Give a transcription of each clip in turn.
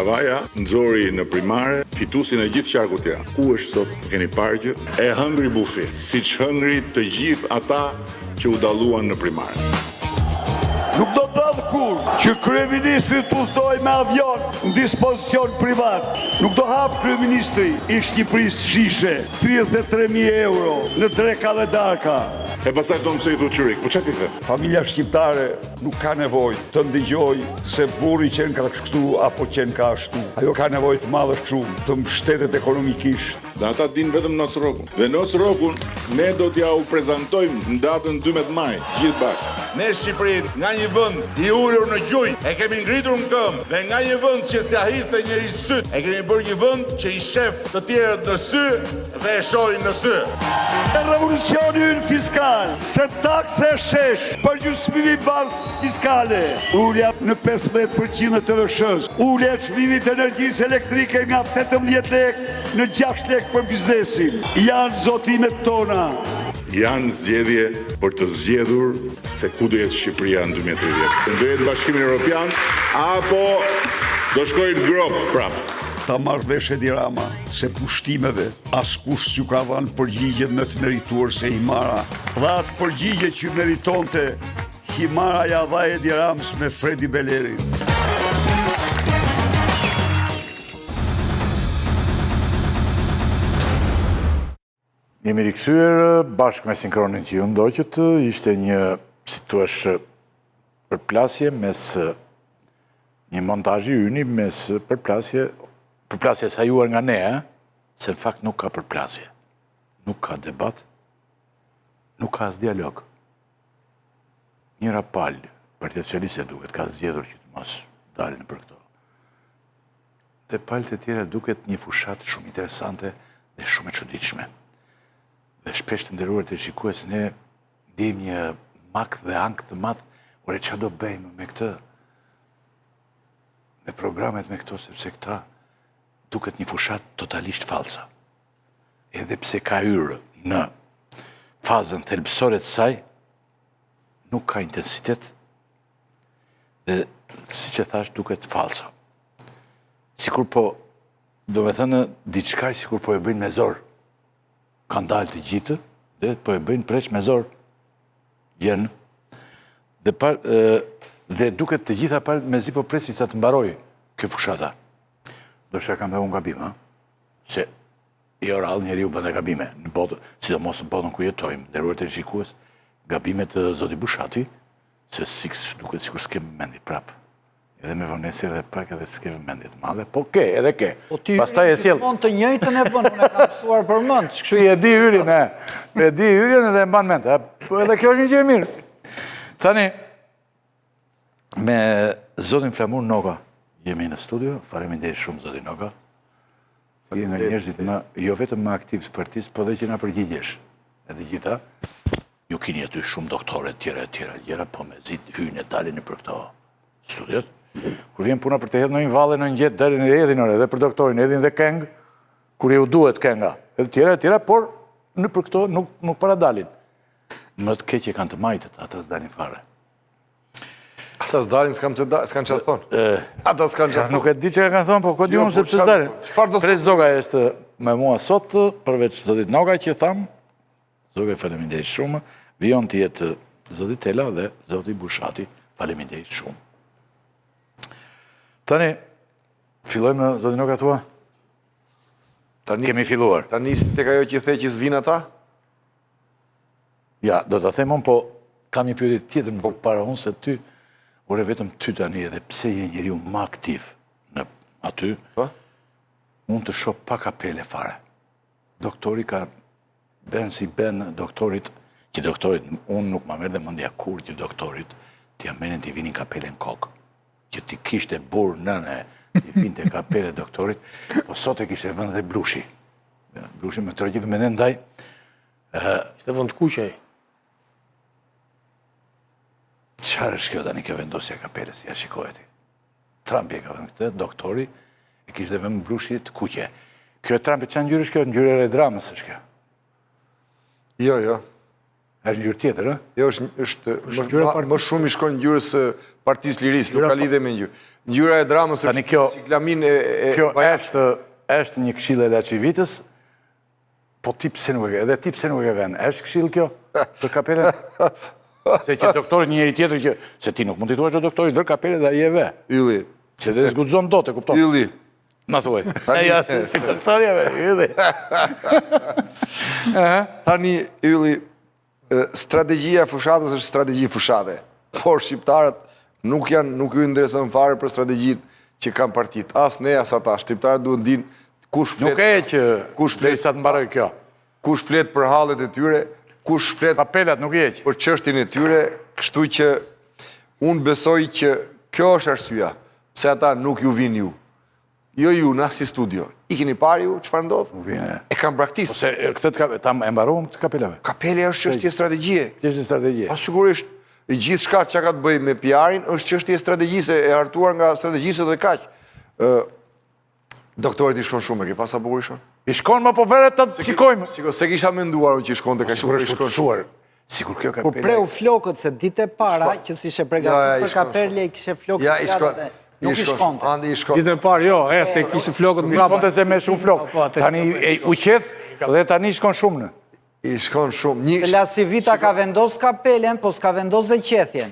Kavaja nxori në primare fitusin e gjithë qarkut Tiranë. Ku është sot? Keni parë që e hëngri Bufi, siç hëngri të gjithë ata që u dalluan në primare. Nuk do të dalë kur që kryeministri të udhtoj me avion në dispozicion privat. Nuk do hap kryeministri i Shqipërisë shishe 33.000 euro në dreka dhe darka. E pastaj do mësoj thuçurik, po çfarë ti the? Familja shqiptare nuk ka nevojë të ndëgjoj se burri qenë ka kështu apo qenë ka ashtu. Ajo ka nevojë të madhe shumë, të mbështetet ekonomikisht. Dhe ata din vetëm Noc Rokun. Dhe Noc Rokun ne do t'ja u prezantojmë në datën 12 maj, gjithë bashkë. Ne Shqipërinë, nga një vend i ulur në gjunjë, e kemi ngritur në këmbë, dhe nga një vend që s'ia hidhte njëri syt, e kemi bërë një vend që i shef të tjerët në sy dhe e shohin në sy. Revolucioni ynë fiskal, se takse e shesh, përgjysmimi bazë fiskale, ulja në 15% të rëshës, ulja e çmimit të energjisë elektrike nga 18 lek në 6 lek për biznesin. Janë zotimet tona. Janë zgjedhje për të zgjedhur se ku do jetë Shqipëria në 2030. Do jetë Bashkimi Evropian apo do shkojë në grop prapë. Ta marrë vesh Edi Rama se pushtimeve askush s'ju ka dhënë përgjigje më të merituar se Himara. Dhe atë përgjigje që meritonte Himara ja dha Edi Ramës me Fredi Belerin. Jemi rikthyer bashkë me sinkronin që ju ndoqët, ishte një, si thuaç, përplasje mes një montazhi yni mes përplasje sajuar nga ne, se në fakt nuk ka përplasje, nuk ka debat, nuk ka as dialog. Njëra palë, Partia Socialiste duket ka zgjedhur që të mos dalin për këto. Dhe palët e tjera duket një fushat shumë interesante dhe shumë e çuditshme. Dhe shpesh të nderuar të shikues, ne ndjejmë një mak dhe ankth të madh, ore ç'a do bëjmë me këtë? Me programet me këto, sepse këta duket një fushat totalisht falsa. Edhe pse ka hyrë në fazën thelbësore të saj, nuk ka intensitet dhe, siç e thash, duket falsa. Sikur po, do me thënë, diçka sikur po e bëjnë me zor. Kanë dalë të gjithë dhe po e bëjnë preç me zor. Jenë. Dhe duket të gjitha palë me zi po presi sa të mbaroj kjo fushata. Do shka kam dhe unë gabim, se i oral njeri u bënda gabime, në botë, sidomos në botën ku jetojmë, nderuar të shikues, gabimet të zoti Bushati, se siks duket sikur s'kem mendje prapë. Edhe me vonesër dhe pak edhe s'ke mendje të madhe, po ke, edhe ke. Pastaj e sjell. Po ti të njëjtën e bën, unë e kam mësuar për mend. Kështu e di hyrjen, e di hyrjen edhe e mban mend. Po edhe kjo është një gjë e mirë. Tani me zotin Flamur Noga jemi në studio. Faleminderit shumë zoti Noga. Je nga njerëzit më jo vetëm më aktiv së partisë, po edhe që na përgjigjesh. Edhe gjitha, ju keni aty shumë doktore tjera, gjëra, po me zit hyjnë e dalin për këto studiot. Kur vjen puna për të hedhur në një valle në ngjet, dalin e hedhin edhe për doktorin, hedhin dhe keng, kur ju duhet kenga. Edhe tjera, por në për këto nuk para dalin. Më të keq e kanë të majtët, ata s'dalin fare. Ata s'dalin, s'kan çfarë thonë. Ata s'kan çfarë. Nuk e di çka kanë thonë, po ku diun se pse s'dalin. Pres Zoga është me mua sot, përveç zotit Noga që tham. Zoga, faleminderit shumë. Vijon të jetë zoti Tela dhe zoti Bushati. Faleminderit shumë. Tani, fillojmë në zoti Noga thua? Kemi filluar. Ta nisim tek ajo që the që s'vin ata? Ja, do ta them unë, po kam një pyetje tjetër më para unë se ty, ore vetëm ty tani edhe pse je njeriu më aktiv në aty, unë të shoh pak apele fare. Doktori ka ben si ben doktorit, që doktorit, unë nuk ma merr dhe mendja kur që doktorit t'ja merren t'i vinin kapele në kokë. Që ti kishte burë nëne, t'i vinte kapele doktorit, po sot e kishte vënë dhe Blushi. Blushi me të gjithë me ne ndaj. Ishte vënd kuqej. Qarë është kjo tani kjo vendosja kapeles, ja shikojë ti. Trumpi e ka vënë këtë, doktori, e kishte vënë Blushi të kuqe. Kjo Trumpi që ngjyrë është kjo, ngjyra e dramës është kjo. Jo. Është ngjyrë tjetër, ë? Jo, është më shumë i shkon ngjyrës së Partisë Lirisë, nuk ka lidhje me ngjyrë. Ngjyra e dramës Tani është siklamin e Kjo është një këshill e Laçivitës, po ti pse nuk e ke? Edhe ti pse nuk e ke vënë? Është këshill kjo për kapelen? Se që doktorit njëri tjetër që se ti nuk mund t'i thuash doktorit vër kapelen dhe ai e vë. Ylli. Se dhe zguxon dot, e kupton? Ylli. Ma thuaj. Ja, si doktori e ylli. Tani, Ylli, strategjia e fushatës është strategji fushate. Por shqiptarët nuk ju intereson fare për strategjinë që kanë partitë. As ne, as ata. Shqiptarët duhet dinë kush flet. Nuk e që derisa të mbaroj kjo. Kush flet për hallet e tyre, kush flet Kapelat nuk e që. për çështjen e tyre, kështu që unë besoj që kjo është arsyeja pse ata nuk ju vinë ju. Jo ju, në si studio. I keni parë ju çfarë ndodh? Nuk vjen. E kanë braktisë. Ose këtë ta e mbaruam këtë kapelave. Kapele është çështje strategjie. Çështje strategjie. Pa sigurisht, gjithçka që ka të bëjë me PR-in është çështje strategjise e hartuar nga strategjisët dhe kaq. Doktorit i shkon shumë, e ke pas sa bukur i shkon? I shkon më po vere ta shikojmë. Sigur, se kisha menduar unë që i shkonte kaq shumë, i shkon shumë. Sigur kjo Po kapele. preu flokët se ditë e para që si ishe përgatitur për kapele, i kishe flokët Ja, i shkon. nuk i shkonte. Andi i shkon. Ditën e parë, jo, se kishte flokët Nuk mbrapa. shkonte se me shumë flok. Tani u qeth dhe tani shkon shumë në. I shkon shumë. Se Lacivita ka vendos kapelen, po s'ka vendos dhe qethjen.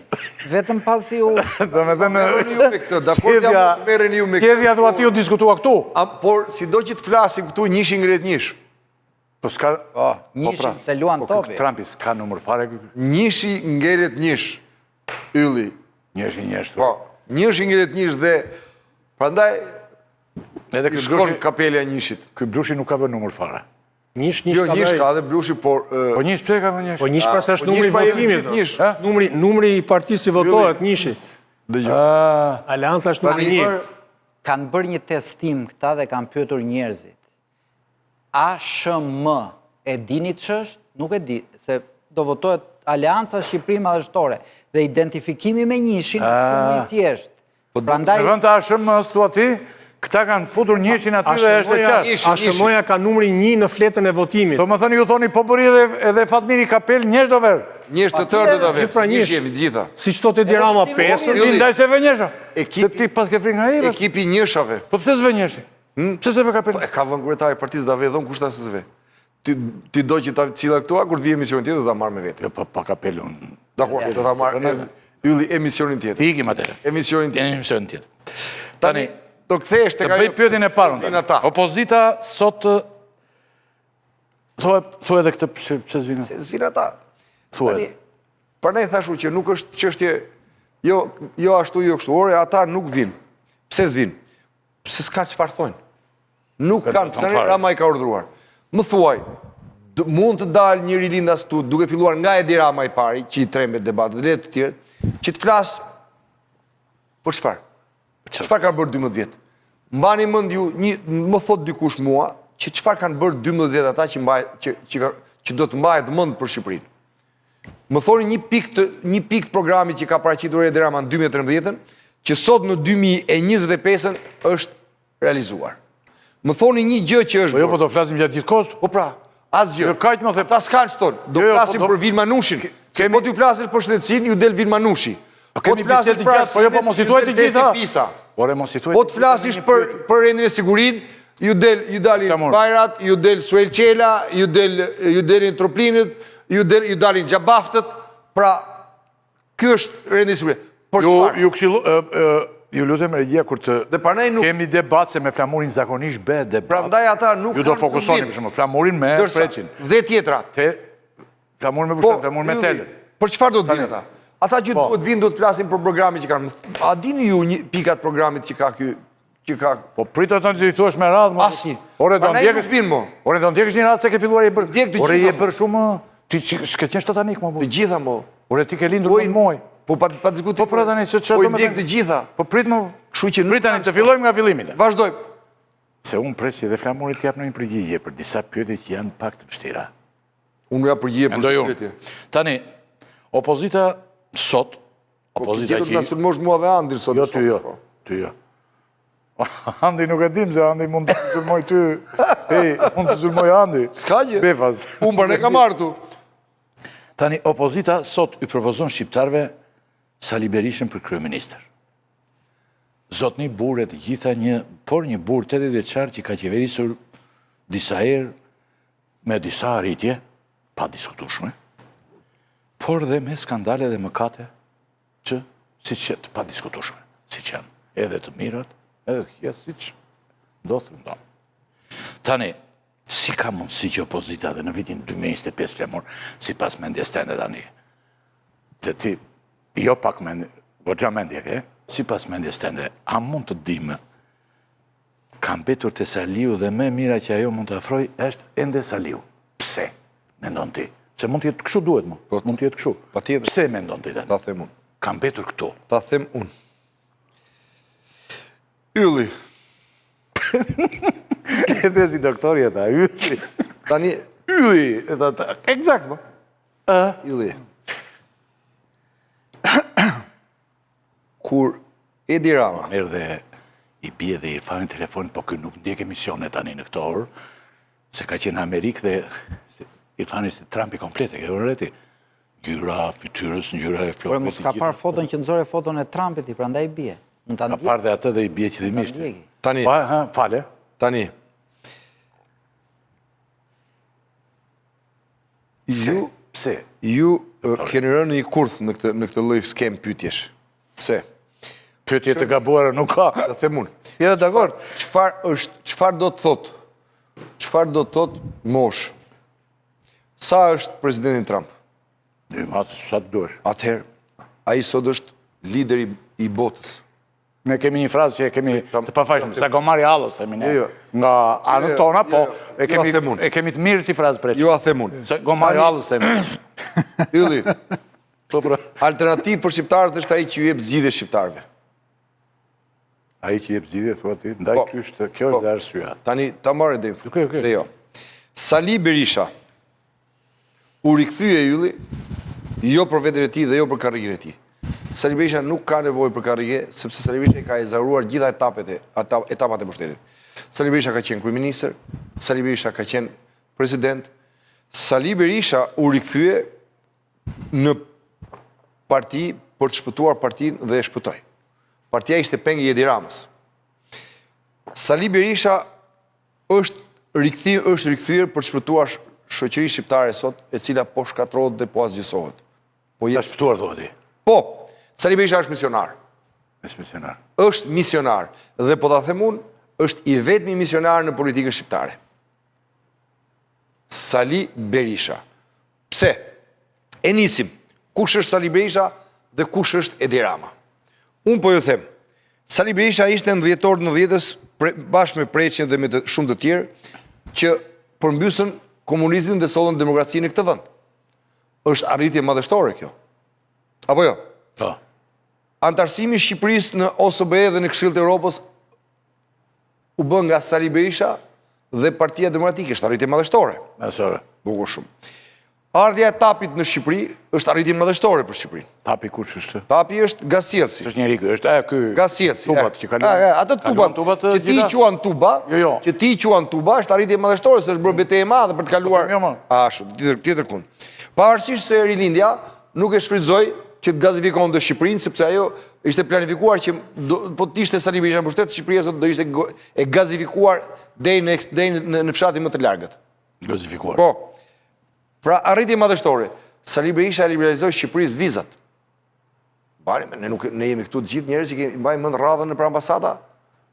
Vetëm pasi u... Do me dhe në... Merreni ju me këtë, dakord jam mos merreni ju me këtë. Kjedhja du ati u diskutua këtu. Por sido që të flasim këtu njishin ngret njish. Po s'ka... Njishin se luan topi. Trumpi s'ka numër fare kë... Njishi ngeret njish. Ylli. Njeshi njeshtu. Po, njishi ngeret njish dhe prandaj Edhe i ky shkon brushi, kapelja njishit. ky brushi nuk ka vë numër fare. Njish Jo, njish ka dhe brushi, por Po njish pse ka vë njish? Po njish pra se është po numri i njish pa jemi votimit. gjithë njish. Numri i partisë që votohet, njishi. Dëgjoj. Aleanca është numri 1. Kanë bërë një testim këta dhe kanë pyetur njerëzit. ASHM e dini ç'është? Nuk e di, se do votohet Aleanca Shqipëri Madhështore dhe identifikimi me njishin është i thjeshtë. Prandaj Në vend të ASHM-s thua ti, këta kanë futur njishin aty dhe është e qartë. ASHM-ja ka numri 1 në fletën e votimit. Do më thënë ju thoni po bëri edhe Fatmiri Kapel njesh do verë. Njish të tërë do ta vesh. pra Njish njish. jemi të gjitha. Si që të Dirama 5, Ti ndaj se vë njësha. Ekipi- Se ti pas ke fri nga i Ekipi njëshave. Po pse s've njeshi? Pse s've Kapel? E ka vënë kryetari i partisë da ve dhon kushta se s've. Ti do që ta cila këtu, kur vi emisionin tjetër do ta marr me vete. Jo, pa Kapelun. Dakor, do ta marr Ylli emisionin tjetër. Ti ikim atëre. Emisionin tjetër. Emision tjetër. Tani do kthehesh Të tek bëj pyetjen e parë. Vin ata. Opozita sot thuaj edhe këtë pse s'vin. S'vin ata. Thuaj. Tani, prandaj thashu që nuk është çështje jo ashtu jo kështu, ore ata nuk vin. Pse s'vin? Pse s'ka çfarë thonë. Nuk kanë, pse fare. Rama i ka urdhëruar. Më thuaj, mund të dalë njëri lindas tu, duke filluar nga Edi Rama i pari, që i trembet debatet dhe të tjerë, që të flasë për çfarë? Çfarë kanë bërë 12 vjet? Mbani mend ju, më thot dikush mua, që çfarë kanë bërë 12 vjet ata që do të mbahet mend për Shqipërinë. Më thoni një pikë të programit që ka paraqitur Edi Rama në 2013-ën, që sot në 2025-ën është realizuar. Më thoni një gjë që është Po jo, po do flasim gjatë gjithë kohës. Po pra, asgjë. Jo, kaq më the. Ata s'kan çton. Do Jo, flasim po do- për Vin Manushin. Se po ti flasësh për shëndetësinë, ju del Vin Manushi. Po kemi të flasësh bisedë për gjatë, po jo, po mos i thuaj të gjitha. Pisa. Ore mos i thuaj. Po të flasësh për rendin e sigurinë, ju dalin Flamur. Bajrat, ju del Suel Qela, ju delin Troplinët, ju dalin Xhabaftët. Pra, ky është rendi i sigurinë. Por çfarë? Ju këshillu ju lutem regjia kur të Dhe prandaj nuk kemi debat se me flamurin zakonisht bëhet debat. prandaj ata nuk Ju do kanë fokusoni kundit. për shembull flamurin me Ndërsa, Preçin. Dhe tjetra. Flamurin me Preçin, flamurin me Ylli, Telën. Për çfarë do të vinë ata? Ata që duhet vinë do të flasin për programin që kanë. A dini ju një pikat programit që ka ky që ka Po prit ato që i thuash me radhë. asnjë. Ore do Prandaj ndjekësh nuk vinë mo. Ore do ndjekësh një radhë se ke filluar i bër. Ndjek të Ore gjitha, je mo. bër shumë ti s'ke qenë shtatanik më Të bu. gjitha mo. Ore ti ke lindur në muaj. Po pa diskutim. Po pra tani se çfarë Po do i të ndjek të gjitha. Po prit më. Kështu që nuk Prit tani të fillojmë nga fillimi. vazhdojmë. Se unë pres që dhe flamurit t'jap në një përgjigje për disa pyetje që janë pak të vështira. Unë ja përgjigje për Mendoj unë. pyetje. Tani, opozita sot, opozita Tjetër na që... sulmosh mua dhe Andri sot. Jo, ty jo. Ty jo. Andi nuk e dim se Andi mund të sulmoj ty. Mund të sulmoj Andi. S'ka gjë. Befas. Unë për ne kam martu. Tani, opozita sot i propozon shqiptarve Sali Berishën për kryeministër. Zotni burë të gjitha por një burë 80 vjeçar që ka qeverisur disa herë me disa arritje, pa diskutueshme, por dhe me skandale dhe mëkate që si që të pa diskutueshme, si që janë edhe të mirat, edhe të kjetë, si që ndosë ndonë. Tani, si ka mundësi që opozita dhe në vitin 2025 flemur, si pas mendjes tënde tani, të ti, jo pak goxha mendje ke, si pas mendjes tënde, a mund të dimë, kam betur të Saliu dhe me mira që ajo mund të afroj, është ende Saliu. Pse, mendon ti? Se mund të jetë kështu duhet mu, mund të jetë kështu. Pse mendon ti tani? Ta them unë. Kam betur këtu. Ta them unë. Ylli. Edhe si doktori e ta, Ylli. Tani, Ylli. Eksakt, po. Ylli. Kur Edi Rama. Merë dhe i bie dhe i fanin telefonit, po kërë nuk ndjek emisione tani në këto orë, se ka qenë Amerikë dhe i fanin se Trumpi komplete, ke vërreti. Gjyra, fytyrës, gjyra e Por mos flokët. ka parë foton që nëzore foton e Trumpit i prandaj bie. Mund ta Ka parë dhe atë dhe i bie qëllimisht. ndjeki. Tani, Fale. tani. Pse? Ju keni rënë një kurth në këtë lloj skem pyetjesh. Pse? Pyetje të gabuara nuk ka. Ta them unë. Ja, dakor. Çfarë do të thotë? Çfarë do të thotë mosh? Sa është presidenti Trump? Sa të duesh. Atëherë, ai sot është lideri i botës. Ne kemi një frazë që e kemi të pafajshme, sa gomari halës, themi ne. Jo. Nga anët tona, po, Jo, them unë. e kemi të mirë si frazë preqë. Ju a them unë. Sa gomari halës, themi. Ylli, Po, pra. alternativë për shqiptarët është ai që ju jep zgjidhje shqiptarëve. Ai që jep zgjidhje, thua ti, ndaj kjo është dhe arsyeja. Tani ta marrë dhe influ. Okej. Dhe jo. Sali Berisha u rikthye Ylli, jo për vetën e tij dhe jo për karrierën e tij. Sali Berisha nuk ka nevojë për karrierë, sepse Sali Berisha ka ezaruar gjitha etapat e pushtetit. Sali Berisha ka qenë kryeministër, Sali Berisha ka qenë president. Sali Berisha u rikthye në parti për të shpëtuar partinë dhe e shpëtoi. Partia ishte pengi i Edi Ramës. Sali Berisha është rikthyer për të shpëtuar shoqërinë shqiptare sot, e cila po shkatrohet dhe po asgjësohet. Ta shpëtuar, thua ti. Po, Sali Berisha është misionar. Është misionar. Është misionar dhe po ta them unë, është i vetmi misionar në politikën shqiptare. Sali Berisha. Pse? E nisim. Kush është Sali Berisha dhe kush është Edi Rama? Unë po ju them, Sali Berisha ishte në 10 në 10-ës bashkë me Preqin dhe me shumë të tjerë që përmbysën komunizmin dhe sollën demokracinë në këtë vend. Është arritje madhështore kjo. Apo jo? Po. Antarësimi i Shqipërisë në OSBE dhe në Këshillin e Evropës u bën nga Sali Berisha dhe Partia Demokratike, është arritje madhështore. Mesore. Bukur shumë. Ardhja e Tapit në Shqipëri është arritje madhështore për Shqipërinë. Tapi kush është? Tapi është Gacielci. Është njeri ky, është ky. Gacielci. Tubat që kalon. Ato tubat që ti quan tuba, që ti quan tuba është arritje madhështore se është bërë betejë e madhe për të kaluar. Ashtu, tjetër kund. Pavarësisht se Rilindja nuk e shfrytëzoi që të gazifikonte Shqipërinë, sepse ajo ishte planifikuar që po të ishte Sali Berisha në pushtet, Shqipëria sot do ishte e gazifikuar deri në fshatin më të largët. Gazifikuar. Po. Pra arritje madhështore. Sali Berisha liberalizoi Shqipërisë vizat. Ne jemi këtu të gjithë njerëz që mbajmë mend radhën nëpër ambasada,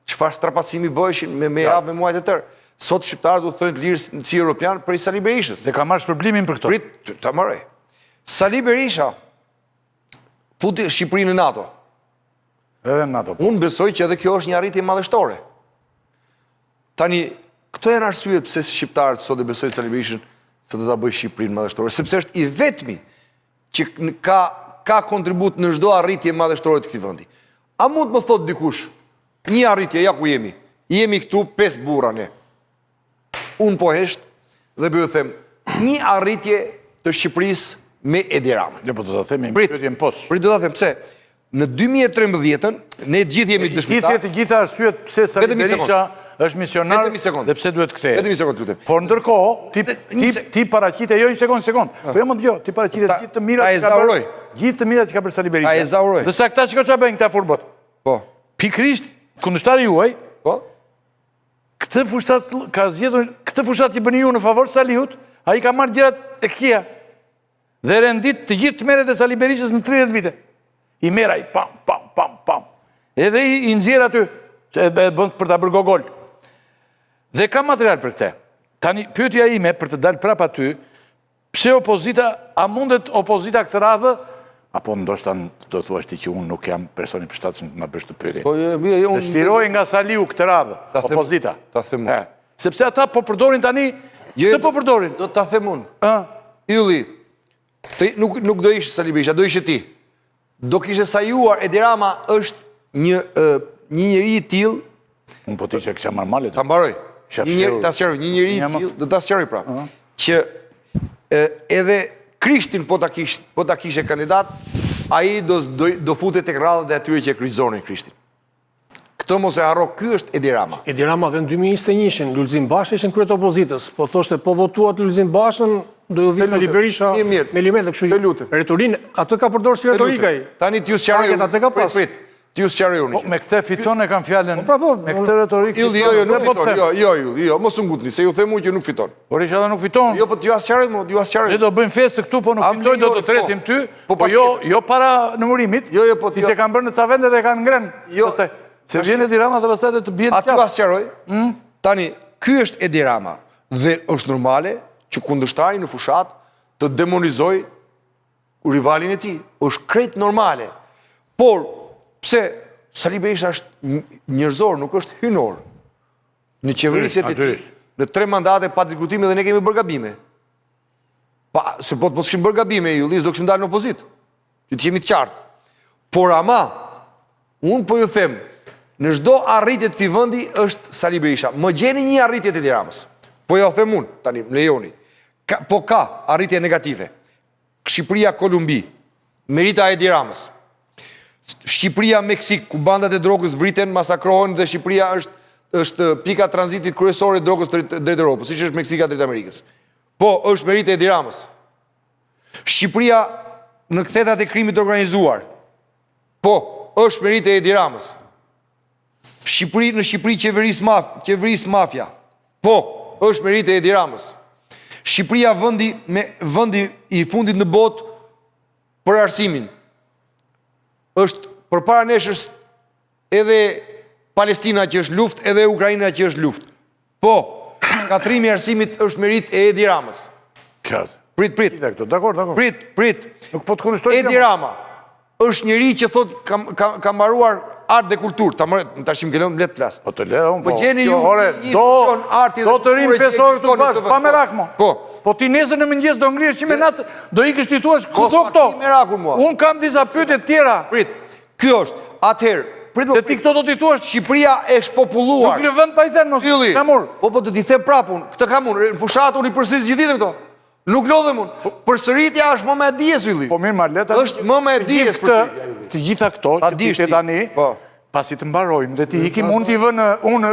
çfarë strapacimi bëheshin me javë me muajt e tërë. Sot shqiptarët u thonë të lirë si europian për Sali Berishës. Dhe ka marrë shpërblimin për këto. Prit, ta marrë. Sali Berisha futi Shqipërinë në NATO. Edhe në NATO. Unë besoj që edhe kjo është një arritje madhështore. Tani, këto janë arsyet pse shqiptarët sot e besojnë Sali Berishën se do ta bëjë Shqipërinë madhështore, sepse është i vetmi që ka kontribut në çdo arritje madhështore të këtij vendi. A mund të më thotë dikush, një arritje, ja ku jemi. Jemi këtu 5 burra ne. Unë po hesht dhe bëjë them, një arritje të Shqipërisë me Edi Ramën. Jo, po të ta themi, pyetjen poshtë. Prit do ta them pse. Në 2013-ën, ne gjithë jemi dëshmitar. Gjithë arsyet pse Sali Berisha është misionar Vetëm një sekond. dhe pse duhet kthehet. Vetëm një sekond, lutem. Por ndërkohë, ti paraqitet, jo një sekond. Po jo më dëgjoj, ti paraqitet gjithë të mirat ta ezauroj. Gjithë të mirat që ka bërë Sali Berisha. Ta ezauroj. Dhe sa këta çka bëjnë këta furbot? Po. Pikrisht kundërshtari juaj, Po. këtë fushat ka zgjedhur, këtë fushat që bëni ju në favor Saliut, ai ka marrë gjërat e këqija. Dhe rendit të gjithë të merret e Sali Berishës në 30 vite. I merr ai pam. Edhe i nxjerr aty, që e bën për ta bërë gogol. Dhe ka material për këtë. Tani pyetja ime për të dalë prapë aty, pse opozita, a mundet opozita këtë radhë, apo ndoshta do thuash ti që unë nuk jam personi i përshtatshëm të më bësh të pyetje. Po Të shtiroj nga Saliu këtë radhë, opozita. Ta them unë. Sepse ata po përdorin tani, të po përdorin. Do ta them unë. Ylli, nuk do ishte Sali Berisha, do ishte ti. Do kishe sajuar Edi Rama është një njeri i tillë. Unë po ti që kësha marmalit. Ta mbaroj. Ta sqaroj, një njeri i tillë, do ta sqaroj pra. Që edhe Krishtin po ta kishe kandidat, ai do futet tek radhët e atyre që e kryqëzonin Krishtin. Këtë mos e harro, ky është Edi Rama. Edi Rama dhe në 2021-shin, Lulzim Basha ishin kryet opozitës, po thoshte po votuat Lulzim Bashën, do ju vi Sali Berisha me limet, kështu retorin, atë ka përdorur si retorika ai. Tani t'ju sqaroj. Atë ka pas. T'ju sqaroj unë. Me këtë fiton e kam fjalën. Me këtë retorikë. Jo, nuk fiton. Jo, mos u ngutni, se ju them unë që nuk fiton. Por isha dhe nuk fiton. Jo, po t'ju sqaroj, Ne do bëjmë festë këtu, po nuk fitoj, do të tresim ty, po jo para numërimit, si që kanë bërë në ca vende dhe kanë ngrenë. Se vjen Edi Rama dhe pastaj të bjen qatë. Aty sqaroj. Tani, ky është Edi Rama dhe është normale që kundërshtari në fushat të demonizoj rivalin e tij. Është krejt normale. Por pse Sali Berisha është njerëzor, nuk është hynor. Në qeverisjet e tij, në 3 mandate pa diskutime dhe ne kemi bërë gabime. Se po të mos kishim bërë gabime, Ylli, do kishim dalë në opozit. Që të jemi të qartë. Por ama, unë po ju them, në çdo arritje të këtij vendi është Sali Berisha. Më gjeni një arritje të Edi Ramës. Po jo them unë, tani, më lejoni. Po ka arritje negative. Shqipëria Kolumbi, merita e Edi Ramës. Shqipëria Meksik, ku bandat e drogës vriten, masakrohen dhe Shqipëria është pika tranzitit kryesore e drogës drejt Europës, siç është Meksika drejt Amerikës. Po, është merita e Edi Ramës. Shqipëria në kthetat e krimit organizuar. Po, është merita e Edi Ramës. Në Shqipëri qeverisë mafja. Po, është merita e Edi Ramës. Shqipëria vendi i fundit në botë për arsimin. Është përpara nesh është edhe Palestina që është luftë, edhe Ukraina që është luftë. Po, katrimi i arsimit është merit e Edi Ramës. Prit. Dakor. Prit. Nuk po të kundërshtoj. Edi Rama është njeri që thot ka mbaruar art dhe kulturë. Tash më gjelon let flas. Po të le, Po gjeni ju do të rinë 5 orë këtu bashkë, pa merak mo. Po ti nesër në mëngjes do ngrihesh që me natë, do ikësh ti thuash këto. Unë kam disa pyetje tjera. Prit. Ky është. Atëherë, se ti këto do t'i thuash Shqipëria e shpopulluar. Nuk lëvend pa i thënë mos. Kamur. Po do t'i them prapun. Këtë kam unë. Në fushat unë i përsëris gjithë ditën këto. Nuk lodhem unë. Përsëritja është më me dijes, Ylli. Po mirë, Marleta. Është më me dijes të gjitha këto që ti tani, pasi të mbarojmë dhe ti ikim, unë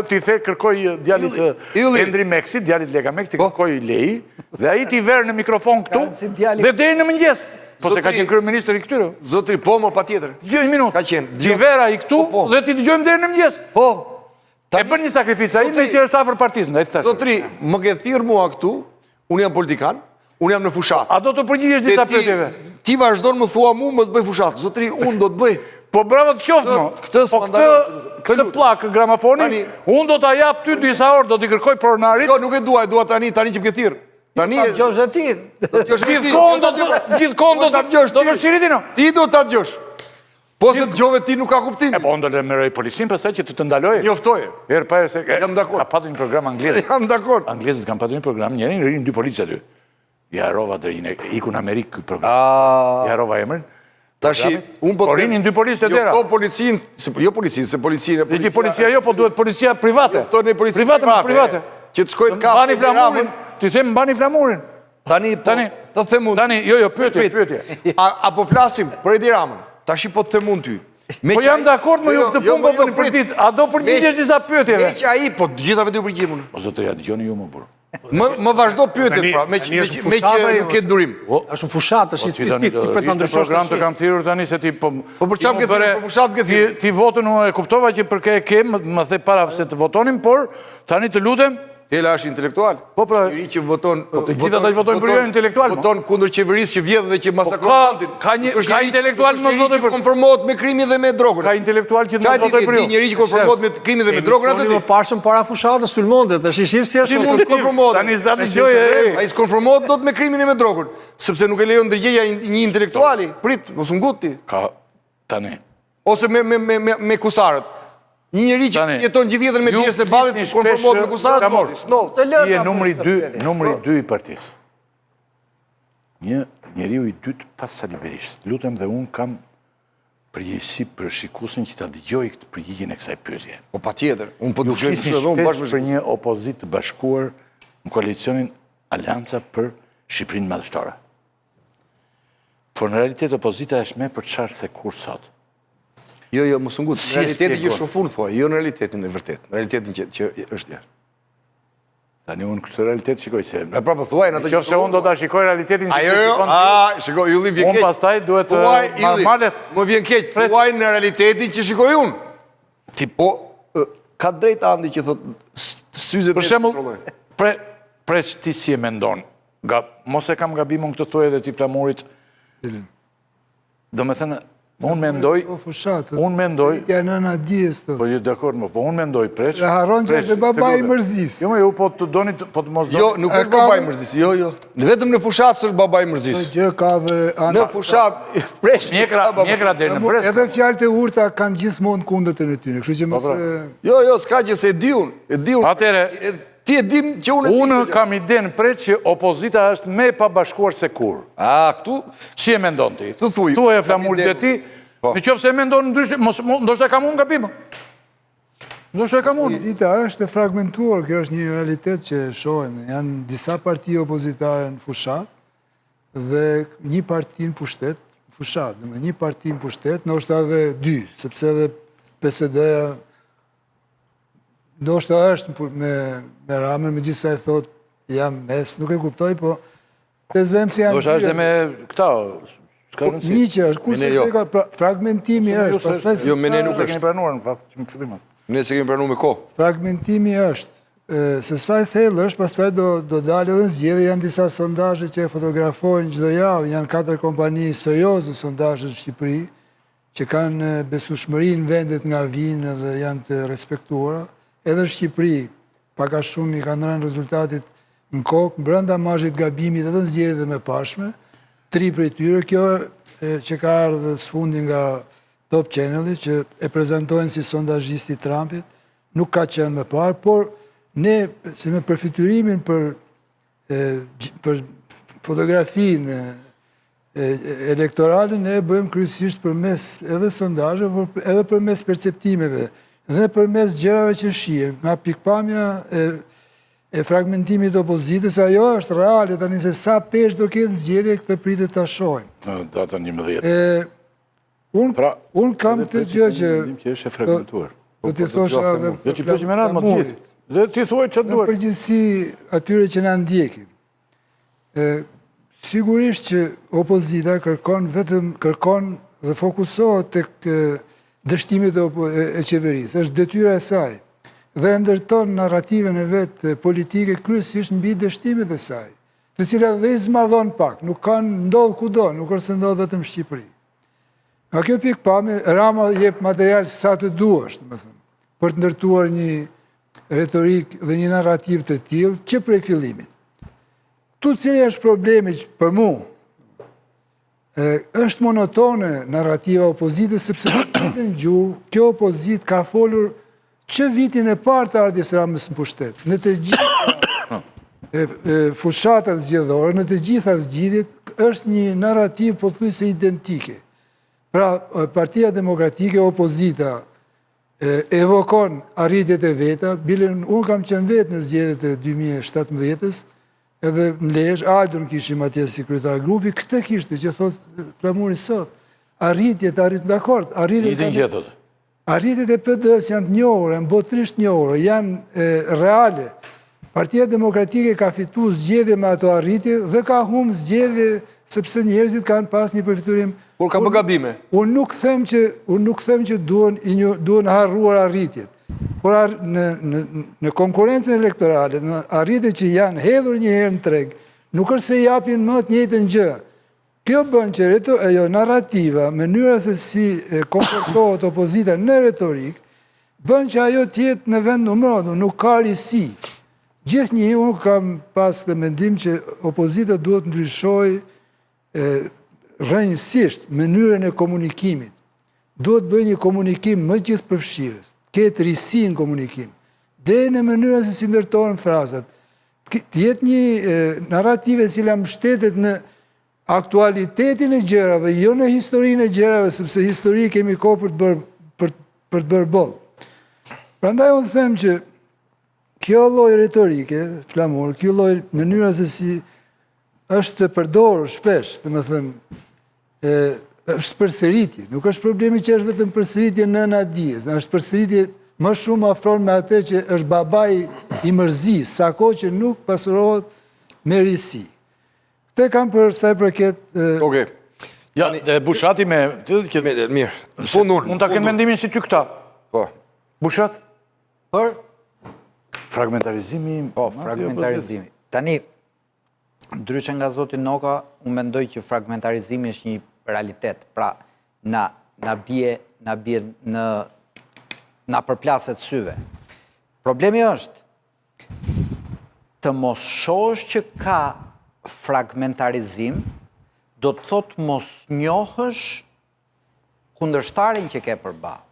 t'i the kërkoj djalit Endri Meksit, djalit Lega Meks, t'i kërkoj lej, dhe ai t'i verë në mikrofon këtu, dhe deri në mëngjes. Po se ka qenë kryeministër i këtyre. Zotri, po më patjetër. Dgjoj një minutë. Ka qenë. T'i vera i këtu dhe ti dëgjojmë deri në mëngjes. Po. E bën një sakrificë ai me që është afër partisë. Zotri, më ke thirrë mua këtu, unë jam politikan. Unë jam në fushat. A do të përgjigjesh disa pyetjeve? Ti vazhdon më thua mua mos bëj fushat. Zotri, unë do të bëj. Po bravo të qoftë mo. Po këtë plak gramafoni, unë do ta jap ty disa orë, do t'i kërkoj pronarit. Jo, nuk e dua tani që më ke thirr. Tani ta dëgjosh e ti. Gjithkohon do ta dëgjosh. Do vështirë ti no. Ti do ta dëgjosh. Po se dëgjove ti nuk ka kuptim. Po ndër merroj policin pastaj që të ndaloj. Njoftoje. Herë pa herë se jam dakord. Ka patur një program anglez. Jam dakord. Anglezët kanë patur një program, njërin rinë 2 policë aty. Ja rova drejnë, iku në Amerikë ky program. Ja rova emrin. Tashi, unë po të rinin 2 policë të tjera. Jo policin, jo policin, se policinë. Dhe policia jo, po duhet policia private. Private. Që të shkojt kapë. Mbani flamurin, ti them mbani flamurin. Tani, të them unë. Tani, jo, pyetje. Apo flasim për Edi Ramën. Tashi po të them unë ty. Po jam dakord, më ju këtë punë po bëni për ditë. A do përgjigjesh disa pyetjeve? Me që ai, po gjithave do përgjigjem unë. Po zotëria, dëgjoni ju më burr. Më vazhdo pyetjet pra, me që nuk ke durim. Është fushatë, është si ti pretendon ndryshosh. Program të kam thirrur tani se ti po për çfarë ke thirrur? Për fushatë ke thirrur? Ti votën unë e kuptova që për ke më the para se të votonin, por tani të lutem. Tela është intelektual. Po pra, njëri që voton, të gjithë ata që votojnë për jo intelektual. Voton kundër qeverisë që vjedh dhe që masakron. Ka intelektual që mos votojnë për konformohet me krimin dhe me drogën. Ka intelektual që mos votojnë për jo. Njëri që konformohet me krimin dhe me drogën atë Emisioni më parshëm para fushatës sulmonte, tash shihim si është. Si mund të konformohet? Tani sa dëgjoj. Ai s'konformohet dot me krimin e me drogën, sepse nuk e lejon ndërgjegja një intelektuali. Prit, mos u nguti. Ka tani. Ose me kusarët. Një njeri që jeton gjithë jetën me pjesën e ballit, konformohet me kusarët, snoll. Ti je numri 2 i partisë. Një njeriu i dytë pas Sali Berishës. Lutem dhe unë kam përgjegjësi për shikuesin që ta dëgjoj këtë përgjigjen e kësaj pyetje. Po patjetër, unë po dëgjoj shumë bashkë për një opozitë të bashkuar në koalicionin Alianca për Shqipërinë Madhështore. Por në realitet opozita është më për çfarë se kur sot. Jo, mos u ngut. Në realitetin që shumë fund thoj, jo në realitetin e vërtet. Në realitetin që është jashtë. Tani unë këtë realitet shikoj se... E pra po thuajnë ato që... Qofse unë do ta shikoj realitetin që shikon... Shikoj, Ylli vjen keq. Unë pastaj duhet normalet... Më vjen keq, thuajnë në realitetin që shikoj unë. Ti po... Ka drejt Andi që thot... Syzet... Për shembull, pres ti si e mendon. Mos e kam gabimon këtë thuaj edhe ti flamurit. Do me thënë, unë mendoj... Ja nëna dijes të... Po, dakord, po unë mendoj preç... Dhe harron që është baba i mërzis. Jo, ju po të doni, po të mos doni... Jo, nuk është baba i mërzis, jo. Vetëm në fushat është baba i mërzis. Gjë ka dhe... Në fushat, preç... Mjekra deri në pres... Edhe fjalët e urta kanë gjithmonë kundët e në tyne, kështu që mos... Jo, s'ka që se e di unë. Atere... Ti e dim që unë kam idenë preç që opozita është me pa bashkuar se kur. A, këtu? Si e mendon ti? Të thuj. Thuaj e flamurit e ti, në qofë se e mendon në ndryshë, ndoshta kam unë gabim. Ndoshta kam unë. Opozita është e fragmentuar, kjo është një realitet që shohem. Janë disa parti opozitare në fushat dhe një parti në pushtet, fushat. Një parti në pushtet, ndoshta edhe dy, sepse edhe PSD-ja ndoshta është me Ramën, me gjithë sa e thot, jam mes, nuk e kuptoj, po të zemë si janë... Ndoshta është dhe me këta, s'ka rëndësi. Një që është, ku se të ka fragmentimi është... Jo, me ne nuk është. Se kemi pranuar në fakt, që më fillimat. Ne se kemi pranuar me ko. Fragmentimi është, se sa e thellë është, pastaj do dalë edhe në zgjedhje, janë disa sondazhe që fotografojnë çdo javë, janë 4 kompani serioze sondazhe në Shqipëri, që kanë besueshmëri në vendet nga vinë dhe janë të respektuara. Edhe në Shqipëri, paka shumë i kanë rënë rezultatit në kokë, brenda mazhit gabimit edhe në zgjedhje me pashme, 3 prej tyre, kjo që ka ardhur sfundi nga Top Channel, që e prezantojnë si sondazhisti Trumpit, nuk ka qenë më parë, por ne, si me përfiturimin për fotografinë elektorale, ne bëjmë kryesisht përmes edhe sondazhe, por edhe përmes perceptimeve, dhe përmes gjërave që shihen, nga pikpamja e fragmentimit opozitës, ajo është reale, tani se sa pesh do ketë zgjedhje këtë pritet ta shohim. Në datën 11. Unë kam të gjë që... Që është e fragmentuar. Do t'i thosha dhe... Jo t'i përgjë me ratë më të gjithë. Dhe t'i thuaj që duhet. Në përgjithësi atyre që na ndjekin. Sigurisht që opozita kërkon dhe fokusohet tek dështimit e qeverisë, është detyra e saj, dhe ndërton narrativen e vetë politike kryesisht mbi dështimet e saj, të cilat dhe i zmadhon pak, nuk kanë ndodhë kudo, nuk është se ndodhë vetëm Shqipëri. Nga kjo pikpamje, Rama jep material sa të duasht, për të ndërtuar një retorik dhe një narrativ të tillë që prej fillimit. Tu cili është problemi që për mu, është monotone narrativa opozitës, sepse në gjuhë, kjo opozit ka folur që vitin e partë ardhjes Ramës në pushtet. Në të gjitha fushatat zgjedhore, në të gjitha zgjidhjet, është një narrativ pothuajse identike. Pra, Partia Demokratike, opozita, evokon arritjet e veta, bilen unë kam qenë vetë në zgjedhjet e 2017-ës, edhe në Lezhë, Aldon kishim atje si kryetar grupi, këtë kishte që thot flamuri sot. arritjet, dakord, arritjet e PD-s janë të njohura, janë botërisht njohura, janë reale. Partia Demokratike ka fitu zgjedhje me ato arritje dhe ka humbë zgjedhje sepse njerëzit kanë pas një përfiturim. Por ka bë gabime. Unë nuk them që duhen harruar arritjet. Por në konkurencën elektorale, në arritjet që janë hedhur një herë në treg, nuk është se japin më të njëjtën gjë. Kjo bën që narrativa, mënyra se si komportohet opozita në retorik, bën që ajo tjetë në vend numërodhur, nuk ka risi. Gjithnjë unë kam pas të mendim që opozita duhet ndryshoj rrënjësisht mënyrën e komunikimit. Duhet bëj një komunikim më gjithëpërfshirës, ketë risi në komunikim, dhe në mënyrën se si ndërtohen frazat. Të jetë një narrative cila mbështetet në aktualitetin e gjërave, jo në historinë e gjërave, sepse histori kemi kohë për të bërë boll. Prandaj unë them që kjo lloj retorike, flamur, kjo lloj mënyra se si është të përdorur shpesh, domethënë, është përsëritje. Nuk është problemi që është vetëm përsëritje nëna dijes, është përsëritje më shumë afron me atë që është babai i mërzis, sako që nuk pasurohet me risi. Këtë kam për sa i përket... Okej. Ja, dhe Bushati me... Mirë. Mund ta kenë mendimin si ty këta. Po. Bushat? Për? Fragmentarizimi... Po, fragmentarizimi. Tani, ndryshe nga zoti Noka, unë mendoj që fragmentarizimi është një realitet. Pra, na përplaset syve. Problemi është të mos shohësh që ka fragmentarizim, do të thot mos njohësh kundërshtarin që ke përballë.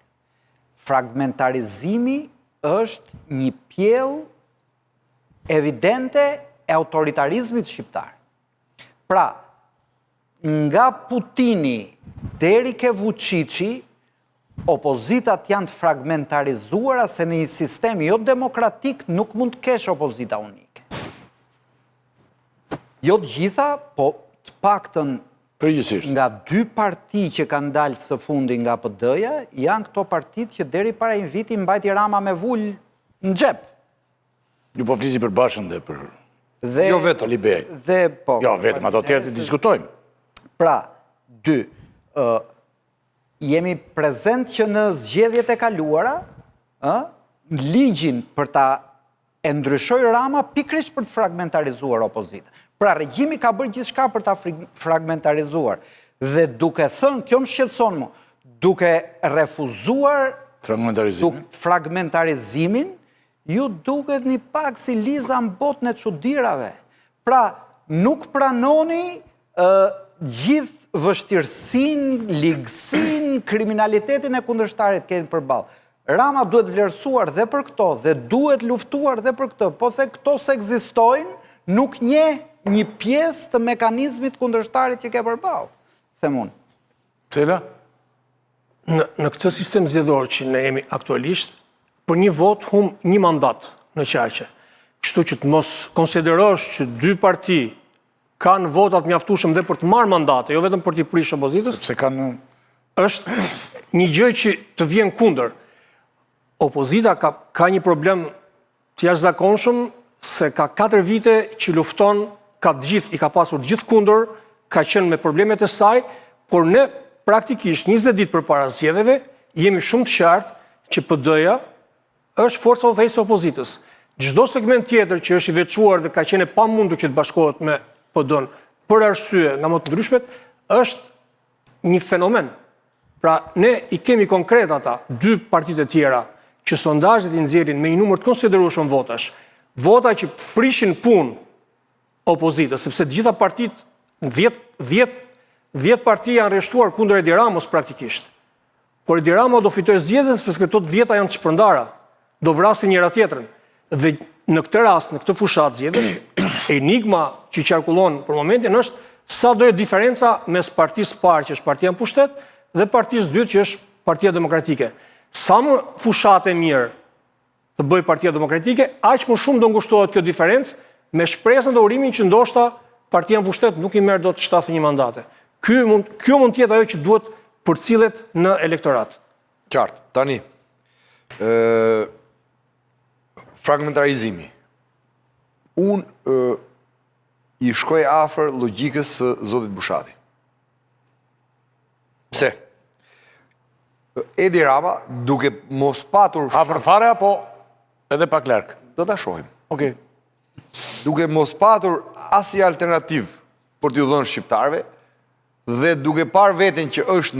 Fragmentarizimi është një pjellë evidente e autoritarizmit shqiptar. Pra, nga Putini deri ke Vučići, opozitat janë të fragmentarizuara se në një sistem jo demokratik nuk mund të kesh opozita unike. Jo të gjitha, po të paktën nga dy parti që kanë dalë së fundi nga PD-ja, janë këto partit që deri para një viti mbajti Rama me vull në xhep. Ju po flisi për Bashën dhe për... Jo vetëm. Libej. Jo vetëm, ato tjerë të diskutojmë. Pra, dy, jemi prezent që në zgjedhjet e kaluara, ligjin për ta e ndryshoj Rama pikrisht për të fragmentarizuar opozita. Pra, regjimi ka bërë gjithçka për ta fragmentarizuar. Dhe duke thënë, kjo më shqetëson mu, duke refuzuar fragmentarizimin, ju duket një pak si Liza në botën e çuditërave. Pra, nuk pranoni gjithë vështirësinë, ligësinë, kriminalitetin e kundërshtarit keni përballë. Rama duhet vlerësuar dhe për këto, dhe duhet luftuar dhe për këto, po the këto se ekzistojnë, nuk një pjesë të mekanizmit kundërshtarit që ke përballë, them unë. Cila? Në këtë sistem zgjedhor që ne jemi aktualisht, për një vot hum një mandat në qaqe. Kështu që të mos konsiderosh që dy parti kanë votat mjaftueshëm dhe për të marrë mandate, jo vetëm për t'i prish opozitës. Sepse kanë... është një gjë që të vjen kundër. Opozita ka një problem të jashtëzakonshëm se ka 4 vite që lufton, i ka pasur gjithë kundër, ka qenë me problemet e saj, por ne praktikisht 20 ditë përpara zgjedhjeve jemi shumë të qartë që PD-ja është forca udhëheqëse e opozitës. Çdo segment tjetër që është i veçuar dhe ka qenë e pamundur që të bashkohet me PD-n për arsye nga më të ndryshmet, është një fenomen. Pra, ne i kemi konkret ata, 2 partitë e tjera, që sondazhet i nxjerrin me një numër të konsiderueshëm votash, vota që prishin punë opozitës, sepse të gjitha partitë, 10 parti janë rreshtuar kundër Edi Ramës praktikisht. Por Edi Rama do fitoj zgjedhjen sepse këto të vjeta janë të shpërndara, do vrasin njëra tjetrën. Dhe në këtë rast, në këtë fushat zgjedhjesh, enigma që qarkullon për momentin është sa do jetë diferenca mes partisë parë që është partia në pushtet dhe partisë dytë që është Partia Demokratike. Sa më fushat e mirë të bëj Partia Demokratike, aq më shumë do ngushtohet kjo diferencë me shpresën dhe urimin që ndoshta Partia në pushtet nuk i merr dot 71 mandate. Kjo mund të jetë ajo që duhet përcillet në elektorat. Qartë, tani, fragmentarizimi. Unë i shkoj afër logjikës së Zotit Bushati. Pse? Edi Rama, duke mos patur... Afër fare apo edhe pak larg? Do ta shohim. Okej. Duke mos patur asnjë alternativë për t'ju dhënë shqiptarëve dhe duke parë veten që është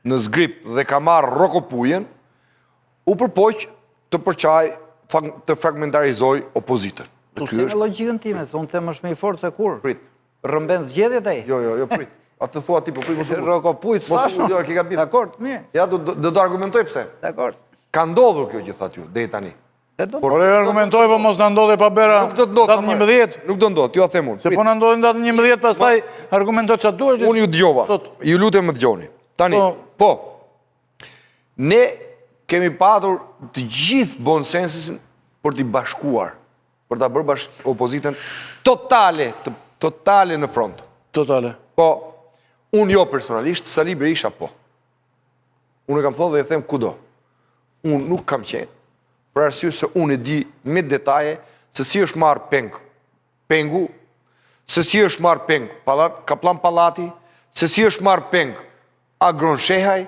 në zgrip dhe ka marrë rokopujen, u përpoq të përçaj, të fragmentarizoj opozitën. Tu si me logjikën time, se unë them është me i fortë se kur. Prit. Rëmben zgjedhjet ai. Jo, prit. A të thua ti, po prit, mos u Rokopuj, s'thash. Jo, ke gabim. Dakor, mirë. Ja, do të argumentoj pse. Dakor. Ka ndodhur kjo që thatë ju, deri tani. Por e argumentoj, po mos na ndodhe pa bera Nuk do të ndodhë. datë 11. Nuk do ndodhë, t'ju a them unë. Se po na ndodhin datë 11, pastaj argumentoj çfarë duhesh. Unë ju dëgjova. Ju lutem më dëgjoni. Tani, po. Ne kemi patur të gjithë bon sensin për t'i bashkuar, për t'a bërë opozitën totale në front. Totale. Po, unë jo personalisht, Sali Berisha po. Unë e kam thënë dhe e them kudo. Unë nuk kam qenë, për arsye se unë e di me detaje se si është marrë pengu, se si është marrë peng Kaplan Pallati, se si është marrë peng Agron Shehaj,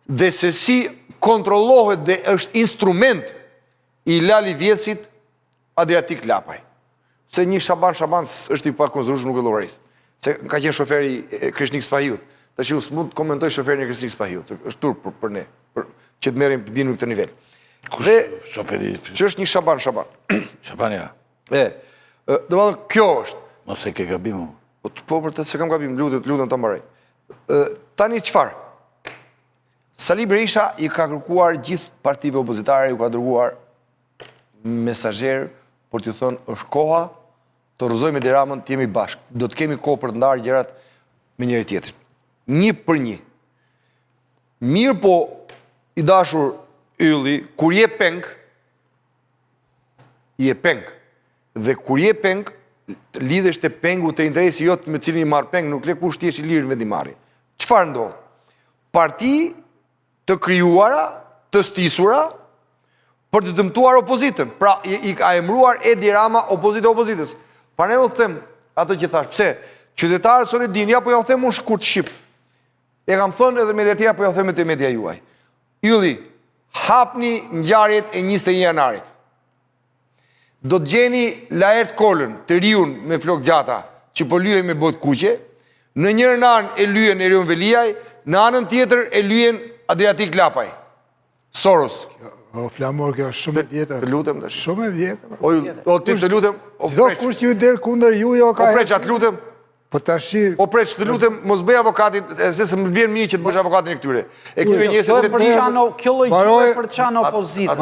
dhe se si kontrollohet dhe është instrument i Lali Vjetësit Adriatik Lapaj. Se një Shaban është i pa konzrush, nuk e llogaris. Se ka qenë shoferi Krishnik Spahijut. Tash u s'mund të komentoj shoferin e Krishnik Spahijut. Është turp për ne, që të merrim të bimë në këtë nivel. Dhe Shoferi që është një Shaban. Shabania. Domethënë kjo është. Mos e ke gabim. Po për të se kam gabim, lutem ta mbaroj. Tani çfarë? Sali Berisha i ka kërkuar gjithë partive opozitare, ju ka dërguar mesazher për t'ju thënë është koha të rrëzojmë Edi Ramën, të jemi bashkë. Do të kemi kohë për të ndarë gjërat me njëri tjetrin. Një për një. Mirë po, i dashur Ylli, kur je peng, dhe kur je peng, lidhesh te pengu të interesi jot me cilin i marr peng, nuk le kush t'jesh i lirë me vendimmarrje. Çfarë ndodh? Parti të krijuara, të stisura për të dëmtuar opozitën. Pra, i ka emëruar Edi Rama opozita opozitës. Pa ne u them ato që thash. Pse? Qytetarët sot e dinë, ja po ja u them unë shkurt shqip. E kam thënë edhe media tjera, po ja u them te media juaj. Ylli, hapni ngjarjet e 21 janarit. Do të gjeni Laert Kolën, të riun me flok gjata, që po lyej me bot kuqe, në njërën anë e lyen Erion Veliaj, në anën tjetër e lyen Adriatik Lapaj. Soros. O, Flamor, kjo është shumë e vjetër. Të lutem të Shumë e vjetër. O, ti të lutem, o Çdo preq. kush që ju del kundër ju, jo ka... O preq, atë lutem. Po tashi... O preq, të lutem, mos bëj avokatin, se se më vjen mirë që të bësh avokatin e këtyre. E këtyre njëse të ti... Kjo lojgjë për çan opozitë.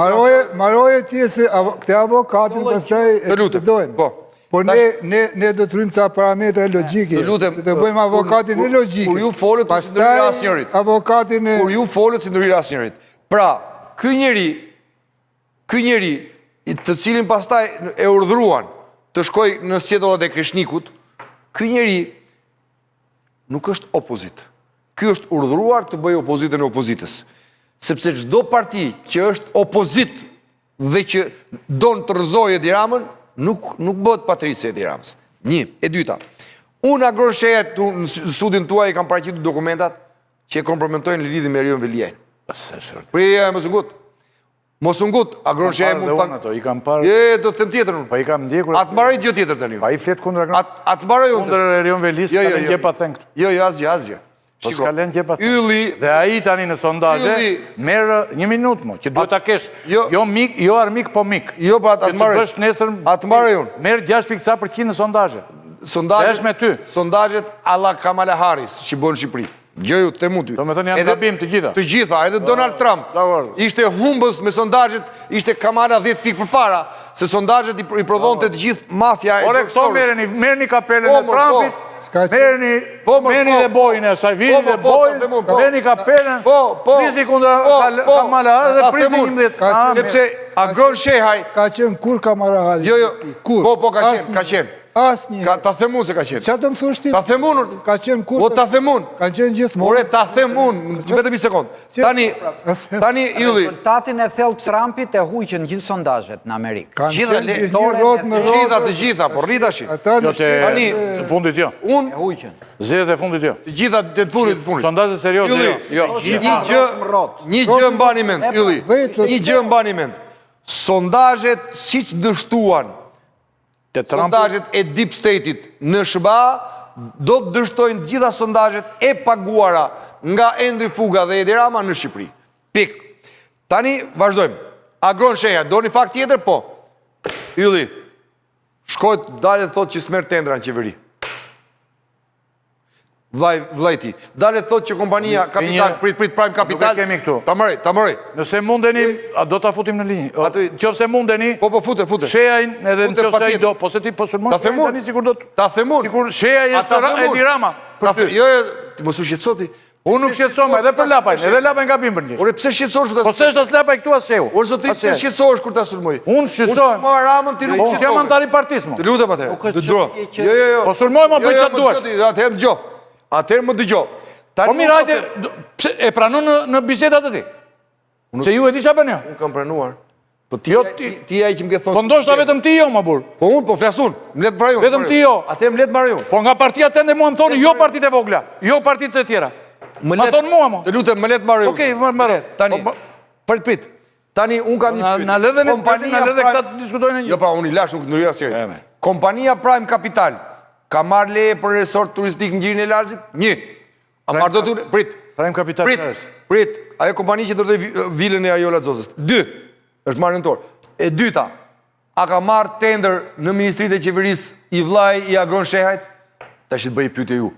Maroje ti se këte avokatin pastaj Të lutem, po. Por ne do të rrim ca parametra logjike. Të lutem, të bëjmë avokatin e logjikës. Kur ju folët të si ndërhyrë asnjërit. Avokatin e... Kur ju folët si ndërhyrë asnjërit. Pra, ky njeri, të cilin pastaj e urdhruan të shkoj në sqedollat e Krishnikut, ky njeri nuk është opozit. Ky është urdhruar të bëjë opozitën e opozitës. Sepse çdo parti që është opozit dhe që don të rrëzojë Edi Ramën, nuk bëhet patrice Edi Ramës. Një, e dyta. Unë Agron Shehaj në studion tuaj kam paraqitur dokumentat që e kompromentojnë lidhje me Erion Veliajn. Prija mos u ngut. Mos u ngut, Agron Shehaj mund pa ato, i kam parë. Do të them tjetër unë. Po i kam ndjekur. Atë mbaroj gjë tjetër tani. Pa i flet kundër Agron. Atë mbaroj unë. Kundër Erion Velis, ka lënë gjepa thën këtu. Jo, asgjë. Po s'ka lënë gjepa thën. Ylli dhe ai tani në sondazhe merr një minutë mo, që duhet ta kesh. Jo mik, jo armik, po mik. Jo, po atë mbaroj. Bësh nesër. Atë mbaroj unë. Merr 6.4% në sondazhe. Sondazhet është me ty. Sondazhet alla Kamala Harris që bën në Shqipëri. Gjëju të temu ty. Do me thënë janë gabim të gjitha. Të gjitha, edhe Donald Trump. Ishte humbës me sondazhet, ishte Kamala 10 pikë përpara, se sondazhet i prodhonte të gjithë mafja e George Soros. Ore, këto merrni kapelen e Trumpit, merrni dhe bojën e saj, vini dhe bojën, merrni kapelen, prisi kundër Kamala dhe prisi 11. Sepse Agron Shehaj... Ka qenë kur Kamala Harris? Jo, po ka qenë. Asnjë. Ta them unë se ka qenë. Çfarë do më thosh ti? Ta them unë. Ka qenë kur? Po ta them unë. Ka qenë gjithmonë. Ore, ta them unë, vetëm një sekond. Tani, Ylli. Rezultatin e thellë Trumpit e huqën gjithë sondazhet në Amerikë. Kanë Gjitha qenë gjithë rrot me rrot. të gjitha, po rritashi. Ata Jo të fundit jo. Unë, E huqën. Zgjedhjet e fundit jo. të gjitha të fundit. Sondazhe serioze jo. Jo. Një gjë mbani mend, Ylli. Një gjë mbani mend. Sondazhet siç dështuan, sondazhet e Deep State-it në SBA, do të dështojnë gjitha sondazhet e paguara nga Endri Fuga dhe Edi Rama në Shqipëri. Pik. Tani vazhdojmë. Agron Sheha, do një fakt tjetër? Po. Ylli, shkojt dalë dhe thot që s'merr tendra në qeveri. Vllai ti. Dalë dhe thot që kompania Kapital, prit Prime Capital. Nuk e kemi këtu. Ta mëroj. Nëse mundeni, a do ta futim në linjë? Nëse mundeni, Po, fute. Shehajin edhe Fute nëse ai patjetër. do, po se ti po sulmon. Ta them unë. Tani sikur do të Ta them unë. sikur Shehaj e Edi Rama. Jo, ti mos u shqetësoti. Unë nuk shqetësoma edhe për lapajn, edhe lapajn gabim për një. Ore, pse shqetësohesh kur ta Po se është as lapaj këtu as sheu. Ore, zotri, pse shqetësohesh kur ta sulmoj? Unë shqetësohem. Unë Ramën ti nuk Po jam antar i partisë mo. Të lutem atëherë. Nuk është Të dro. çështje që- Jo. Po sulmoj më bëj çfarë duash. Atëherë dëgjoj. Atëherë më dëgjoj. Po mirë, hajde, pse e pranon në bisedat e ti? Se ju e di çfarë bën ja? Unë kam pranuar. Po ti Jo, ti ai që më ke thonë. Po ndoshta vetëm ti jo, më burr. Po unë po flas unë. Më le të vraj unë. Vetëm ti jo. Atëherë më le të marr unë. Po nga partia tënde mua më thonë jo partitë e vogla, jo partitë e tjera. Ma thonë mua mo. Të lutem, më le të marr unë. Okej, marr. Tani. Prit. Tani unë kam një Na lëdhe ne këta të diskutojnë një. Jo, pra unë i lash nuk ndryja seri. Kompania Prime Capital ka marrë leje për resort turistik në Gjirin e Larzit? Një. A marrë do të... Prit. Prime Capital. Prit. Ajo kompani që ndërtoi vilën e Ajola Xozës. 2. Është marrë nëntor. E dyta. A ka marrë tender në Ministritë e Qeverisë i vllai i Agron Shehajt? Tash të bëj pyetje ju.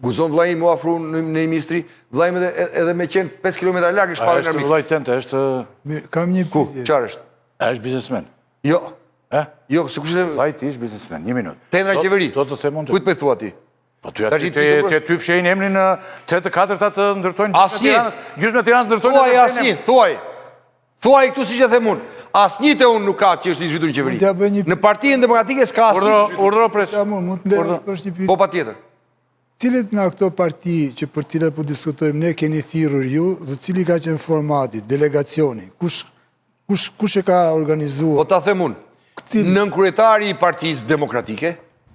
Guzon vllai im u afru në ministri, vllai im edhe me qenë 5 kilometra larg i shpallën Është armik. vllai tënde, është Kam një Ku? pyetje. Çfarë është? është biznesmen. Jo. Jo, se kush e... Vllai ti është biznesmen. Një minutë. Tendra e qeveri. Do të them unë. Kujt po i thua ti? Po ty fshehin emrin në 3-4 të ndërtojnë gjysmë e Tiranës ndërtojnë. Thuaj asnjë, thuaj. Thuaj këtu siç e them unë. Asnjë te unë nuk ka që është i zhytur në qeveri. Në Partinë Demokratike s'ka asnjë. Urdhëro pres. Mund të ndesh për një pyetje. Po patjetër. Cilet nga këto parti që për cilat po diskutojmë ne keni thirrur ju dhe cili ka qenë formati, delegacioni? Kush e ka organizuar? Po ta them unë. Nënkryetari i Partisë Demokratike,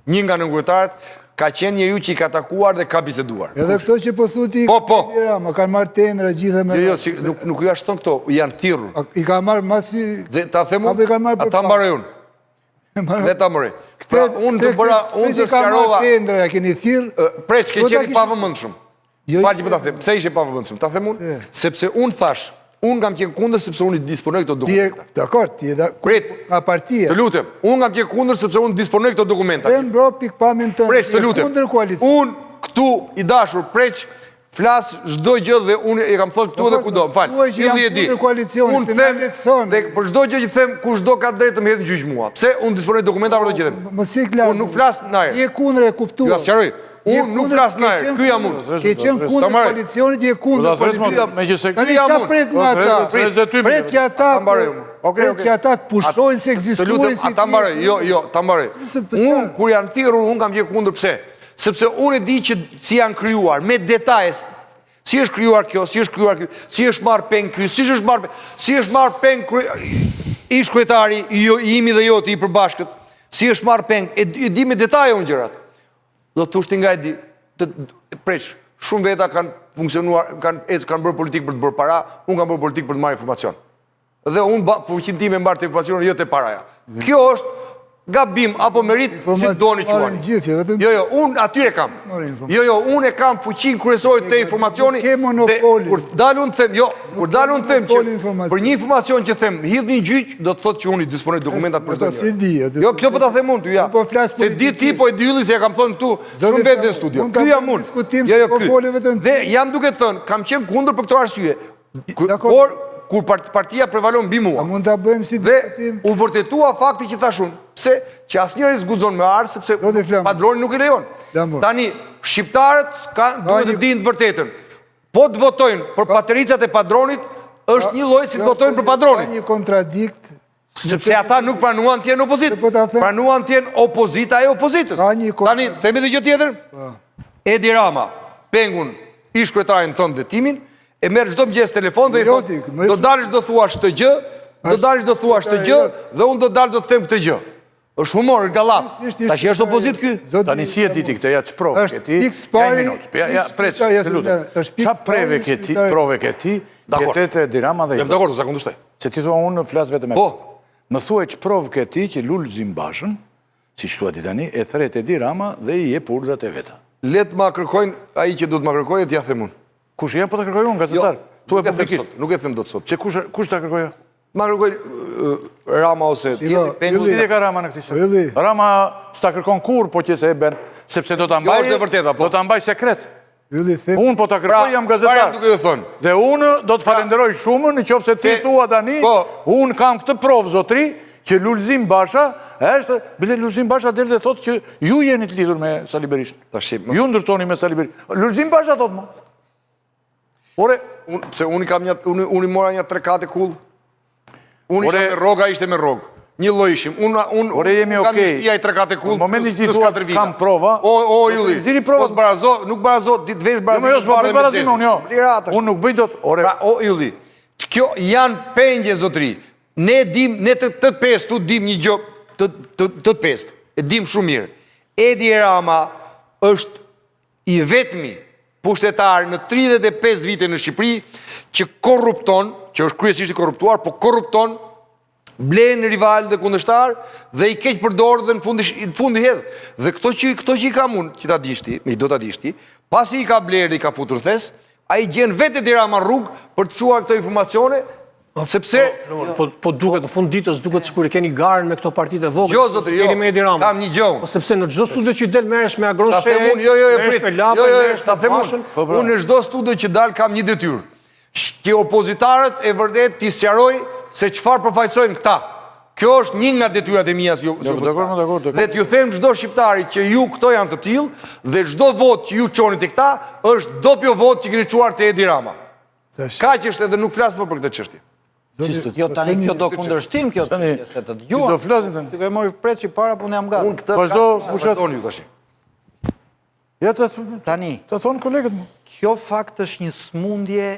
një nga nënkryetarët, ka qenë njeriu që i ka takuar dhe ka biseduar. Edhe këto që po thuti, ma kanë marrë tendra gjithë me... Jo, nuk ju ashton këto, janë thirrur. I ka marrë masi... Dhe ta them unë, ata mbaroj unë. Dhe ta mëroj. Pra, unë të bëra, unë të sqarova... tendra, keni thirrë... Preç, ke qeni pavëmendshëm. Falë që po ta them, pse ishe pavëmendshëm? Ta them unë, sepse unë thash, unë kam qenë kundër sepse unë i disponoj këto dokumenta. Dakor, ti e nga partia. Të lutem, unë kam qenë kundër sepse unë disponoj këto dokumenta. Dhe mbro pikpamjen tënde. Preç, të lutem. Unë këtu i dashur, preç, flas çdo gjë dhe unë e kam thënë këtu edhe kudo. Fal. Illi e di. Unë them dhe për çdo gjë që them, kushdo ka drejtë të më hedhë gjyq mua. Pse unë disponoj dokumenta për çdo gjë them. Mos i klar. Unë nuk flas në ajër. Je kundër e kuptuar. Jo, sqaroj. Unë nuk flas në ajër. Ky jam unë. Ke qenë kundër koalicionit, je kundër koalicionit. Meqenëse Ky jam unë. Pret nga ata. Pret që ata të pushojnë se ekzistojnë si ta mbaroj. Jo, ta mbaroj. Unë kur janë thirrur, unë kam qenë kundër pse? Sepse unë e di që si janë krijuar me detaje. Si është krijuar kjo, si është krijuar kjo, si është marrë peng ky, si është marrë peng ish kryetari i imi dhe joti i përbashkët, si është marrë peng, e di me detaje unë gjërat. Do të thoshti nga e di, preç, shumë veta kanë funksionuar, kanë bërë politikë për të bërë para, unë kam bërë politikë për të marrë informacion. Dhe unë fuqinë time mbar të informacionin, jo të paraja. Kjo është gabim apo merit që doni quani. Jo, unë aty e kam. Jo, unë e kam fuqinë kryesore të informacioni. Ke monopoli. Kur dalë unë them, kur dalë unë them që për një informacion që them, hidhni gjyq, do të thotë që unë i disponoj dokumentat për çdo gjë. Jo, kjo po ta them unë ty, ja. Se di ti po e di ylli se ja kam thënë këtu shumë vetë në studio. Ky jam unë. Jo, ky. Dhe jam duke thënë, kam qenë kundër për këtë arsye. Por kur partia prevalon mbi mua. A mund ta bëjmë si diskutim? Dhe u vërtetua fakti që thash unë. Pse? Që asnjëri s'guxon me ardh sepse padroni nuk i lejon. Tani shqiptarët duhet të dinë të vërtetën. Po të votojnë për patericat e padronit, është një lloj si të votojnë për padronin. Ka një kontradikt Sepse ata nuk pranuan të jenë opozitë. Po ta them- Pranuan të jenë opozita e opozitës. Ka një kohë- Tani, themi dhe gjë tjetër? Edi Rama, pengun ish kryetarin tonë dhe timin, e merr çdo mëngjes telefon dhe i thotë, Periodik, më do shumë- dalësh do thuash këtë gjë, do dalësh do thuash këtë gjë, dhe unë do dalë do të them këtë gjë. Është humor, është gallat. Tash është opozitë ky? Tani si e ti ti këtë, ja që provë Është këti. pikë spari- Ja, prec, pikë- të lutem. është pikë Qa spari shqiptari. prove këti, jetete Dirama dhe Jam i dakord, sa kundërshtoj. Se ti thua unë flas vetëm me. Po. Më thuaj që provë këti që Lulzim Bashën, si shtua ti tani, e thret e Dirama dhe i e purdhat e veta. Let ma kërkojnë, ai që duhet ma kërkojnë, t'ja them unë. Kush jam po të kërkoj unë, gazetar? Tu e Nuk e them publikisht. sot, nuk e them dot sot. Se kush ta kërkoja? Ma kërkojnë Rama ose Shiko, Pengu. Si e ka Rama në këti Ylli. shë? Rama s'ta kërkon kur, po që se e ben, sepse do ta mbaj, është e vërteta, po. do ta mbaj sekret. Ylli them, Unë po ta kërkoj, jam Fare gazetar. duke ju thënë. Dhe unë do të falenderoj shumë në qoftë se ti Se- thua tani, Po. unë kam këtë provë, zotri, që Lulzim Basha, është, bile Lulzim Basha del dhe thotë që ju jeni të lidhur me Sali Berishën. Tash, më- Ju ndërtoni me Sali Berishën. Lulzim Basha thotë më. Ore, Pse unë i mora një 3 kate kull. Unë Ore- isha me rroga, ishte me rrogë. Një lloj ishim. Ore, jemi kam okej. një shtëpi ai 3 kate kull. Në momentin që i plus thua 4 vite. kam prova, O do të Ylli. nxirri provën. Mos barazo, nuk barazo, ditë vesh jo, barazim. më jo, s'po bëj barazim unë, jo. Liratash. Unë nuk bëj dot, ore, Pra, o Ylli, kjo janë pengje zotri. Ne dim, ne të pesë dim një gjë, të pesë. E dim shumë mirë. Edi Rama është i vetmi pushtetar në 35 vite në Shqipëri që korrupton, që është kryesisht i korruptuar, po korrupton, blen rival dhe kundërshtar dhe i keq përdor dhe në fundi hedh. Dhe këto që i kam unë, që ta dishti, do ta dishti, pasi i ka bler dhe i ka futur thes, ai gjen vetë Edi Rama rrugë për të çuar këto informacione, sepse Po duket, në fund ditës duket sikur e keni garën me këto partitë e vogla. Jo, zotri, jo. Keni me Edi Rama. Kam një gjë. Po sepse në çdo studio që del merresh me Agron ta She, them unë, jo, merresh prit. me Lapën, Jo, merresh ta me them Bashën. unë. Unë në çdo studio që dal kam një detyrë. Që opozitarët e vërtet t'i sqaroj se çfarë përfaqësojnë këta. Kjo është një nga detyrat e mia si dakord. Dhe t'ju them çdo shqiptari që ju këto janë të tillë dhe çdo votë që ju çoni te këta është dopjo votë që keni çuar te Edi Rama. Kaq është edhe nuk flas më për këtë çështje. Jo, tani kjo do kundërshtim kjo të Tani, se të ti dëgjuan. do flasin tani. Ti ke mori preçi para, po unë jam gati. Unë këtë Vazhdo, pushat. Vazhdoni ju tash. Ja të Tani, thonë kolegët më. kjo fakt është një smundje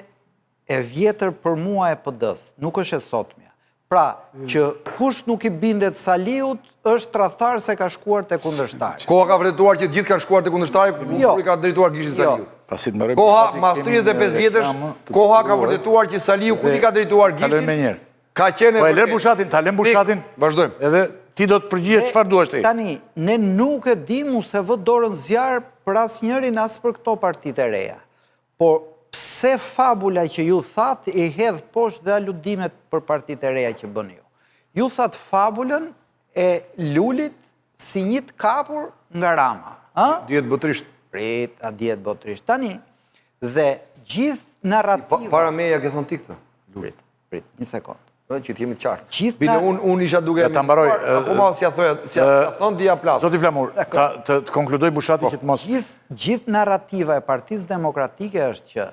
e vjetër për mua e PD-s, nuk është e sotmja. Pra, që kush nuk i bindet Saliut, është tradhtar se ka shkuar te kundërshtari. Koha ka vërtetuar që gjithë kanë shkuar te kundërshtari, Jo. kur ka drejtuar gishtin Saliu. Pasi të mëroj... Koha, mas 35 vjetësh, koha ka vërtetuar që Saliu ku i ka drejtuar Kalojmë me gishtin, njerë. ka qenë... Po e lër bushatin, ta lëm bushatin. Vazhdojmë. Edhe ti do të përgjihesh çfarë duash ti. Tani, ne nuk e dimu se vë dorën zjarë për asë njërin asë për këto partit e reja. Por pse fabula që ju that i hedh poshtë dhe aludimet për partit e reja që bën ju? Ju that fabulën e Lulit si një të kapur nga Rama. Djetë botrisht. Prit, a djetë botrisht. Tani, dhe gjithë narrativa... Para meja ke thonë ti këtë. Prit, një sekund. Që t'jemi të qartë. Gjithë Bine, unë isha duke... ta mbaroj, Apo ma si a thonë dia plasë. Zoti Flamur, të konkludoj bushati që të mos... Gjithë narrativa e Partisë Demokratike është që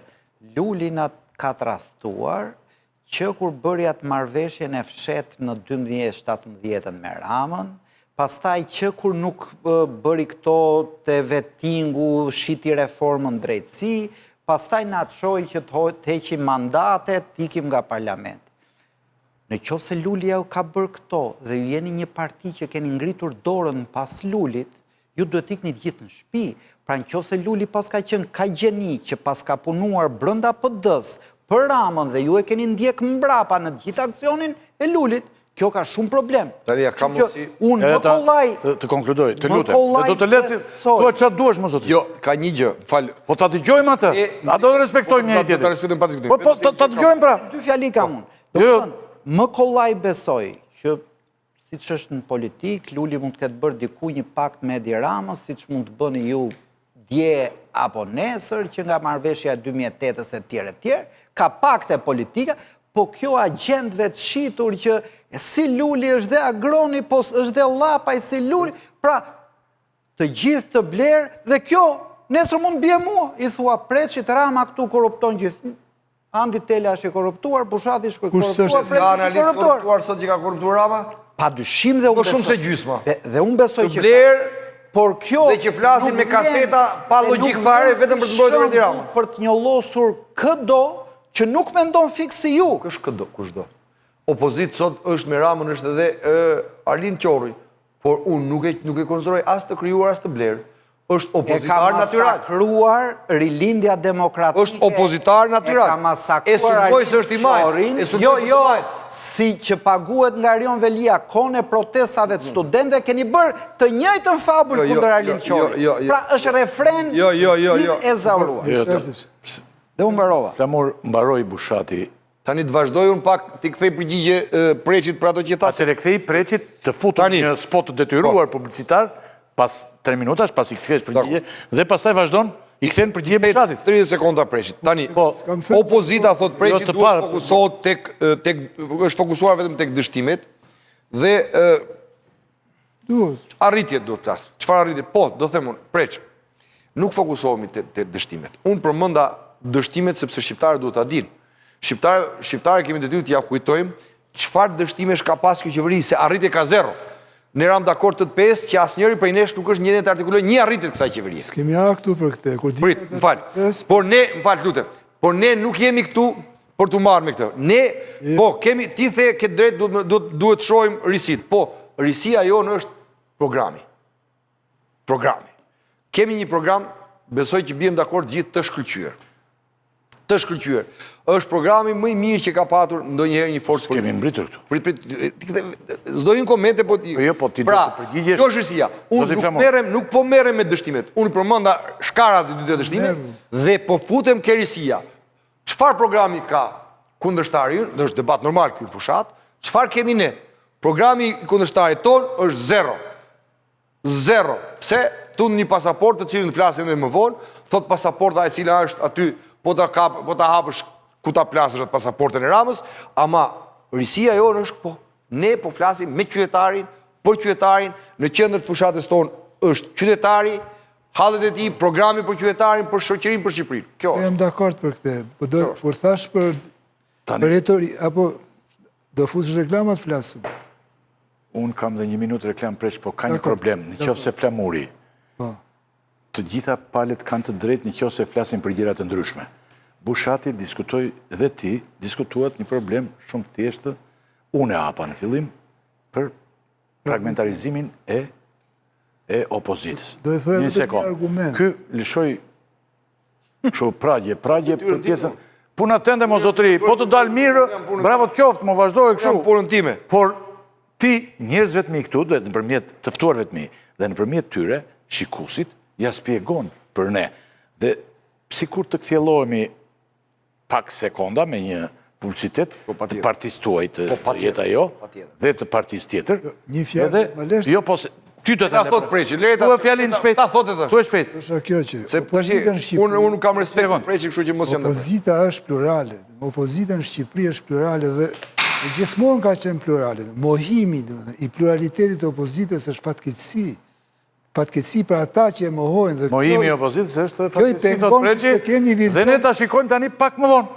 Luli na ka tradhtuar që kur bëri atë marrëveshjen e fshet në 2017 me Ramën, pastaj që kur nuk bëri këto të vetingu, shiti reformën drejtësi, pastaj na të shoj që të heqim mandatet, ikim nga parlamenti. Në qoftë se Luli ju ka bërë këto dhe ju jeni një parti që keni ngritur dorën pas Lulit, ju duhet ikni të gjithë në shtëpi. Pra në qoftë se Luli pas ka qenë ka gjeni që pas ka punuar brenda PD-s për Ramën dhe ju e keni ndjek mbrapa në gjithë aksionin e Lulit, kjo ka shumë problem. Taria, ka mundësi... Unë më kollaj... Të konkludoj, të më lutem. kollaj Dhe do të letë... besoj. Tua qatë duash, më zoti. Jo, ka një gjë, falë. Po ta dëgjojmë atë. A do të respektojmë një Do ta tjetër. respektojmë pa diskutim. Po ta dëgjojmë pra. Dy fjali kam unë. Do Jo. të thënë, më kollaj besoj që siç është në politik, Luli mund të ketë bërë diku një pakt me Edi Ramën, siç mund të bëni ju dje apo nesër, që nga marrëveshja e 2008-s e tjerë, ka pakte politika, po kjo agjendëve të shitur që si Luli është dhe Agroni, po është dhe Llapaj si Luli, pra të gjithë të blerë, dhe kjo nesër mund bje mua, i thua Preçit, Rama këtu korrupton gjithë. Andi Tela është i korruptuar, Bushati është i Kush s'është? korruptuar, Ka Preci është i analist korruptuar. korruptuar sot që ka korruptuar Rama? Pa dyshim dhe unë Po shumë se gjysma. Dhe unë besoj Të që blerë por kjo dhe që flasin me nuk vjen- kaseta pa dhe logjik nuk fare vjen vetëm për të si mbrojtur Edi Rama. shembull për të njollosur këdo që nuk mendon fikse si ju. Kushdo. Opozitë sot është me Ramën, është edhe Arlind Qorri, por unë nuk e konsideroj as të krijuar as të blerë. Është E ka opozitar natyral. masakruar rilindja demokratike. Është opozitar natyral. E ka masakruar E sulmoj se është i majtë. Qorin. E sulmoj Jo, se është i jo, majtë. si që paguhet nga Rion Velia, kone protestave të studentëve, keni bërë të njëjtën fabull Jo, jo, kundër Arlind jo, Qorin. jo, jo. Pra është refren Jo. e zauruar. Dhe unë mbarova. Flamur, mbaroi Bushati. Tani të vazhdoj unë pak t'i kthej përgjigje Preçit për ato që tha. Atëre kthej Preçit të futur Tani. një spot të detyruar publicitar, pas 3 minutash, pas i kthesh përgjigje, dhe pastaj vazhdon, i kthen përgjigje Bushatit. 30 sekonda Preçit. Tani, Po, opozita thot Preçit Jo, të duhet parë. fokusohet është fokusuar vetëm tek dështimet dhe Duhet. arritjet duhet të thasë. Çfarë arritje? Po, do them unë, Preç. Nuk fokusohemi te dështimet. Unë përmenda dështimet sepse shqiptarët duhet ta dinë. Shqiptarët kemi detyrë t'ia kujtojmë çfarë dështimesh ka pas kjo qeveri, se arritje ka zero. Ne ram dakord të pesë që asnjëri prej nesh nuk është njëjtë të artikulojë një arritje të kësaj qeverie. S'kemi ardhur këtu për këtë. Prit, m'fal, lutem. Por ne nuk jemi këtu për t'u marrë me këtë. Ne, po, ti the ke drejt duhet të shohim risit. Po, risia jonë është programi. Kemi një program, besoj që bijem dakord gjithë të shkëlqyer. Është programi më i mirë që ka patur ndonjëherë një forcë kemi mbritur këtu. Prit, s'do hin komente, po ti... jo, po ti do të përgjigjesh. Kjo është risia. Unë nuk po merrem me dështimet. Unë përmenda shkaras i dy dështime dhe po futem ke risia. Çfarë programi ka kundërshtari ynë, dhe është debat normal ky në fushat, çfarë kemi ne? Programi i kundërshtarit ton është zero. Pse? Tund një pasaport të cilën flasim dhe më vonë, thot pasaporta e cila është aty, po ta hapësh ku ta plasësh atë pasaportën e Ramës, ama risia jonë është po. Ne po flasim me qytetarin, në qendër të fushatës tonë është qytetari, hallet e tij, programi për qytetarin, për shoqërinë, për Shqipërinë. Kjo është. Jam dakord për këtë. Por thash për retori, apo do fusësh reklamat flasëm. Unë kam dhe 1 minutë reklam Preç, po ka një problem, në qoftë se Flamuri. Të gjitha palët kanë të drejtë në qoftë se flasin për gjëra të ndryshme. Bushati diskutoi dhe ti, diskutuat një problem shumë të thjeshtë, unë e hapa në fillim, për fragmentarizimin e opozitës. Do e thojë Një vetëm një sekond. argument. Ky lëshoj kështu pragje për pjesën. Puna tënde, mo zotëri, po të dalë mirë, bravo të qoftë, mo vazhdoj kështu. Jam punën time. Por ti, njerëzve të mi këtu, dhe nëpërmjet tëftuarve të mi, dhe nëpërmjet tyre, shikusit, ja spjegon për ne. Dhe sikur të kthjellohemi pak sekonda me një publicitet të partisë tuaj të jetë ajo, dhe të partisë tjetër. Një fjalë, më lesh. Jo, po se... Ty të Ta thot Preçi, Tu e fjalin shpejt. Ta thotë të. Tu e shpejt. Është kjo që Se opozita në Shqipëri. unë kam respekt për Preçi, kështu që mos jam. Opozita është plurale. Opozita në Shqipëri është plurale dhe gjithmonë ka qenë plurale. Mohimi i pluralitetit të opozitës është fatkeqësi. Fatkeqësi për ata që e mohojnë. Mohimi i opozitës është Kjo i fatkeqësi, thot pengon Preçi, që keni vizion. dhe ne ta shikojmë tani pak më vonë.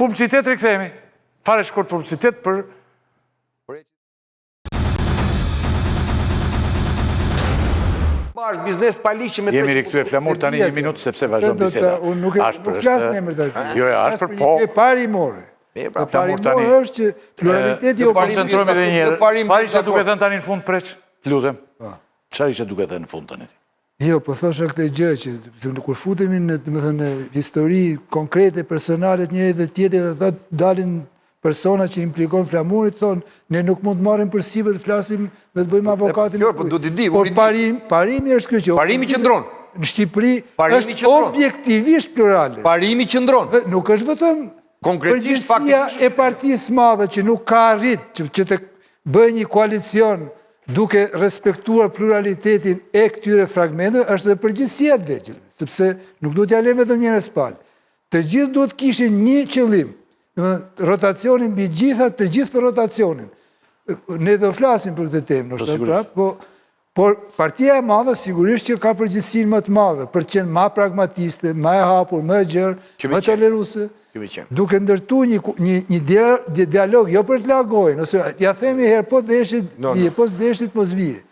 Publicitet rikthehemi. Fare shkurt publicitet për Bash biznes paliqi me Jemi rikthyer Flamur tani 1 minutë sepse vazhdon biseda. Unë nuk flas në emër të tij. Jo, ashpër, po. E pari more. E pari more është që pluraliteti Do koncentrojmë edhe një herë. Çfarë ishte duke thënë tani në fund Preç? Të lutem. Çfarë ishte duke thënë në fund tani? Jo, po thosha këtë gjë që kur futemi në, domethënë, histori konkrete personale të njëri dhe tjetrit, ata dalin persona që implikon Flamurit, thonë, ne nuk mund të marrim për sipër të flasim dhe të bëjmë avokatin. Jo, po do t'i di. Por parimi është ky që Parimi qëndron. në Shqipëri Parimi është qëndron. objektivisht plurale. Parimi qëndron. Dhe nuk është vetëm Konkretisht, përgjegjësia faktikisht. e partisë madhe që nuk ka arrit që të bëjë një koalicion duke respektuar pluralitetin e këtyre fragmenteve, është dhe përgjegjësia e vegjëlve, sepse nuk duhet t'ja lëmë vetëm njëra spal. Të gjithë duhet kishin një qëllim, rotacionin mbi gjitha, të gjithë për rotacionin. Ne do flasim për këtë temë, nështë prapë, Por partia e madhe sigurisht që ka përgjegjësinë më të madhe për të qenë më pragmatiste, më e hapur, më e gjerë, më toleruese, duke ndërtu një dialog jo për të largojnë, ose ja themi herë po deshit vije, po s'deshit mos vije.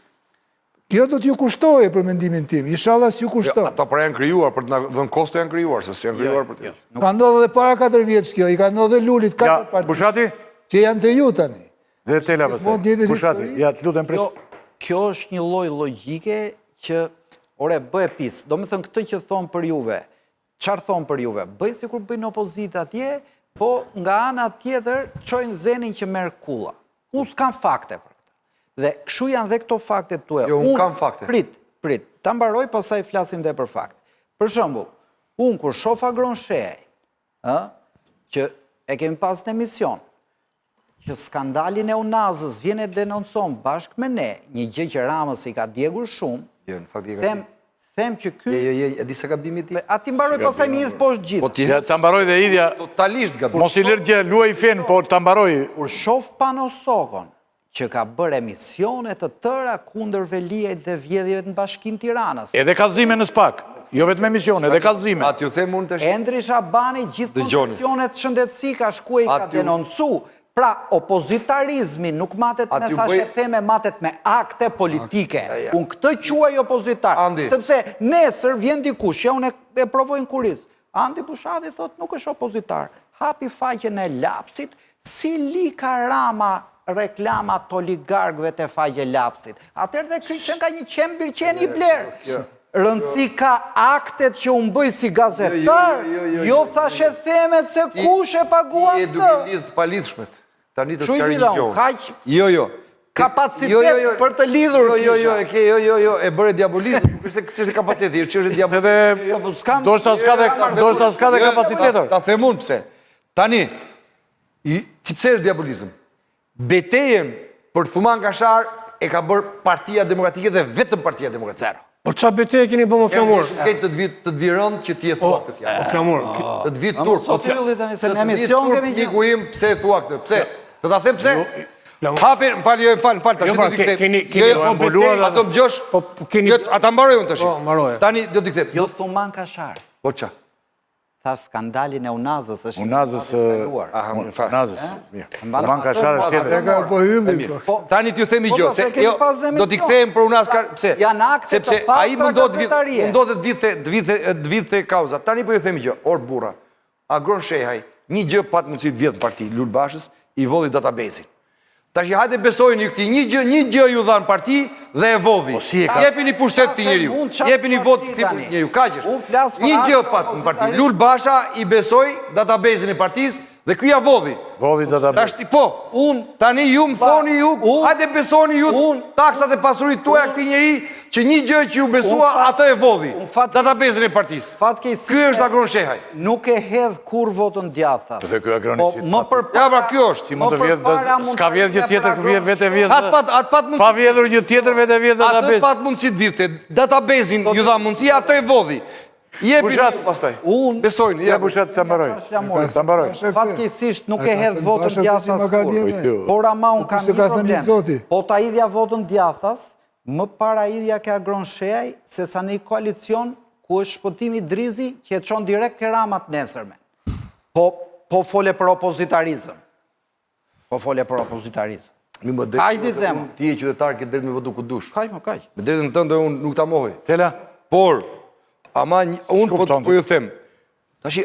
Kjo do t'ju kushtoje për mendimin tim, inshallah s'ju kushton. Ata pra janë krijuar për të na dhënë kosto janë krijuar, se s'janë krijuar për të. Ka ndodhur edhe para 4 vjetësh kjo, i ka ndodhur Lulit 4 parti. Bushati? Që janë të ju tani. Dhe Tela pastaj. Bushati, ja të lutem pres. Kjo është një lloj logjike që, ore, bëhe pis. Do me thënë këtë që thonë për juve, qarë thonë për juve? Bëj si kur bëjnë opozita atje, po nga ana tjetër qojnë zenin që merë kulla. Unë s'kam fakte për këtë. Dhe këshu janë dhe këto fakte tue. Jo, unë kam fakte. Prit, ta mbaroj, pasaj flasim dhe për fakte. Për shembull, unë kur shofa Gronshej, që e kemi pas në emision, që skandalin e Unazës vjen e denoncon bashkë me ne, një gjë që Ramës i ka djegur shumë, them që ky... E di se gabimi ti? A ti mbaroj pasaj mi idhë poshtë gjithë. Ja, ta mbaroj dhe idhja... Totalisht gabimi. Mos i lërë gjë, luaj fen, po ta mbaroj... Kur shof Panosokon, që ka bërë emisione të tëra kundër Veliajt dhe vjedhjeve në Bashkinë Tiranës. Edhe kallëzime në spak, jo vetëm emisione, edhe kallëzime. A t'ju them unë të shtë? Endri Shabani gjithë koncesionet shëndetësi ka shkuaj ka denoncu. Pra, opozitarizmi nuk matet me thashe theme, matet me akte politike. Unë këtë quaj opozitar. Sepse nesër vjen dikush, ja unë e provojnë kuris. Andi Bushati thot nuk është opozitar. Hapi faqen e lapsit, si lika Rama reklamat oligarkëve të faqe lapsit. Atër dhe kryqen ka një qenë birqen i blerë. Rëndësi ka aktet që unë bëj si gazetar, jo thashe themet se kush e paguan këtë. I e duke lidhë pa lidhshmet. Tani të të qarë një gjohë. Jo. Kapacitet për të lidhur kësha. Jo, e bërë diabolizm, që është kapaciteti, që është diabolizm. Do shta s'ka dhe kapacitetor. Ta themun pëse. Tani, që pëse është diabolizm? Betejen për Thuman Kashar e ka bërë Partia Demokratike dhe vetëm Partia Demokratike. Por qa beteje keni bë më Flamur? Të të vërën që t'je thua këtë fjallë. O Flamur. Të të vitë turp. Sot fylli tani se në emision kemi që... Niku im, pse e thua këtë? Pse? Të ta them pse? Hapin, m'falë, tash do t'i kthem. Ato më gjosh? Ata mbaroj unë tash. Tani do t'i kthem. Jo Thuman Kashar. Po qa? Tha skandalin e Unazës është... Unazës, Thuman Kashar është tjetër. Tani t'ju themi gjo, se do t'i kthejmë për Unazë Kashar, pse? Janë akte të pastra gazetarie. Mundohet t'vidhe kauza. Tani po ju themi gjo, orë bura, a Gronshej, një gjë patë mundësi të vjetë në parti, Lul Bashës, i vodhi database-in. Tash hajde besojnë një këti, një gjë ju dhanë parti dhe e vodhi. Jepi një pushtet të njeriu, jepi një vot të njeriu, ka qështë. Një gjë patë në parti, Lul Basha i besoj database-in e partis dhe këja vodhi. Vodhi database. Po, tani ju më thoni ju, hajde besoni ju taksat e pasurit tuaja këti njeri që një gjë që ju besua atë e vodhi. Database-in e partis. Ky është a Gronshej. Nuk e hedh kur votën djathas. Të dhe kjo e Gronisit. Ja, pra kjo është. Si mund të vjetë, s'ka vjetë një tjetër, vete vjetë. Atë pat mundësi. Pa vjetur një tjetër, vete vjetë database. Atë pat mundësi të vjetë. Database-in ju dha mundësi, atë e vodhi. Bushat, pastaj. Besojnë, ja Bushat të mbaroj. Fatkesisht nuk e hedh votën djathas kur. Por ama unë kam një problem. Po ta idhja votën djathas, më para idhja ka Gronshej, se sa një koalicion ku është shpëtimi Drizi që e qonë direkt ke Ramat nesërme. Po fole për opozitarizëm. Hajdi them. Ti e qytetar ke drejt me votu ku dush. Kaj. Me drejtën tënde unë nuk ta mohoj. Tela? Por, ama unë po ju them, tashi,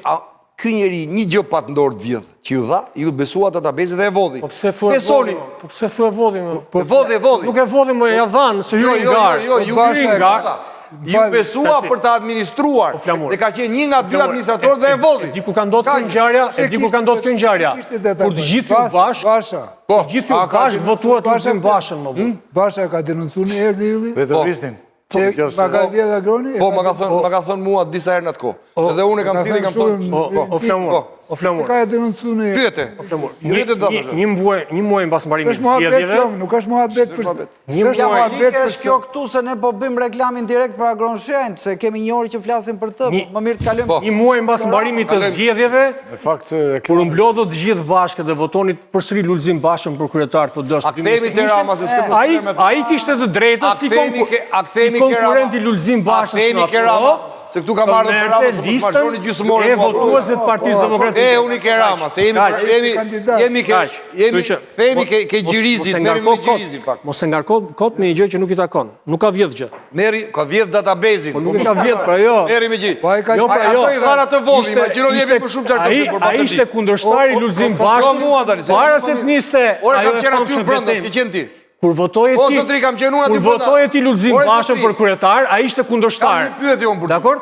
ky njeri një gjë pat ndorë të vjedhë, që ju dha, ju besua database dhe e vodhi. Po pse thu e vodhi? E vodhi. Nuk e vodhi më ja dhanë, se ju i ngarë. Ju i ngarë. Ju besua për të administruar. Dhe ka qenë një nga dy administratorë dhe e vodhi. E di ku ka ndodhë kjo ngjarja, Kur të gjithë ju bashkë, votuat Lulzim Bashën më bu. Basha ka denoncu në erë dhe illi? Vetë rrisnin. Që ma ka vjedh Agroni? Po, ma ka thënë mua disa herë në atë kohë. Edhe unë e kam thirrë, kam thënë... O flamur. Se ka e denoncu në... Pyete. Një muaj mbas mbarimit S'është muhabet, nuk është muhabet për... S'është muhabet për... Është kjo këtu se ne po bëjmë reklamin direkt për Agron Shenjt, se kemi një orë që flasim për të, më mirë të kalojmë... Një muaj mbas mbarimit të zgjedhjeve, Në fakt, kur u mblodhët gjithë bashkë dhe votonit përsëri Lulzim Bashën për kryetar të PD-s. A kthehemi te Rama se s'kem Ai kishte të drejtën si konkurrenti Lulzim Bashës në atë Rama, se këtu ka marrë për Rama se mos marroni gjysmore e votuesve të Partisë Demokratike. Unë ke Rama, se jemi ke Gjirizit, merrem me Gjirizin pak. Mos e ngarkot kot në një gjë që nuk i takon. Nuk ka vjedh gjë. Merri, ka vjedh database-in. Nuk e ka vjedh, pra jo. Merri me Gjirizin. Jo, pra jo. Ato i dhanë atë vodi, imagjino jepi për shumë çfarë për Ai ishte kundërshtari Lulzim Bashës. Para se të niste. Ora kam qenë aty brenda, s'ke qenë ti. Kur votoje Po zotri kam qenë unë aty Kur votoje ti Lulzim Bashën për kryetar, ai ishte kundërshtar. Kam një pyetje unë për. Dakor?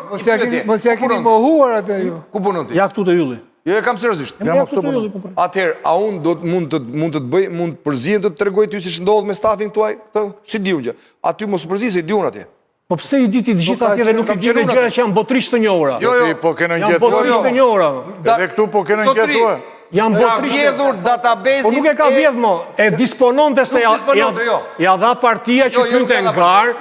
Mos ja keni mohuar atë ju. Ku punon ti? Ja këtu te ylli. Jo, e kam seriozisht. Ja këtu te ylli. Atëherë, a unë mund të të bëj, mund të përzihem të tregoj ty siç ndodh me stafin tuaj? Si diun gjë. Aty mos u përzi se diun atje. Po pse i diti të gjithë atje dhe nuk i dinë gjëra që janë botrisht të njohura? Jo, po kena Janë botrisht të njohura. Edhe këtu po kena inqetuar. Janë Ka botrisht. vjedhur database-in. Po nuk e ka vjedh mo, e dispononte se ja dha partia që flynte ngar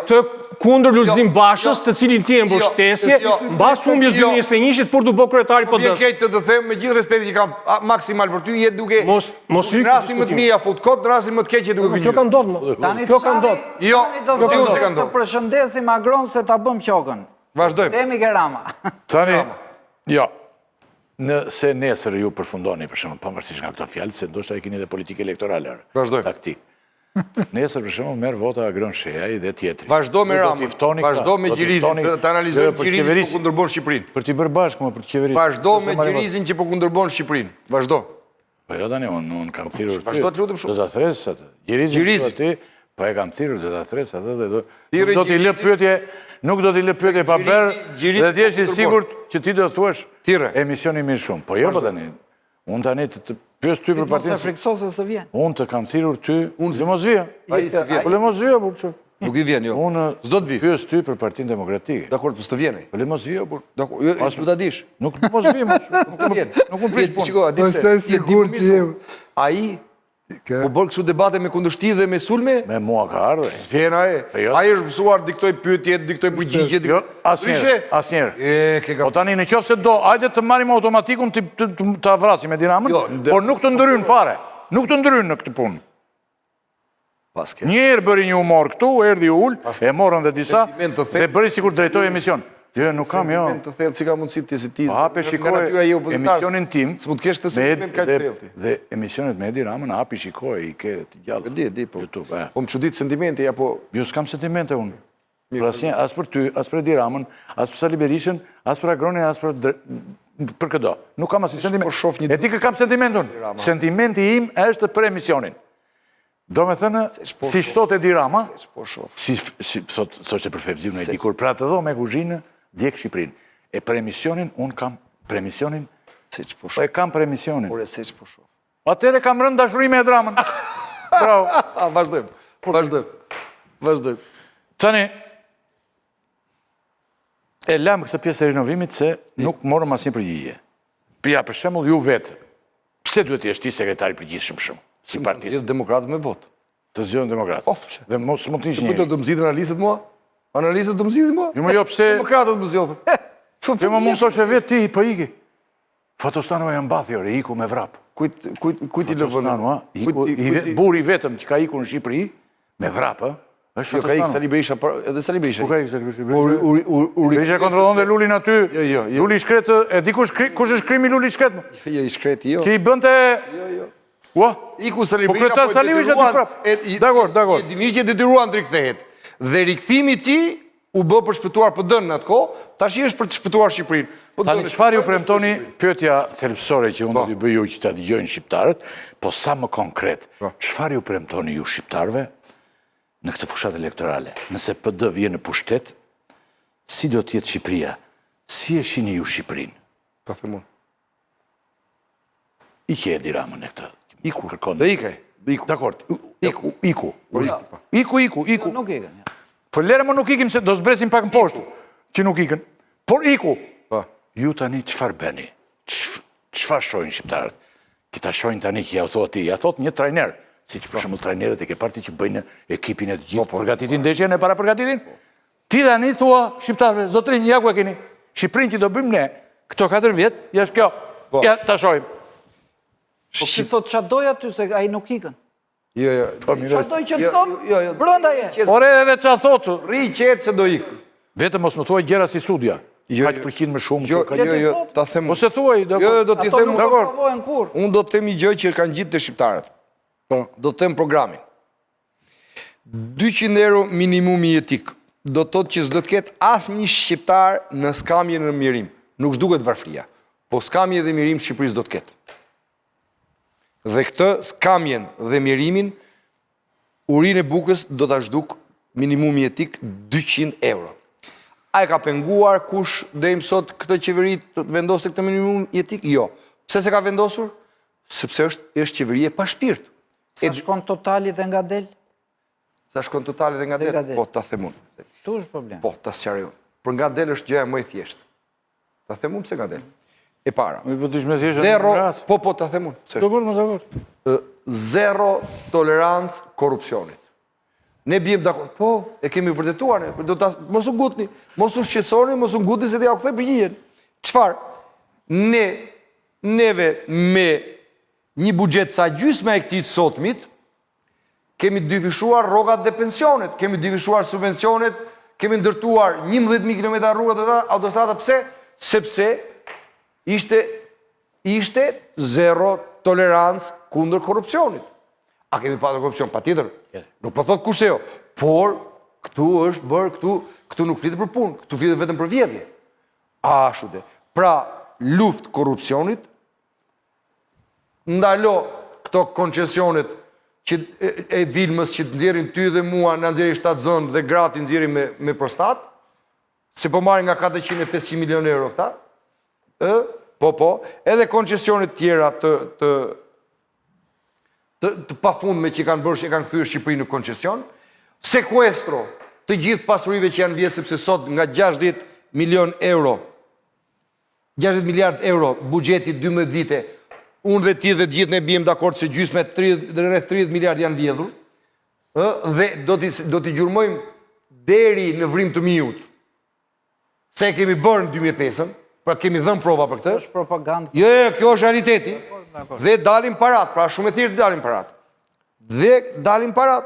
të kundër Lulzim Bashës, të cilin ti e mbështesje, mbas humbjes 2021-shit për të bërë kryetari Po vjen PD-s. keq të them me gjithë respektin që kam maksimal për ty, je duke Mos hyj. në rastin më të mirë ja fut kot, në rastin më të keq je duke Kjo ka ndodhur mo. Kjo ka ndodhur. Jo, do diun se ka të ndodhur. përshëndesim Agron se ta bëm qokën. Vazhdojmë. Themi ke Rama. Tani, jo, nëse nesër ju përfundoni, për shembull, pavarësisht nga këto fjalë, se ndoshta e keni edhe politikë elektorale. Vazhdojmë. Taktik. Nesër, për shembull, merr vota Agron Shehaj dhe tjetri. Vazhdo me Rama, vazhdo me Gjirizin, të analizojmë Gjirizin që po kundërbon Shqipërinë. Për t'i bërë bashkë, për të qeverisë. Vazhdo me Gjirizin që po kundërbon Shqipërinë. Vazhdo. Po jo tani, unë kam thirrur ty. Vazhdo të lutem shumë. Do ta thres atë. Gjirizin ti, po e kam thirrur, do ta thres atë dhe do t'i lë pyetje, nuk do t'i lë pyetje pa bërë, dhe ti je i sigurt që ti do thuash emisioni më shumë. Po jo po tani. Unë tani të pyes ty për partinë. Mos e friksose se vjen. Unë të kam thirrur ty, unë le mos vija. Ai se vjen. Po le mos vija, por çu. Nuk i vjen jo. Unë s'do të vi. Pyes ty për Partinë Demokratike. Dakor, po s'të vjen ai. Po le mos vija, por. Dakor, jo, s'u ta dish. Nuk mos vi, mos. Nuk të vjen. Nuk unë prish punë. Shiko, a di pse? Ose sigurt që jem. Ai po bën kështu debate me kundërshti dhe me sulme? Me mua ka ardhur. Vjen ai. Ai është mësuar diktoj pyetje, diktoj përgjigje. Jo, asnjëherë. Po tani në qoftë se do, hajde të marrim automatikun të avrasim me Dinamën, por nuk të ndryn fare. Nuk të ndryn në këtë punë. Njëherë bëri një humor këtu, erdhi ul, e morën dhe disa, dhe bëri sikur drejtoi emision. Jo, nuk kam, jo. Sentiment të thellë si ka mundësi ti si ti. Hape shikoj emisionin tim, s'mund të kesh të sentiment kaq të thellë. dhe emisionet me Edi Ramën, hapi shikoj, i ke të gjallë. Di, po. YouTube, Po më çudit sentimenti apo jo s'kam sentimente unë. Për asnjë, as për ty, as për Edi Ramën, as për Sali Berishën, as për Agronin, as për këdo. Nuk kam asnjë sentiment. E di që kam sentiment unë. Sentimenti im është për emisionin. Do me thënë, si shtot Edi Rama, si thoshte për Fevziu në dikur, pra të dho me kuzhinë, djek Shqipërinë. E për emisionin, unë kam për emisionin, po e kam për emisionin. Por e se që po shoh. Atëre kam rënë dashuri me Edi Ramën. Bravo. Vazhdojmë. Tani, e lamë këtë pjesë e rinovimit se nuk morëm asnjë përgjigje. Për shembull, ju vetë, pse duhet të jesh ti sekretari përgjithshëm shumë? Si partisë. Gjithë demokratë me votë. Të zgjedhën demokratët. Dhe mos mund të ish Po një. do të më zgjidhin analisët mua? Analisët do më zgjidhin mua? Jo, më jo pse. Demokratët më zgjodhin. Jo, më mund thoshe vetë ti, po iki. Fotostano e mbathi, ore, iku me vrap. Kujt i lë Fotostano, buri vetëm që ka iku në Shqipëri, me vrap, është Jo, ka ikë Fotostano. Sali Berisha, edhe Sali Berisha. Ku ka ikë Sali Berisha? Berisha kontrollon dhe Lulin aty. Jo. Luli shkret, e di kush është krimi Luli shkret? Jo, i shkreti, jo. Ki i bënte... Jo. Ua? Iku Sali Po Berisha, kryetar Saliu ishte aty prap. Dakor. E dimir që e detyruan të rikthehet. Dhe rikthimi ti u bë për shpëtuar PD-n në atë kohë, tash është për të shpëtuar Shqipërinë. Tani çfarë ju premtoni, pyetja thelbësore që unë do t'i bëj ju që ta dëgjojnë shqiptarët, po sa më konkret, çfarë ju premtoni ju shqiptarëve në këtë fushat elektorale? Nëse PD vjen në pushtet, si do të jetë Shqipëria? Si e shihni ju Shqipërinë? Ta them unë. Ike Edi Ramën e këtë. Iku. Kërkon. Dhe ikaj. Dakor. Iku. Nuk ikën. Fëllere më nuk ikim se do zbresim pak në poshtu, që nuk ikën. Por iku. Ju tani qëfar bëni? Qëfar shojnë shqiptarët? Këta shojnë tani që ja u thot ti, ja thot një trajner, si që për shumë trajnerët e ke parti që bëjnë ekipin e të gjithë, përgatitin ndeshjen e para përgatitin. Ti tani thua shqiptarëve, zotrin, ja ku e keni. Shqiprin që do bëjmë ne, këto 4 vjetë, jashtë kjo, ja ta shojmë. Po që thot që doja ty se aji nuk ikën. Jo. Që doj që të thot, brënda je. Por edhe që thotë, Rri qetë se do ikë. vetëm mos më thuaj gjera si sudja. Kaq përqind më shumë. Jo, ta them. Po se thuaj, Jo, do t'i Ato them. nuk do provojnë kur. Unë do të them një gjë që kanë gjithë të shqiptarët. Do të them programin. 200 euro minimumi jetik. Do të thotë që s'do të ketë asë një shqiptar në skamje në mirim. Nuk shduket varfria. Po skamje dhe mirim Shqipërisë do të ketë. Dhe këtë skamjen dhe mirimin, urinë e bukës do të shduk minimumi jetik 200 euro. A e ka penguar kush dhe sot këtë qeveri të vendosë këtë minimum jetik? Jo. Pse se ka vendosur? Sepse është qeveri e pa shpirt. Sa shkon totali dhe nga del? Sa shkon totali dhe nga del? Po, ta themun. Tu është problem. Po, ta sqaroj unë. Për nga del është gjëja më e thjeshtë. Ta themun pse nga del. E para. Po, ta themun. Zero tolerancë korupcionit. Ne bjem dakord, po, e kemi vërtetuar ne, mos u gutni, mos u shqetësoni, mos u gutni se t'ja u kthej përgjigjen. Çfarë? Neve me një buxhet sa gjysma e këtij sotmit, kemi dyfishuar rrogat dhe pensionet, kemi dyfishuar subvencionet, kemi ndërtuar 11.000 kilometra rruga të autostrada. Pse? Sepse ishte zero tolerancë kundër korrupsionit. A kemi patur korrupsion? Patjetër. Nuk po thot kurse jo. Por këtu është bërë, këtu nuk flitet për punë, këtu flitet vetëm për vjedhje. Ashtu. Pra, luftë korrupsionit, ndalo këto koncesionet e vilmës që të nxjerrin ty dhe mua, na nxjerrin 7 zonë dhe gratë nxjerrin me prostat, se po marrin nga 400-500 milion euro këta. Po, edhe koncesionet tjera të pafundme që kanë bërë që kanë kthyer Shqipërinë në koncesion, sekuestro të gjithë pasurive që janë vjedhur, sepse sot nga 60 milion euro, 60 miliard euro buxheti 12 vite, unë dhe ti dhe gjithë ne bjem dakord se gjysmë rreth 30 miliard janë vjedhur, dhe do t'i gjurmojmë deri në vrim të mijut. Se kemi bërë në 2005-ën, pra kemi dhënë prova për këtë. Është propagandë. Jo, kjo është realiteti. Dhe dalim parat, pra shumë e thjesht dalim parat.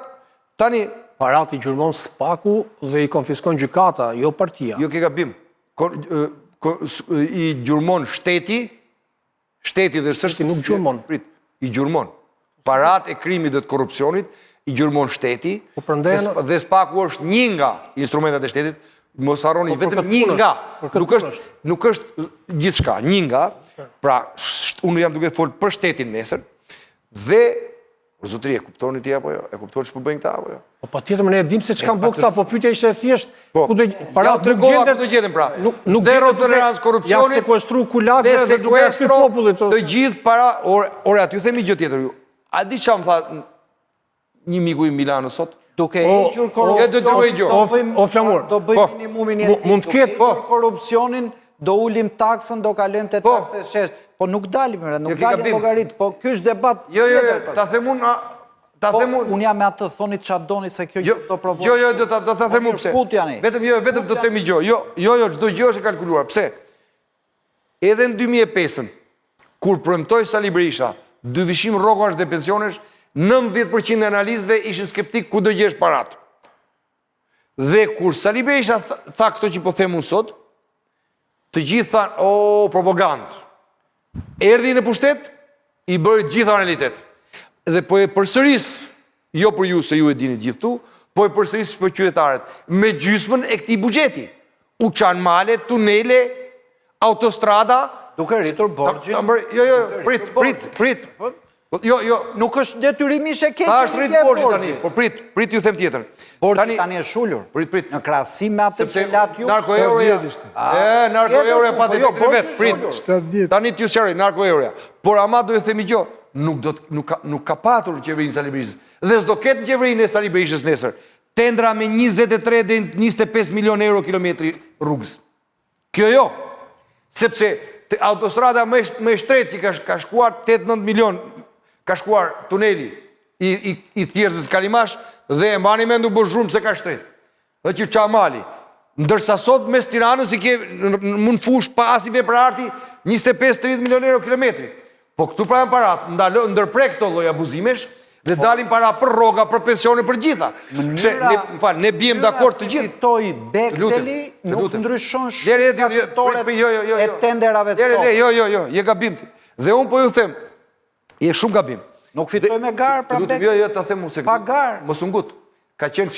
Tani... Parat i gjurmon SPAK-u dhe i konfiskon gjykata, jo partia. Jo, ke gabim. I gjurmon shteti dhe sështë... Nuk gjurmon. I gjurmon. Parat e krimit dhe të korrupsionit, i gjurmon shteti, dhe SPAK-u është një nga instrumentat e shtetit, mos harroni, vetëm një nga. Nuk është gjithë shka, një nga. Pra, unë jam duke folë për shtetin nesër, dhe, zotëri, e kuptoni ti apo jo? E kuptoni që përbëjnë këta apo jo? Po pa tjetër më ne e dim se që kanë bë këta, po pyetja ishte e thjesht. Ja, të regova ku të gjetem pra. Zero tolerancë korrupsionit, ja sekuestru kulakve dhe duke e fyt popullit. Të gjithë para, ore, aty themi gjë tjetër ju. A di që më tha një miku i Milano sot? Duke hequr korrupsionin, O flamur, do bëjmë minimumin e mund të ketë korrupsionin, do ulim taksën, do kalojmë te taksa e shesht. Po nuk dalim, nuk dalim llogarit, po ky është debat. Jo, ta themun, unë jam me atë thoni ç'a doni se kjo gjë do provoj. Jo, do ta themun pse. Vetëm do të themi gjë. Jo, çdo gjë është e kalkuluar. Pse? Edhe në 2005-ën, kur premtoi Sali Berisha dyfishim rrogash dhe pensionesh, 90% e analistëve ishin skeptik ku do gjesh parat. Dhe kur Sali Berisha tha këto që po them unë sot, të gjithë thanë, propagandë. Erdhi në pushtet, i bëri gjitha realitet. Dhe po e përsëris, jo për ju se ju e dini gjithë tu, po e përsëris për qytetarët, me gjysmën e këtij buxheti. U çan male, tunele, autostrada, duke rritur borxhin. Jo, prit. Jo. Nuk është detyrimisht e keq. Sa është rrit borxhi tani? Po prit ju them tjetër. Borxhi tani është ulur. Prit. Në krahasim me atë që lat ju. Narko-euroja. Narko-euroja pa defektin e vet. Prit. Tani t'ju sqaroj narko-euroja. Por ama do të themi gjë, nuk ka patur qeverinë Sali Berishës. Dhe s'do ketë qeverinë e Sali Berishës nesër. tendra me 23 dhe 25 milion euro kilometri rrugës. Kjo jo, sepse autostrada më e shtretë që ka shkuar 8-9 milion, ka shkuar tuneli i Thjerëzës Kalimash dhe e mbani mendu bërë se ka shtretë. Dhe që Qamali. Ndërsa sot mes Tiranës i ke mund fush pas i veprarti 25-30 milion euro kilometri. Po këtu pra e parat, ndërpre këto lloj abuzimesh dhe dalin para për rroga, për pensione, për gjitha. Ne bjem dakord të gjithë. Fitoi Bekteli nuk ndryshon shkatëtorët e tenderave të sot. Jo, je gabim. Dhe unë po ju them, je shumë gabim. Nuk fitoi me garë pra Bekteli. Jo, ta them unë se pa garë. Mos u ngut. Ka qenë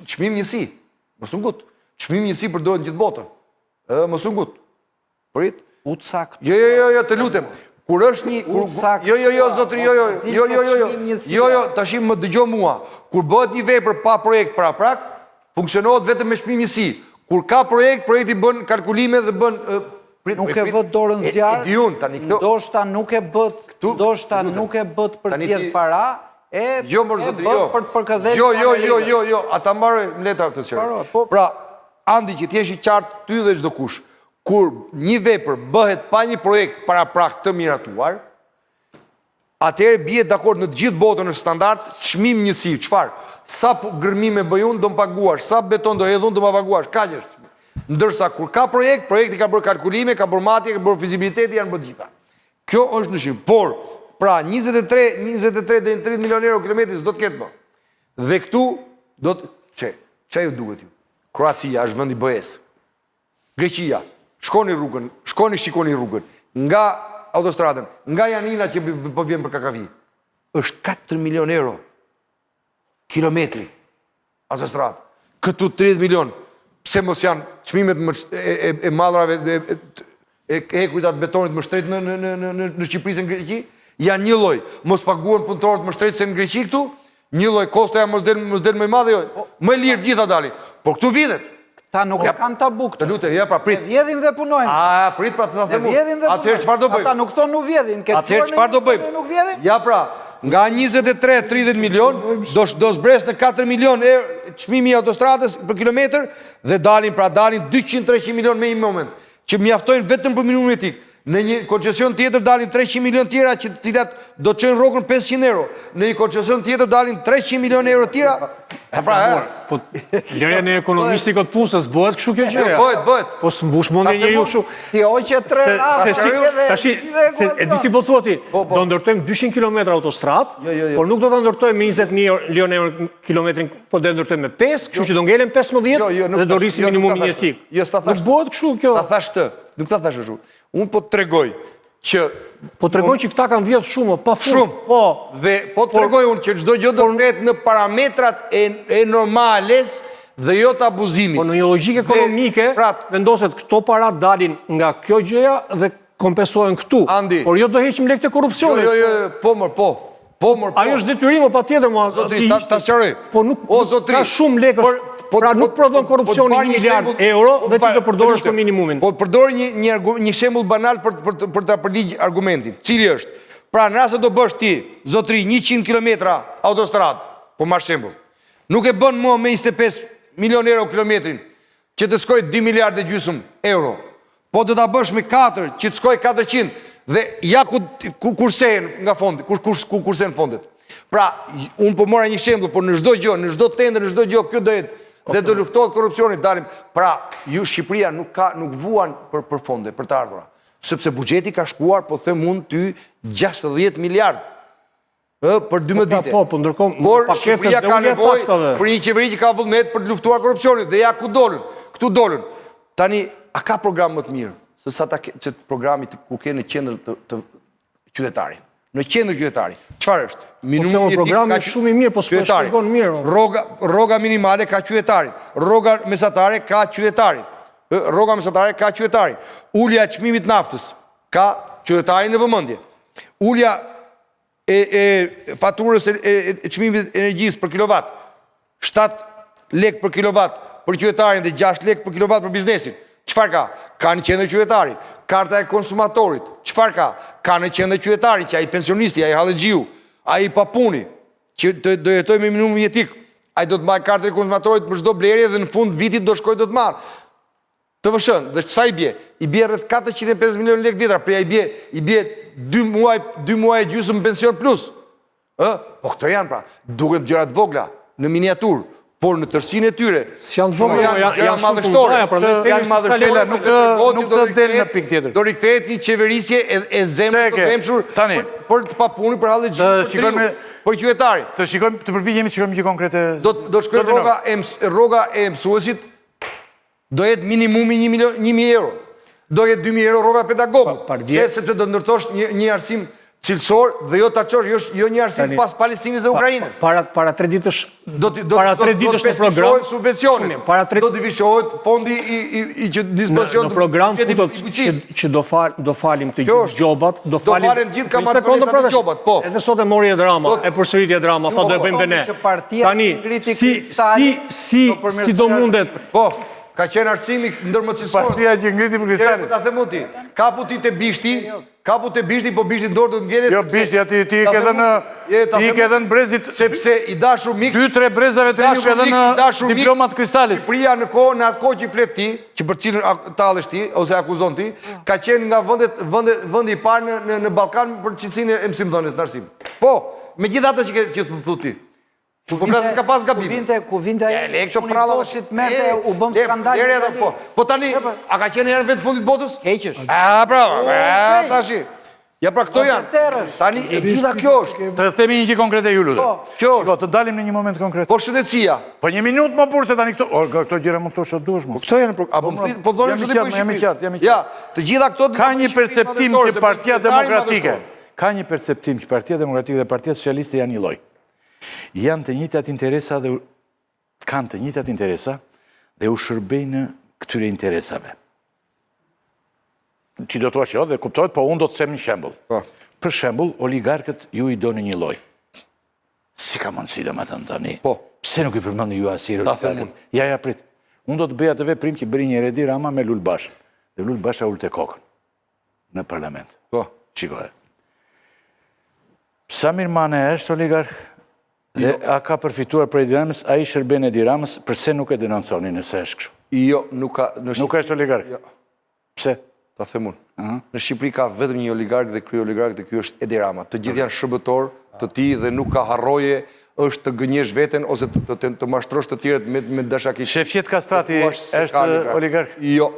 çmim njësi. Mos u ngut. Çmim njësi përdoret në gjithë botën. Mos u ngut. Prit. Ucakt. Jo, të lutem. Kur është një jo, zotri, jo, tash më dëgjoj mua. Kur bëhet një vepër pa projekt para prak, funksionohet vetëm me çmim njësi. Kur ka projekt, projekti bën kalkulime dhe bën nuk e vët dorën zjarr. Ndoshta nuk e bët për të dhënë para. Jo, mërë zotri, jo, ata marrë në letra të sërë. Pra, Andi që t'jesh i qartë ty dhe çdo kush, kur një vepër bëhet pa një projekt para prak të miratuar, atëherë bie dakord në të gjithë botën në standard, çmim njësi, çfarë? Sa gërmime bëjun do më paguash, sa beton do hedhun do më paguash, kaq është. Ndërsa kur ka projekt, projekti ka bërë kalkulime, ka bërë matje, ka bërë fizibiliteti, janë bërë gjitha. Kjo është ndryshim, por pra, 23 dhe 30 milion euro kilometri s'do të ketë më. Dhe këtu, do të... Që ju duhet ju? Kroacia është vëndi bëjes. Greqia, shkoni shikoni rrugën. Nga autostradën, nga Janina që po vjen për Kakavi, është 4 milion euro kilometri autostradë. Këtu 30 milion, pse mos janë çmimet e madrave e hekujt atë betonit më shtret në Shqipërisë në Greqi? Janë një lloj, mos paguan punëtorët më shtrejtë se në Greqi këtu, një lloj kostoja mos del më i madhe, më lirë gjitha dalin. Por këtu vitet. Ta nuk e kanë tabu këtu. Të lutem, ja pra prit. Ne vjedhim dhe punojmë. Prit pra të ta them. Atëherë çfarë do bëjmë? Ata nuk thonë nuk vjedhim. Atëherë çfarë do bëjmë? Nuk vjedhim. Ja pra, nga 23-30 milion, do zbres në 4 milion çmimi i autostradës për kilometër dhe dalin 200-300 milion me një moment, që mjaftojnë vetëm për minimumin etik. Në një koncesion tjetër dalin 300 milion tjera që cilat do të çojnë rrogën 500 euro. Në një koncesion tjetër dalin 300 milion euro tjera. Po lërja në ekonomistikët pusës, bëhet kështu kjo gjëja? Bëhet. Po s'mbush mundje njeriu kështu. Ti hoqe 3 raste. Tash, e di si po thoti, do ndërtojmë 200 km autostradë, por nuk do ta ndërtojmë me 20 milion euro kilometrin, po do ndërtojmë me 5, kështu që do ngelen 15 dhe do rrisim minimumin jetik. Nuk bëhet kështu kjo. Ta thash të, nuk ta thash ashtu. Unë po të tregoj që... Po të tregoj që këta kanë vjetë shumë, pa fund. Shumë, dhe po të tregoj unë që çdo gjë do të ketë në parametrat e normales dhe jo të abuzimit. Po në një logjikë ekonomike, vendoset këto para dalin nga kjo gjëja dhe kompensohen këtu. Por jo do heqim lekë të korrupsionit. Po. Ajo është detyrim, pa tjetër, ma... Zotri, ta sqaroj. Po nuk ka shumë lekë. Pra nuk prodhon korrupsioni 1 miliard euro dhe ti do përdorësh për minimumin. Po përdor një shembull banal për ta përligj argumentin. Cili është? Pra në rast se do bësh ti, zotri, 100 kilometra autostradë, po marr shembull. Nuk e bën mua me 25 milion euro kilometrin, që të shkoj 2 miliardë e gjysmë euro. Po do ta bësh me 4, që të shkoj 400 dhe ja kursehen nga fondi, kursen fondet. Pra, unë po mora një shembull, por në çdo gjë, në çdo tender, në çdo gjë, kjo do jetë dhe do luftohet korrupsioni, dalim. Pra, ju Shqipëria nuk vuan për fonde, për të ardhura. Sepse buxheti ka shkuar, po them unë ty, 60 miliard për 12 vite. Po, ndërkohë, por Shqipëria ka nevojë për një qeveri që ka vullnet për të luftuar korrupsionin. Dhe ja ku dolën? Këtu dolën. Tani, a ka program më të mirë se sa që programit ku ke në qendër të qytetarin? Në qendër qytetari. Çfarë është? Minimumi programi është shumë i mirë, po s'po shpjegon mirë. Rroga minimale ka qytetarin. Rroga mesatare ka qytetarin. Rroga mesatare ka qytetarin. Ulja e çmimit naftës ka qytetarin në vëmendje. Ulja e faturës e çmimit energjisë për kilovat. 7 lekë për kilovat për qytetarin dhe 6 lekë për kilovat për biznesin. Çfarë ka? Ka në qendër qytetarin. Karta e konsumatorit. Çfarë ka? Ka në qendër qytetarin që ai pensionisti, ai hallexhiu, ai papuni që do jetoj me minimum jetik, ai do të marrë kartën e konsumatorit për çdo blerje dhe në fund vitit do shkojë do të marrë. Të vëshën, dhe sa i bje? I bje rreth 450 milion lekë vjetra, preja i bje 2 muaj e gjysmë pension plus. Po këto janë pra, duket gjërat vogla, në miniatur, por në tërsinë e tyre. S'janë vogla, janë shumë punëtoja, janë madhështore, nuk të del në pikë tjetër. Do rikthehet një qeverisje e zemrës së dëmshur për të papunur për hallet gjithë për qytetari. Të shikojmë, të përpiqemi të shikojmë gjë konkrete. Do shkojë rroga e mësuesit, do jetë minimumi 1.000 euro. Do jetë 2.000 euro rroga pedagogut. Sepse do ndërtosh një arsim cilësor dhe jo ta çosh jo një arsim pas Palestinës dhe Ukrainës. Para 3 ditësh do në program subvencione. Do të vishohet fondi i që dispozicion në program futot që do falim të gjithë gjobat, do falim gjithë kamatorët të gjobat, po. Edhe sot e mori e drama, e përsëriti e drama, tha do e bëjmë dhe ne. Tani, si do mundet? Po, ka qenë arsimi ndërmjetësor. Partia që ngriti për Kristalin. Ta them ti, kaput i te bishti, po bishti dorë do të ngjelet. Jo bishti, ti ke dhënë brezit sepse i dashur mik 2-3 brezave të rinj ke dhënë diplomat Kristalit. Shqipëria në atë kohë që i flet ti, që për cilën tallesh ti ose akuzon ti, ka qenë nga vendi i parë në Ballkan për cilësinë e mësimdhënies në arsim. Po, megjithatë që të thu ti. Po flasë s'ka pas gabim. Ku vinte ai çuni poshtit merrte u bëm skandal. Po tani, a ka qenë herë vetë fundit botës? Heqësh. Tashi. Ja pra këto janë. Tani e gjitha kjo është. Të themi një gjë konkrete ju lutem. Kjo është. Të dalim në një moment konkret. Po shëndetësia. Po një minutë më burse tani këto gjëra mund të thosh duhesh më. Këto janë po thonë çdo gjë. Jam i qartë. Ja, të gjitha këto ka një perceptim që Partia Demokratike. Ka një perceptim që Partia Demokratike dhe Partia Socialiste janë një lloj. Janë të njëjtat interesa dhe kanë të njëjtat interesa dhe u shërbejnë këtyre interesave. Ti do të thuash jo dhe kuptohet, po unë do të them një shembull. Për shembull, oligarkët ju i doni një lloj. Si ka mundësi domethënë tani? Po. Pse nuk i përmendni ju asnjë oligarkët? Ja prit. Unë do të bëj atë veprim që bëri një Edi Rama me Lulbash. Dhe Lulbasha ulte kokën në parlament. Po. Shikoje. Samir Mane është oligark? Dhe a ka përfituar për Edi Ramës, a i shërben Edi Ramës, përse nuk e denonconi nëse është kështu? Jo, nuk ka... Nuk është oligark? Pse? Ta them unë. Në Shqipëri ka vetëm një oligark dhe krye oligark dhe ky është Edi Rama. Të gjithë janë shërbëtor të tij dhe nuk ka harroje është të gënjesh veten ose të mashtrosh të tjerët me dashakish. Shefqet Kastrati është oligark? Jo.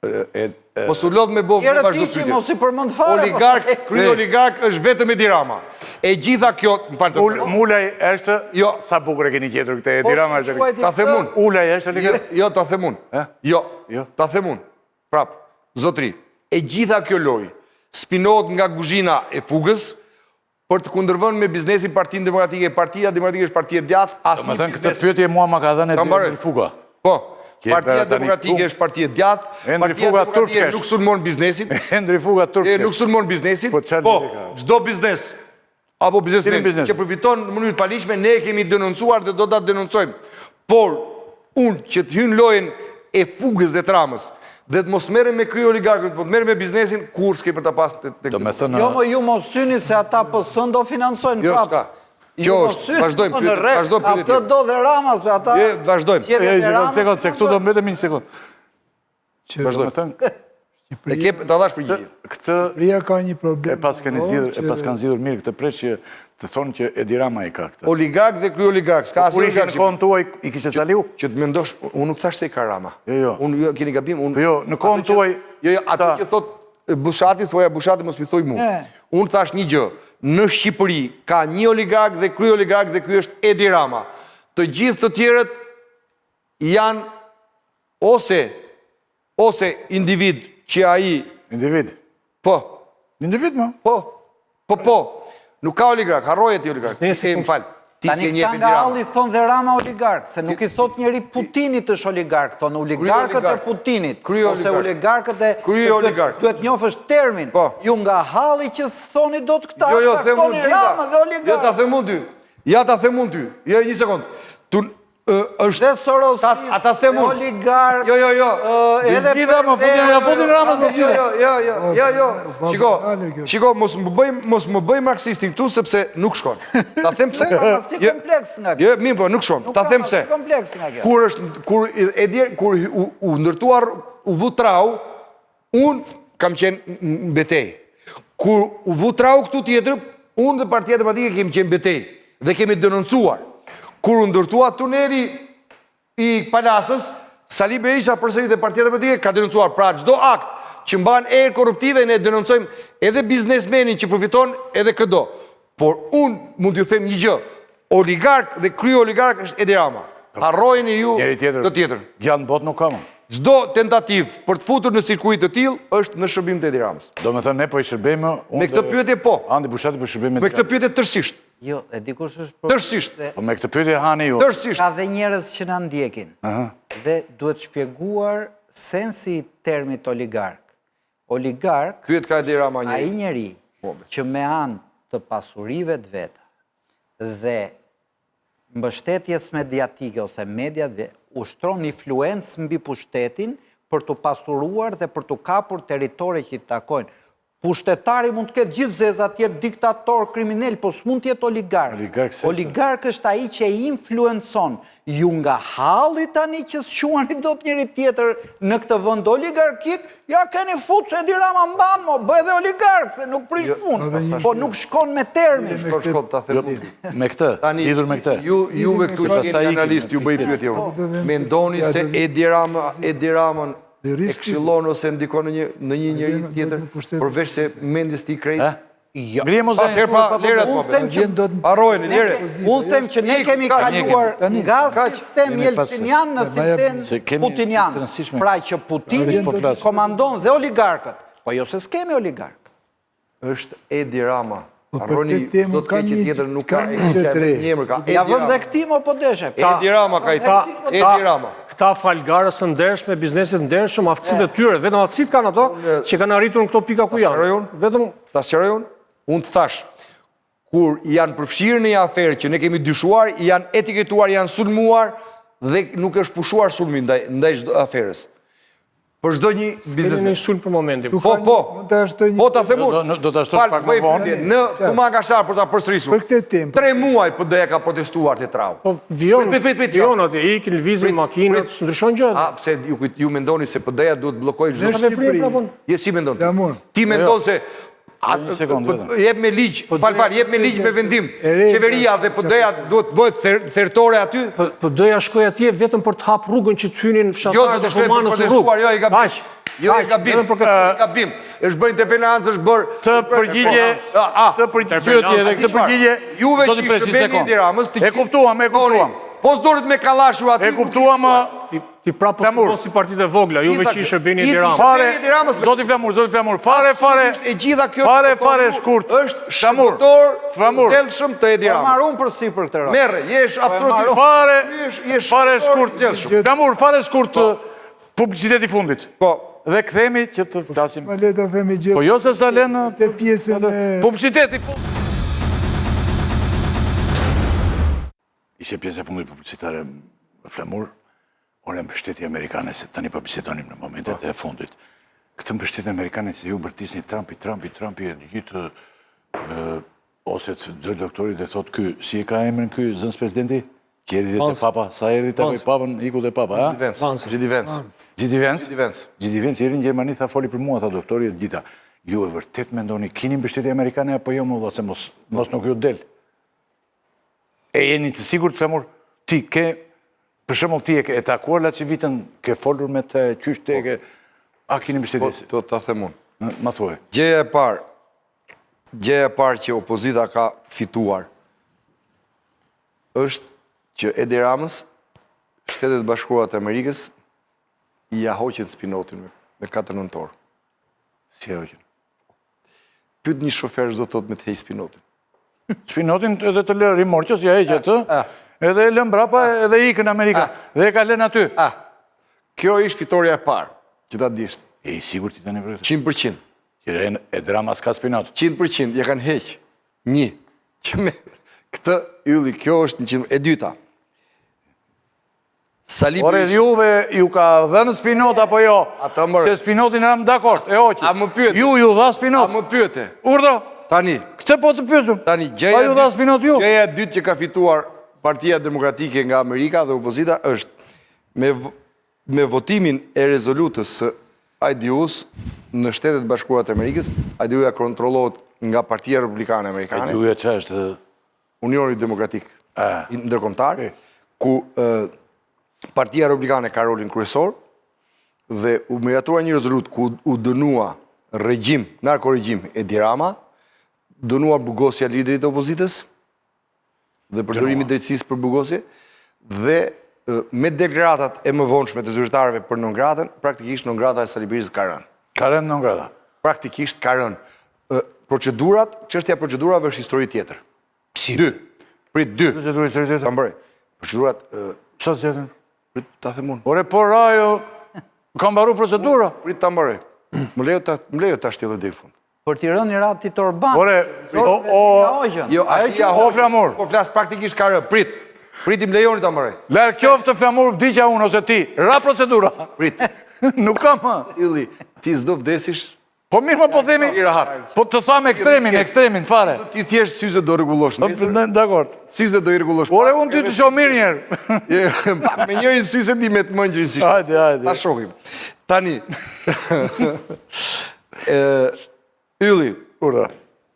Po su lodh me bo me vazhdu pyetje. Mos i përmend fare. Oligark, krye oligark është vetëm Edi Rama. E gjitha kjo, më falë të thëmë. Mulaj është, jo, sa bukur e keni gjetur këte, Edi Rama është. Ta them unë. Ulaj është oligark? Jo, ta them unë. Jo, ta them unë. Prap, zotri, e gjitha kjo loj spinohet nga kuzhina e fugës për të kundërvënë me biznesin Partinë Demokratike. Partia Demokratike është partia djathtë, asnjë biznes. Domethënë këtë pyetje mua ma ka dhënë Edi Fuga. Po. Partia Demokratike është partia djathtë, Partia Demokratike nuk sulmon biznesin. Hendri Fuga turkesh. Nuk sulmon biznesin. Po, çdo biznes apo biznesmen që përfiton në mënyrë të paligjshme, ne e kemi denoncuar dhe do ta denoncojmë. Por unë që të hyn lojën e fugës dhe tramës, dhe të mos merrem me krye oligarkët, po të merrem me biznesin, kur s'ke për ta pas tek. Jo, më ju mos syni se ata PS do financojnë prapë. Jo, s'ka. Kjo është, vazhdojmë pyetje. Atë do dhe Rama se ata. Vazhdojmë. Sekond, se këtu do mbetemi një sekond. Vazhdojmë. E ke ta dash përgjigje. Këtë Ria ka një problem. E pas kanë zgjidhur mirë këtë preç që të thonë që Edi Rama i ka këtë. Oligark dhe krye oligark, s'ka asnjë oligark. Kur në kohën tuaj i kishte saliu? Që të mendosh, unë nuk thash se i ka Rama. Jo. Unë keni gabim, unë. Jo, në kohën tuaj. Jo, atë që thot Bushati, thoja Bushati mos mi thoj mua. Unë thash një gjë, në Shqipëri ka një oligark dhe krye oligark dhe ky është Edi Rama. Të gjithë të tjerët janë ose individ që ai... Individ? Po. Individ, më? Po. Nuk ka oligark, harroje ti oligark. Më falë. Tani këta nga halli thonë dhe Rama oligark, se nuk i thot njeri Putinit është oligark, thonë oligarkët e Putinit, ose oligarkët e... Krye oligark. Duhet njofësh termin. Ju nga halli që thoni do të këta, Jo, saktoni Rama dhe oligark. Ja ta them unë ty. Ja, një sekund. është... Dhe Sorosist, ata them unë. oligark, Jo. edhe Gjitha më futin Ramës më Jo. Shiko, mos më bëj marksistin këtu sepse nuk shkon. Ta them pse? si kompleks nga kjo. Jo, mirë, po nuk shkon. Ta them pse? Si kompleks nga kjo. Kur u ndërtuar u vu trau, unë kam qenë në betej. Kur u vu trau këtu tjetër, unë dhe Partia Demokratike kemi qenë betej dhe kemi denoncuar. Kur u ndërtua tuneli i Palasës, Sali Berisha përsëri dhe Partia Demokratike ka denoncuar. Pra çdo akt që mban erë korruptive ne denoncojmë edhe biznesmenin që përfiton edhe këdo. Por unë mund t'ju them një gjë. Oligark dhe krye oligark është Edi Rama. Harrojeni ju të tjetër. Gjatë në botë nuk kam. Çdo tentativ për të futur në cirkuit të tillë është në shërbim të Edi Ramës. Do me thënë ne po i shërbejmë... Me këtë pyetje po. Andi Bushati po i shërbejmë... Me këtë pyetje tërësisht. Jo, e dikush është Tërësisht. Po me këtë pyetje hani ju. Tërësisht. Ka dhe njerëz që na ndjekin. Dhe duhet shpjeguar sensi i termit oligark. Oligark, Pyet ka Edi Rama ai njeri që me anë të pasurive të veta dhe mbështetjes mediatike ose media dhe ushtron influencë mbi pushtetin për të pasuruar dhe për të kapur territori që i takojnë. Pushtetari mund të ketë gjithë zeza, të jetë diktator, kriminal, po s'mund të jetë oligark. Oligark është ai që e influencon. Ju nga halli tani që s'quani dot njëri tjetër në këtë vend oligarkik, ja keni fut se Edi Rama mban, mo, bëj dhe oligark, se nuk prish punë. Po nuk shkon me termin. Shkon ta them. Me këtë, lidhur me këtë. Juve këtu që jeni analist, ju bëj pyetje. Mendoni se Edi Ramën e këshillon ose ndikon në një njeri tjetër, përveç se mendjes ti krejt? Ngrihe mozeni. Unë them që Harrojeni, njere. Unë them që ne kemi kaluar nga sistem jelcinian në sistem putinian. Pra që Putini komandon dhe oligarkët. Po jo se s'kemi oligark. Është Edi Rama. Harroni do të keqë tjetër nuk ka njëmër ka. Ja vëm dhe këti më po deshe. Edi Rama ka i Edi Rama. Këta falgarës të ndershme, biznesit ndershme, aftësit e tyre, vetëm aftësit kanë ato që kanë arritur në këto pika ku janë. Vetëm... Ta sqaroj unë? Unë të thash, kur janë përfshirë në një aferë që ne kemi dyshuar, janë etiketuar, janë sulmuar dhe nuk është pushuar sulmi ndaj çdo aferës. Për çdo një biznesmen. Në sulm për momentin. Po ta them unë. Do ta shtosh pak më vonë. Në Kumangashar për ta përsërisur. Për këtë temë. 3 muaj PD ka protestuar te trau. Po vion atë ikin lvizin makinat, ndryshon gjë. A pse ju mendoni se PD-ja duhet bllokojë çdo Shqipëri. Je si mendon? Ti mendon se jep me ligj, jep me ligj me vendim. Qeveria dhe PD-ja duhet bëhet thertore aty? PD-ja shkoi atje vetëm për të hap rrugën që të hynin fshatarët e Humanës në rrugë. Jo, i gabim. Është bërë interpelancë, është bërë të përgjigje dhe këtë përgjigje juve do të që shërbeni Edi Ramës. E kuptuam. Po s'dorit me kallashu aty. E kuptuam. Ti prapë po si partitë e vogla, juve që i shërbeni Edi Ramës. Fare, zoti Flamur, fare. E gjitha kjo fare shkurt. Është shërbëtor zellshëm të Edi Ramës. Marrun për si për këtë radhë. Merre, jesh absolutisht fare shkurt. Flamur, fare shkurt publiciteti fundit. Po. Dhe kthehemi që të flasim. Ma le të themi gjë. Po jo se s'ta lënë Te pjesën e... publiciteti. Ishte pjesë e fundit publicitare Flamur, ore mbështetje amerikane, se tani po bisedonim në momentet e fundit. Këtë mbështetje amerikane se ju bërtisni Trumpi e gjithë, ose të doktorit dhe thot ky, si e ka emrin ky zënës presidenti? Që erdi dhe të papa, sa erdi të papën, iku dhe papa, ha? Gjidi Vance, erdi në Gjermani, tha foli për mua, tha doktori e gjitha. Ju e vërtet mendoni, kini mbështetje amerikane apo jo më, se mos nuk ju del. E jeni të sigur të Flamur, ti ke, për shembull ti e takuar Lacivitën, ke folur me të qyshte, a kini mbështetje? Po, ta them unë. Ma thuaj. Gjëja e parë që opozita ka fituar është që Edi Ramës, Shtetet Bashkuara të Amerikës, i hoqën spinotin me 4 nëntor. Si e hoqën? Pyet një shofer çdo thot me të heq spinotin. Spinotin edhe të lë rimorqës, ja heqë atë, edhe lë mbrapa edhe ikën Amerika, dhe e ka lënë aty. Kjo ishtë fitoria e parë, që ta disht. E i sigur ti tani për këtë? 100%. Që Edi Rama s'ka spinat. 100%, ja kanë heq. Një. Që me këtë ylli, kjo është e dyta. Sali Ore, Berisha. juve ju ka dhënë Spinot apo jo? Ata mërë. Se Spinotin jam dakord, e hoqi. A më pyet. Ju dha A Spinot. më pyete. Urdo, Tani, këtë po të pyesum. Tani, Pa ju dha Spinot ju? gjëja e dytë që ka fituar Partia Demokratike nga Amerika dhe opozita është me votimin e rezolutës së IDU-s në Shtetet Bashkuara të Amerikës, IDU-ja kontrollohet nga Partia Republikane Amerikane, Juve që është... Unioni Demokratik ndërkombëtar, ku Partia Republikane ka rolin kryesor dhe u miratua një rezolut ku u dënua regjim, narkoregjim Edi Rama, dënuar burgosja liderit të opozitës dhe përdorimi drejtësisë për burgosje dhe me deklaratat e mëvonshme të zyrtarëve për non-gratën, praktikisht non-grata e Sali Berishës ka rënë. Ka rënë në ngrada. Praktikisht ka rënë. Procedurat, çështja e procedurave është histori tjetër. Si? Dy. Prit dy. Procedurat Ta mbëroj. Procedurat, Sa zjetën? prit ta them unë. Ore, por ajo... Ka mbaru procedura. Prit ta mbëroj. Më lejo ta shtjellë deri në fund. Për t'i rënë Rati Torban. Ore, Jo, ajo që ho flamur. Po flas praktikisht ka rënë. Prit. Pritim lejoni ta mbëroj. Lërë qoftë të flamur vdiqja unë ose ti. Ra procedura. Prit. Nuk ka më. Ylli, ti s'do vdesish. Po mirë më po themi... I rahat. Po të thamë ekstremin, fare. Ti thjesht syze do rregullosh nesër. Dakord. Syze do i rregullosh. Ore, unë ty të shoh mirë njerë. Me njërin syze ti me të mëngjrin si. Hajde. Ta shohim. Tani. Ylli, Urdra.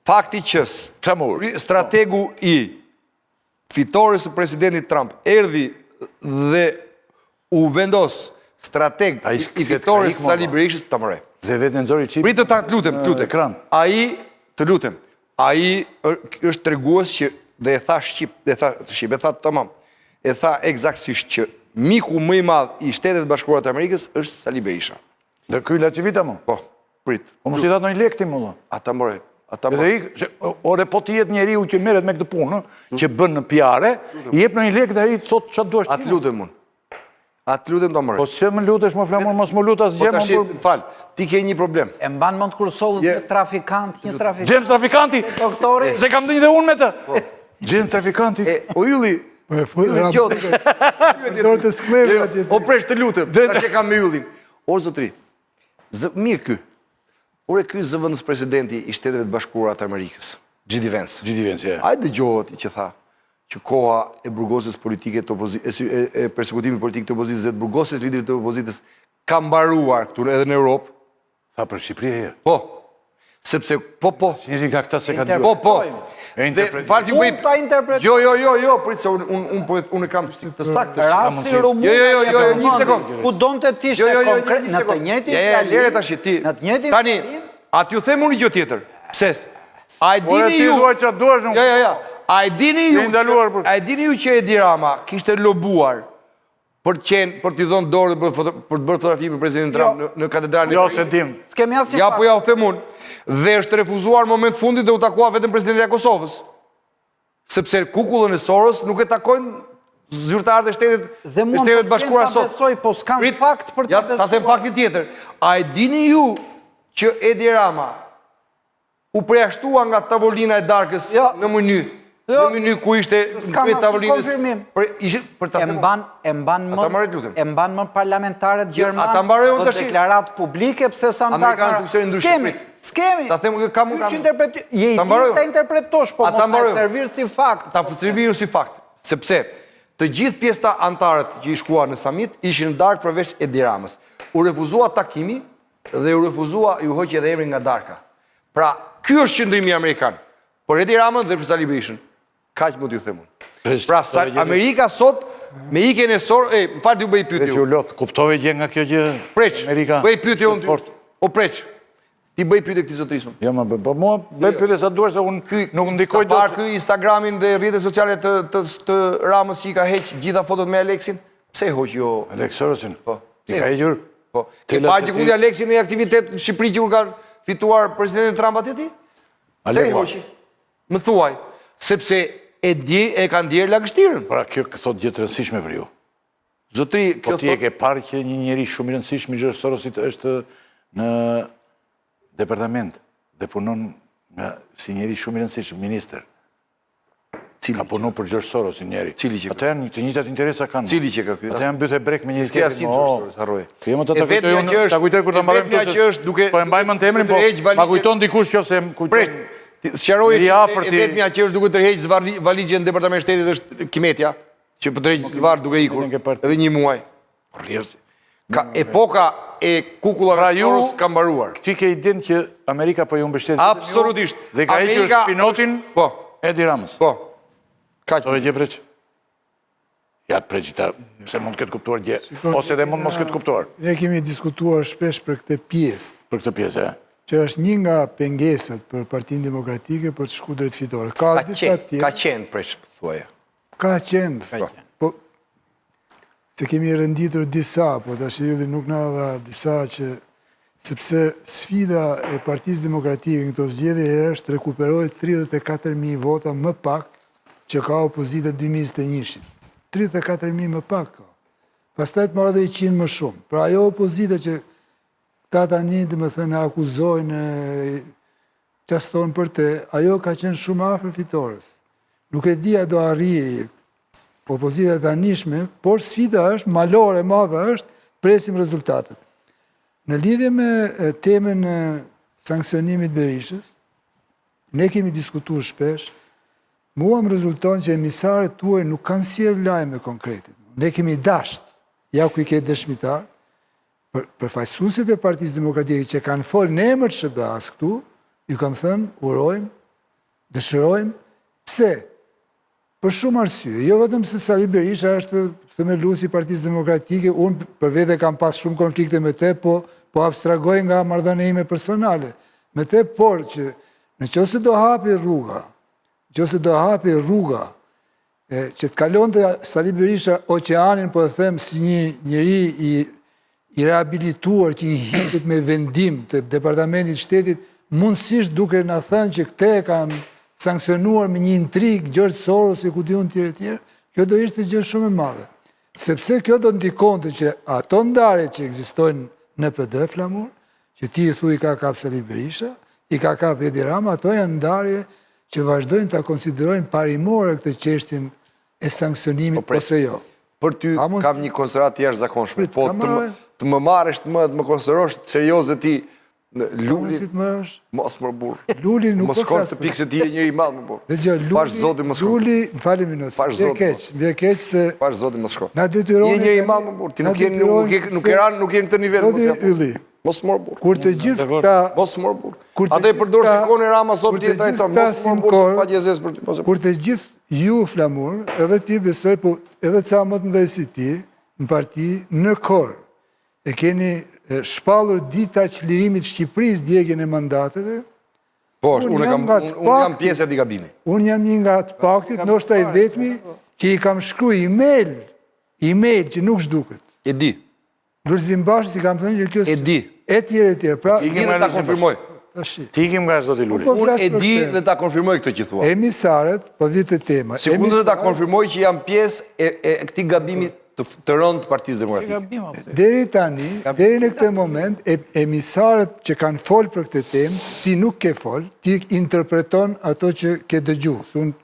fakti që strategu i fitores së presidentit Trump erdhi dhe u vendos strateg A i i shkret fitores ka ikë, Sali mo, Berishës të mëre. Dhe vetë nëzori qip... Pritë ta, të lutem. ekran. Të lutem, ai është tregues që dhe e tha shqip, e tha tamam. E tha eksaktësisht që miku më i madh i Shtetet Bashkuara të Amerikës është Sali Berisha. Dhe kuj la që vita mu. Po, prit. Po mos i datë në lekti mu. Ata more. Edhe ore, po të jetë njeri u që meret me këtë punë, që bën në pjare, i jep në një lek dhe i të thotë qatë duash Atë lutem unë. Atë lutem do more. Po që më lutesh më flamur, mos më lutas Po tash, gjemë. fal, ti ke një problem. E mban mend kur sollët një trafikant. Gjemë trafikanti, Doktori. se kam dënjë dhe unë me të. Gjemë trafikanti. O Ylli, Dorë të skleve atje. o presh të lutem, tash e kam me Yllin. O zotri, mirë ky. Ore ky zëvendës presidenti i Shteteve të Bashkuara të Amerikës, J.D. Vance. J.D. Vance, ja. Ai dëgjova ti që tha që koha e burgosjes politike të opozitës, e persekutimit politik të opozitës dhe të burgosjes liderit të opozitës ka mbaruar këtu edhe në Europë. Tha për Shqipëri e. Po. Sepse po. Njëri nga këta se ka dy. Po. E interpretoj. Falti Unë ta interpretoj. Jo, prit se unë e kam të saktë. Rasti Rumun. Jo, një sekond. Ku donte të ishte konkret në të njëjtin fjalim. Lere tash ti. Në të njëjtin Tani, aty ju them unë një gjë tjetër. Pse? A e Ore, dini ti ju? duaj që duash nuk. Jo. A e dini ju? Je ndaluar për- A e dini ju që Edi Rama kishte lobuar për t'i dhënë dorë për të bërë fotografi me presidentin Trump në katedralin? Jo, se dim. S'kemi asnjë Ja, fakt. po ja u them unë. Dhe është refuzuar në moment fundit dhe u takua vetëm presidenti e Kosovës. Sepse kukullën e Soros nuk e takojnë zyrtarët e Shtetet Bashkuara sot. Besoj, po s'kan Prit, fakt për ja, të besuar. ta them faktin tjetër. A e dini ju që Edi Rama u përjashtua nga tavolina e darkës Jo. në mëny? Jo. Në mëny ku ishte S'ka me asnjë tavolinës. konfirmim. Për ta E them. mban Ata marrë, lutem. e mban më parlamentarët gjermanë. ata mbaroj unë do tash. deklaratë publike pse sa ndarë. Amerikanët funksionin ndryshe. S'kemi. Ta them kam Kush interpretoj? Je i Ta mbaroj. ta interpretosh, po Ata mos mbaroj. ta servir si fakt. Ta serviru si fakt, sepse të gjithë pjesta antarët që i shkuar në summit ishin ndarë përveç Edi Ramës. U refuzua takimi dhe u refuzua ju hoqi edhe emrin nga darka. Pra, ky është qëndrimi amerikan. Por Edi Ramën dhe për Sali Berishën, kaq më t'ju them unë. Pra, Amerika sot me ikjen e më fal t'ju bëj pyetje. Që u loftë, kuptove gjë nga kjo gjë. Preç, Amerika. bëj pyetje unë. O preç. Ti bëj pyetje këtij zotrisë. Jo, po mua bëj pyetje sa duar se unë nuk ndikoj Ka parë dot. ky Instagramin dhe rrjetet sociale të Ramës që i ka heq gjitha fotot me Aleksin? Pse e hoq jo? Alex Sorosin. Po. Ti ka hequr? Po. Ke Tela parë se gjithë ti- Aleksin në aktivitet në Shqipëri që kur kanë fituar presidentin Trump atje ti? Pse e Alek, hoqi? Më thuaj, sepse e kanë ndjerë lagështirën. Pra, kjo thot gjë të rëndësishme për ju. Zotri, Po kjo ti e thot... ke parë që një njeri shumë i rëndësishëm i George Sorosit është në departament dhe punon si njeri shumë i rëndësishëm, minister. ka punu për George Soros njeri. Cili që ka? Ata janë të njëjtat interesa kanë. Cili që ka ky? Ata janë bytë brek me një S'ke asim George Soros, harroj. Ta kujtoj kur ta mbajmë duke po e mbajmë në temën, po ma kujton dikush nëse më kujton. Sqaroj që e vetmja që është duke tërheq valigjen në Departament Shtetit është Kimetja, që po tërheq zvarr duke ikur edhe një muaj. Epoka e kukullave të Soros ka mbaruar. Ti ke idenë që Amerika po ju mbështet. Absolutisht. Dhe ka hequr spinotin Edi Ramës. Po. Ka Do e gje preq? Ja të preq, se mund të këtë kuptuar gje, ose dhe mund mos këtë kuptuar. Ne kemi diskutuar shpesh për këtë pjesë, Për këtë pjesë, që është një nga pengesat për Partinë Demokratike për të shku drejt fitore. Ka disa tjerë. Ka qenë preq, thuaje. Ka qenë. Po, se kemi rënditur disa, po të ashtë nuk na dha disa që, sepse sfida e Partisë Demokratike në këto zgjedhje është rekuperoj 34.000 vota më pak që ka opozita 2021. 34.000 më pak ka. Pastaj të marrë dhe 100 më shumë. Pra ajo opozita që ta tani dhe më thënë akuzojnë, qaston për te, ajo ka qenë shumë afër fitores. Nuk e dia do arrije opozita tanishme, por sfida është, malore madhe është, presim rezultatet. Në lidhje me temën e sankcionimit Berishës, ne kemi diskutuar shpesh, mua më rezulton që emisarët tuaj nuk kanë sjellë lajme konkrete. Ne kemi dasht, ja ku i ke dëshmitar, përfaqësuesit e Partisë Demokratike që kanë folë në emër të SBA-s këtu, ju kam thënë, urojmë, dëshirojmë, pse? Për shumë arsye, jo vetëm se Sali Berisha është themeluesi i Partisë Demokratike, unë për vete kam pas shumë konflikte me te, po abstragoj nga marrëdhënia ime personale. Me te, por që nëse do hapi rruga, që të kalonte Sali Berisha oqeanin, po e them si një njeri i rehabilituar që i hiqet me vendim të Departamentit Shtetit, mundësisht duke na thënë që këte kanë sankcionuar me një intrig George Soros e ku diun tjere, kjo do ishte gjë shumë e madhe. Sepse kjo do ndikonte që ato ndarje që ekzistojnë në PD Flamur, që ti i thuj ka kap Sali Berisha, i ka kap Edi Rama, ato janë ndarje që vazhdojnë të konsiderojnë parimore këtë çështjen e sankcionimit ose jo. Për ty kam një konsiderat të jashtëzakonshme, po të më marrësh të më konsiderosh serioze ti Luli, mos më burë. Luli nuk mos shkon të pikë se ti e njëri madh më burë. Pash Zoti mos shkon. Luli, më fali minut. Vje keq se Pash Zoti mos shkon. Na detyroni. Je njëri madh më burë. Ti nuk je në këtë nivel mos më burë. Kur të gjithë këta mos më burë. Atë e përdor sikon e Rama sot ti e trajton mos më burë pa gjezes për ty. Kur të gjithë ju Flamur, edhe ti besoj, po edhe ca më të mëdhenj si ti në parti në kor e keni shpallur dita çlirimit Shqipërisë djegjen e mandateve. Po, unë jam pjesë e atij gabimi. Unë jam një nga të paktit, ndoshta i vetmi që i kam shkruaj email që nuk zhduket. E di. Lulzim Bashës i kam thënë që kjo e di. Etj. Pra, ti ta konfirmoj. Ti ikim nga zoti Luli. Unë e di dhe ta konfirmoj këtë që thua. Emisarët, po vite tema. Sekundë ta konfirmoj që jam pjesë e këtij gabimi të rënd të Partisë Demokratike. Deri tani, deri në këtë moment, emisarët që kanë folë për këtë temë, ti nuk ke folë, ti interpreton ato që ke dëgju. Unë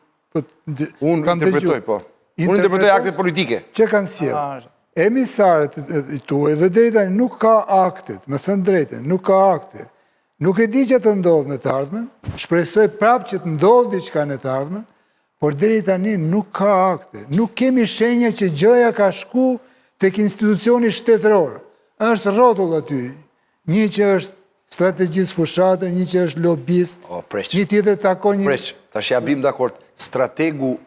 interpretoj, po. Unë interpretoj aktet politike. Që kanë sjellë. Emisarët tuaj, dhe deri tani nuk ka aktet, me thënë drejtën, nuk ka aktet. Nuk e di që të ndodhë në të ardhmen, shpresoj prapë që të ndodhë diçka në të ardhmen, por deri tani nuk ka akte. Nuk kemi shenja që gjëja ka shku tek institucioni shtetëror. Është rrotull aty. Një që është strategjist fushate, një që është lobist, një tjetër takon një... Preq, tash ja bim dakord. Strategu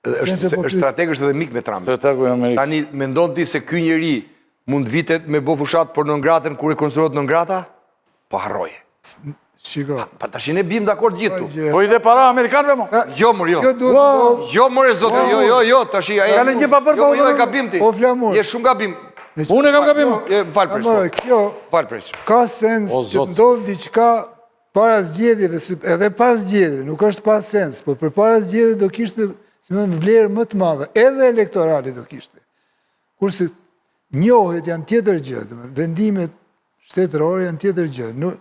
është edhe mik me Trump. Tani mendon ti se ky njeri mund vitet me bë fushat por non gratën kur e konsiderohet non grata? Po harroje. Shiko. Pa tash ne bim dakord gjithu. Po i dhe para amerikanëve mo? Jo, mor, jo. Jo, more zotë, jo, tash ai. Ka një papër po. Jo, e gabim ti. O Flamur. Je shumë gabim. Unë e kam gabim. Fal preç. Fal preç. Ka sens që ndodh diçka para zgjedhjeve, edhe pas zgjedhjeve, nuk është pas sens, por përpara zgjedhjeve do kishte vlerë më të madhe, edhe elektorale do kishte. Kurse njohjet janë tjetër gjë, vendimet shtetërore janë tjetër gjë.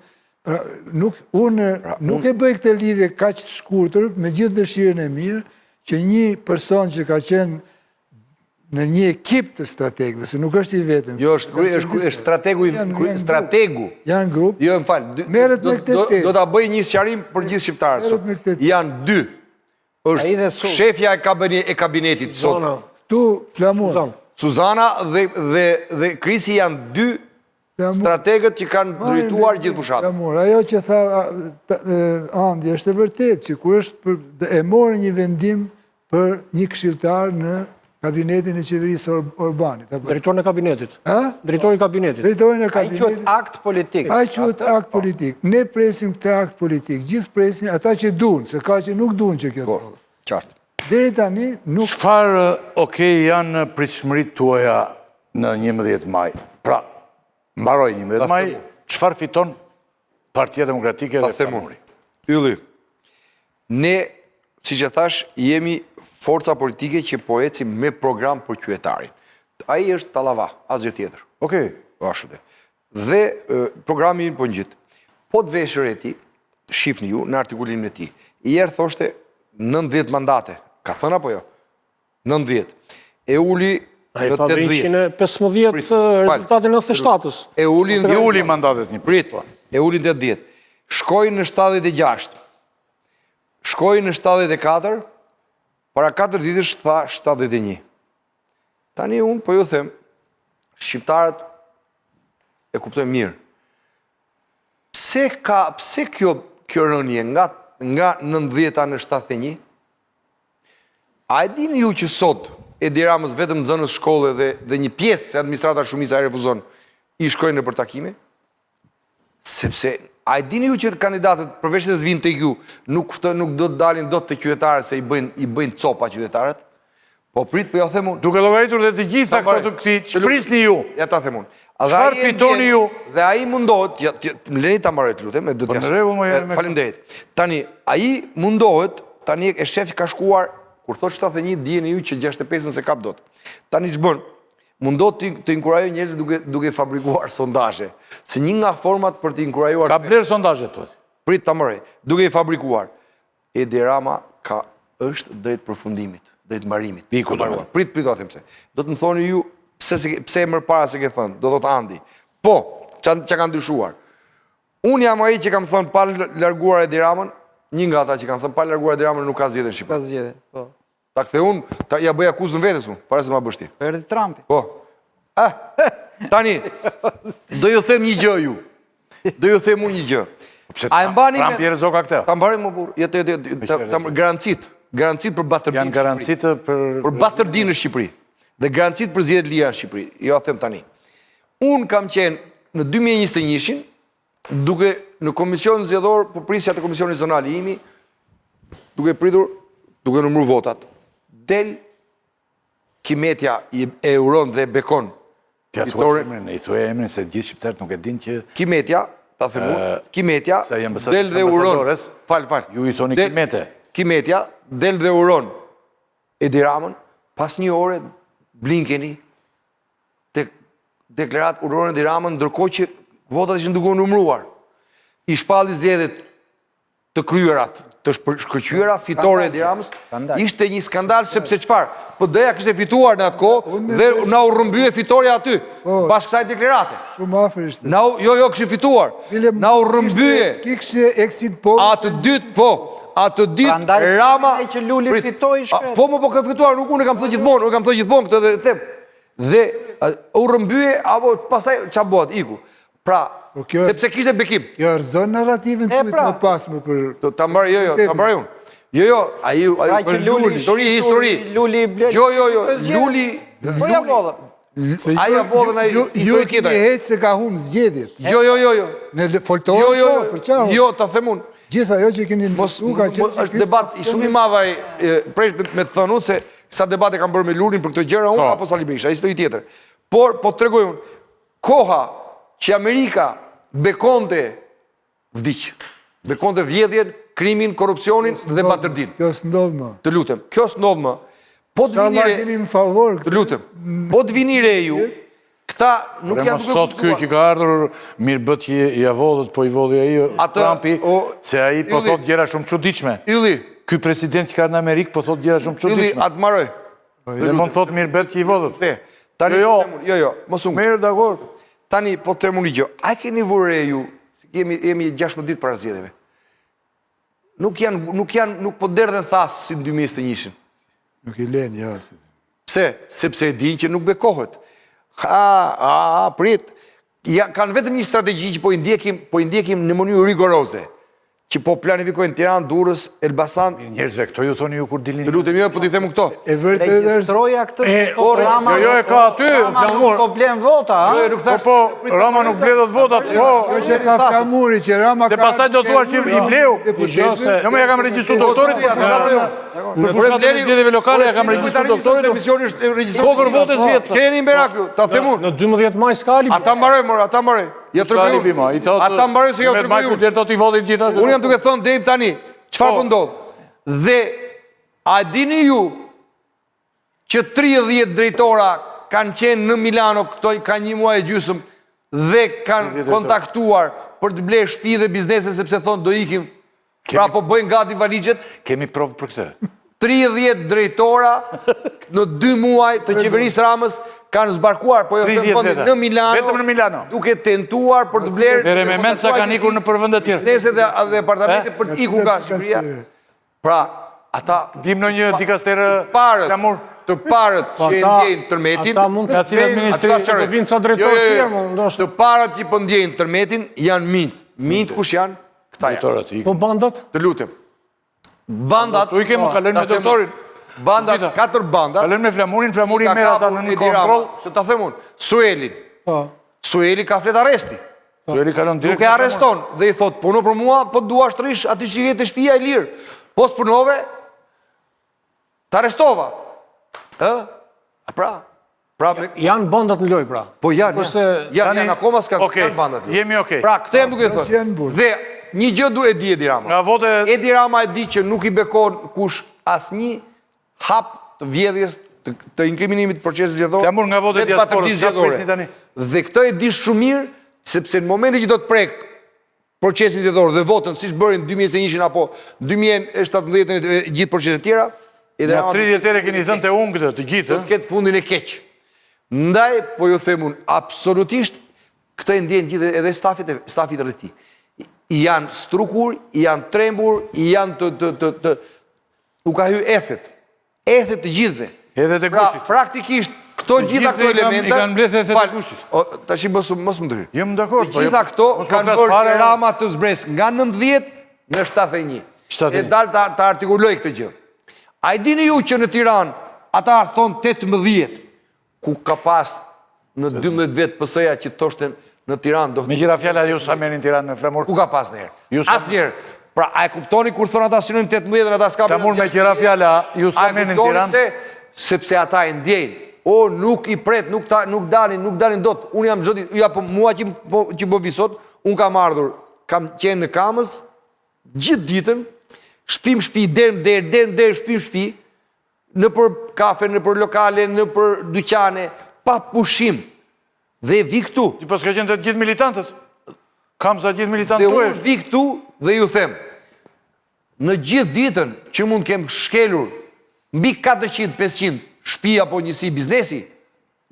Unë nuk e bëj këtë lidhje kaq të shkurtër, me gjithë dëshirën e mirë, që një person që ka qenë në një ekip të strategëve, se nuk është i vetëm. Jo, është strategu. Janë grup. Jo, më falë. Merret me këtë tetë. Do ta bëj një sqarim për gjithë shqiptarët. Merret me këtë tetë. Janë dy. Është shefja e kabinetit sot. Tu Flamur. Suzana dhe Krisi janë dy strategët që kanë drejtuar gjithë fushatën. Flamur, ajo që tha Andi është e vërtet që kur është e morë një vendim për një këshilltar në kabinetin e qeverisë Orbanit. Drejtorin e kabinetit. Drejtorin e kabinetit. Drejtorin e Ai kabinetit. quhet akt politik. Ai quhet akt politik. Ne presim këtë akt politik. Gjithë presin ata që duan, se ka që nuk duan që kjo ndodhë. Qartë. Deri tani nuk... Çfarë janë pritshmëritë tuaja në 11 maj? Pra, mbaroj 11 maj, çfarë fiton Partia Demokratike dhe Flamuri? Ylli, ne, si që thash, jemi forca politike që po ecim me program për qytetarin. Ai është tallava, asgjë tjetër. Okej. Ashtu. Dhe programi po ngjit. Po të veshër e ti, shifni ju në artikulimin e tij. Ieri thoshte 90 mandate. Ka thënë apo jo? 90. E uli Ai tha 115 rezultatin 97-ës. E uli mandatet një prit. E uli 80. Shkoi në 76. Shkoi në 74. Para 4 ditësh tha 71. Tani unë po ju them, shqiptarët e kuptojnë mirë. Pse kjo rënje nga 90 në 71? A e dini ju që sot Edi Ramës vetëm nxënës shkolle dhe një pjesë se administrata shumica e refuzon i shkojnë në për takime? Sepse, a e dini ju që kandidatët, përveç se s'vinë të ju, nuk do të dalin do të qytetarët se i bëjnë copa qytetarët? Po prit, po ja them unë. Duke llogaritur dhe të gjitha këto të këtij, çprisni ju. Ja ta them unë. Çfarë fitoni ju? Dhe ai mundohet, më leni ta mbaroj lutem, do të jashtë. Faleminderit. Tani, ai mundohet, tani e shefi ka shkuar, kur thot 71, dijeni ju që 65 se kap dot. Tani ç'bën? Mundohet të inkurajojë njerëzit duke fabrikuar sondazhe. Se një nga format për të inkurajuar... Ka blerë sondazhet tuaj. Prit ta mbaroj. Duke i fabrikuar. Edi Rama është drejt përfundimit, drejt mbarimit. Piku do. Prit do them pse. Do të më thoni ju pse më parë se ke thënë, do thot Andi. Po, çka kanë ndryshuar. Unë jam ai që kam thënë pa larguar Edi Ramën, një nga ata që kanë thënë pa larguar Edi Ramën nuk ka zgjedhje në Shqipëri. Ka zgjedhje, po. Ta kthe unë, ja bëj akuzën vetes unë, para se ma bësh ti. Erdhi Trumpi. Po. Tani, do ju them një gjë ju. Do ju them unë një gjë. A e mbani Trumpi e rrezoka këtë? Ta mbaroj më burr. Garancit për batërdinë. Janë garancitë për batërdinë në Shqipëri. Dhe garancit për zgjedhjet lira në Shqipëri. Jo, them tani. Unë kam qenë në 2021-shin duke në komision zgjedhor për prisja të komisionit zonal i imi, duke pritur, duke numëruar votat. Del Kimetja e uron dhe bekon. Tja thua emrin, i thua emrin se gjithë shqiptarët nuk e din që... Kimetja, ta themu, Kimetja, del dhe uron... Fal. Ju i thoni Kimete. Kimetja, del dhe uron Edi Ramën, pas një ore Blinkeni, deklarat uron Edi Ramën, ndërkohë që votat ishin duke u numëruar. I shpalli zgjedhjet të kryerat, të shkëlqyera, fitore Edi Ramës, ishte një skandal sepse çfarë? PD-ja kishte fituar në atë kohë dhe na u rrëmbye fitoria aty, pas kësaj deklarate. Shumë afër ishte. Jo, kishte fituar. Na u rrëmbye. Kishte exit poll. Atë ditë Rama që Luli fitoi shkret. Po ka fituar, nuk unë kam thënë gjithmonë këtë dhe them. Dhe u rrëmbye apo pastaj ç'a bëhet? Iku. Pra, sepse kishte bekim. Kjo rëzon narrativin të më pasme për... Ta mbaroj unë. Jo, aji për Luli, histori. Luli i bletë. Jo, Luli... Po ja vodhën. Aja vodhën aji histori tjetër. Ju e heqë se ka humë zgjedhjet. Jo. Në foltorë, po, për qa? Jo, ta them unë. Gjitha jo që keni nësu ka qenë... është debat i shumë i madhaj, presh me të thënë unë se sa debate kam bërë me Lulin për këtë gjëra unë, apo Sali Berisha, histori tjetër. Por, po të tregoj unë, koha që Amerika bekonte vdiq, bekonte vjedhjen, krimin, korupcionin dhe batërdin. Kjo s'ndodh më. Të lutem, kjo s'ndodh më. Po të vini re ju, këta nuk janë duke sot ky që ka ardhur, mirë bët që i avodhët, po i vodhi ai Trumpi, se ai po thot gjëra shumë çuditshme. Ylli, ky president që ka në Amerikë po thot gjëra shumë Ylli, çuditshme. atë maroj. Dhe mund thot mirë bet që i votët. The. Tani, jo, mos unë. Mirë, dakor. Tani, po të temu një gjë. A keni vure ju, jemi 16 ditë para zgjedhjeve. Nuk po derdhen thasë si në 2021. Nuk i len, ja. Pse? Sepse e din që nuk bekohet. Prit. Kanë vetëm një strategji që po i ndjekim në mënyrë rigoroze. Që po planifikojnë Tiranë, Durrës, Elbasan. Njerëzve, këto ju thoni ju kur dilin. Të lutem jo, po t'i themu këto. E vërtet është... Regjistroja këtë se Rama... Jo, e ka aty, Rama nuk po blen vota, ha? Po, Rama nuk bledhët votat, po. Jo që ka flamuri, që Rama ka... Se pastaj do thua që i bleu. Jo, më ja kam regjistru doktorit për fushatën e zgjedhjeve lokale, ja kam regjistru doktorit. Kokër votës vjetë. Keni Berakju, ta themu. Në 12 maj s'ka alibi. Ata mbaroj. Ja tërgju. Ata mbaroj se jo tërgju. Unë jam duke thënë dejmë tani, çfarë po ndodh? Dhe a dini ju që 30 drejtora kanë qenë në Milano, këto ka një muaj e gjysmë, dhe kanë kontaktuar për të blerë shtëpi dhe biznese sepse thonë do ikim, pra po bëjnë gati valigjet. Kemi provë për këtë. 30 drejtora në 2 muaj të qeverisë Ramës kanë zbarkuar, po jo thënë në Milano, vetëm në Milano, duke tentuar për të blerë... Mere me mend sa kanë ikur në përvënde tjerë. Biznese dhe apartamente për të ikur nga Shqipëria. Pra, ata... Dim në një dikasterë... Të parët që e ndjejnë tërmetin... Ata mund të cilat ministri të vinë sa drejtorë tjerë, më ndoshtë. Të parët që po ndjejnë tërmetin janë mint. Mint kush janë? Këta janë. Po bandat? Të lutem. Bandat... Tu i kemë kalën me doktorin. Bandat, 4 bandat... Kalën me flamurin i merë ata në një kontrol. Se ta themun, Suelin. Sueli ka flet arresti. Nuk e arreston dhe i thot, puno për mua, po dua shtrish ati që jetë e shpia e lirë. Po s'punove, t'arrestova. Janë bandat në loj, pra. Po janë akoma s'kanë bandat. Jemi okej. Pra, këtë e më duke thot. Dhe një gjë du e di Edi Rama. Edi Rama e di që nuk i bekon kush asnjë hap të vjedhjes të inkriminimit të procesit zgjedhor. Flamur nga votet diasporës, sa presni tani. Dhe këtë e di shumë mirë, sepse në momentin që do të prek procesin zgjedhor dhe votën, siç bërin 2021 apo 2017 e gjithë proceset tjera, Në 30 ere keni thënë të unë këtë, të gjithë. Do të ketë fundin e keq. Ndaj, po ju themun, absolutisht, këtë e ndjenë gjithë edhe stafit rreth tij. Janë strukur, janë trembur, janë u ka hyrë ethet. Ethet të gjithëve. Ethet e gushtit. Praktikisht, këto gjitha këto elemente... I kanë mbledh ethet e gushtit. Tash mos më ndryhë. Jo më dakord. Gjitha këto kanë bërë që Rama të zbres nga 90 në 71. E dalë të artikuloj këtë gjë. A i dini ju që në Tiranë, ata thonë 18, ku ka pas në 12 vetë pësëja që thoshten në Tiranë... Me gjira fjalla ju sa merin Tiranë me Flamur? Ku ka pas në herë? Asë njerë. Pra, a e kuptoni kur thonë ata synojnë 18 ata s'ka... Flamur me gjira fjalla ju sa merin Tiranë? A e kuptoni sepse ata e ndjejnë. O, nuk i pret, nuk dalin dot. Unë jam gjëti, mua që po visot, unë kam ardhur, kam qenë në Kamës, gjithë ditën, shpi, derm, shpi, në për kafe, në për lokale, në për dyqane, pa pushim. Dhe vi këtu. Që pas ka qenë të gjithë militantët? Kam sa gjithë militantët dhe të unë vi këtu dhe ju them, në gjithë ditën që mund kem shkelur, mbi 400-500 shpi apo njësi biznesi,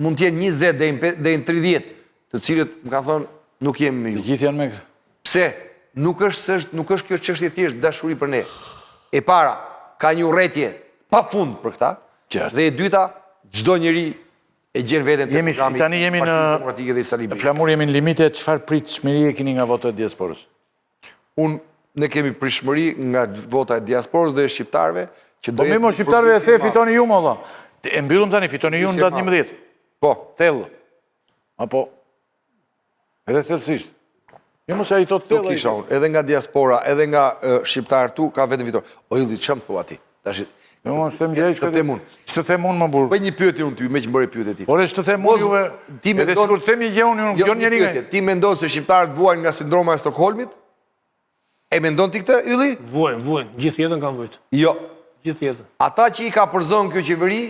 mund t'jenë 20 dhe 30, të cilët më ka thonë, nuk jemi me ju. Të gjithë janë me këtë. Pse? Nuk është kjo çështje thjesht dashuri për ne. E para, ka një urrëtie pa fund për këta. Dhe e dyta, çdo njeri e gjen veten te programi. Tani jemi në Flamur, jemi në limite, çfarë pritshmëri e keni nga vota e diasporës? Ne kemi pritshmëri nga vota e diasporës dhe shqiptarëve që po mimo shqiptarëve e the fitoni ju molla. E mbyllëm tani fitoni ju në datë 11. Po, thellë. Apo edhe thellësisht. Jo mos ai tot thellë. Kisha unë, edhe nga diaspora, edhe nga shqiptarë tu ka vetëm fitor. O Ylli, ç'm thua ti? Tash jo, unë s'tem gjej ç'të them unë. Ç'të them unë më burr. Bëj një pyetje unë ty, me që bëre pyetje ti. Por ç'të them unë juve? Edhe sikur të them një gjë unë nuk gjon njëri nga. Ti mendon se shqiptarët vuajnë nga sindroma e Stockholmit? E mendon ti këtë, Ylli? Vuajnë, gjithë jetën kanë vujt. Jo. Gjithë jetën. Ata që i ka përzon kjo qeveri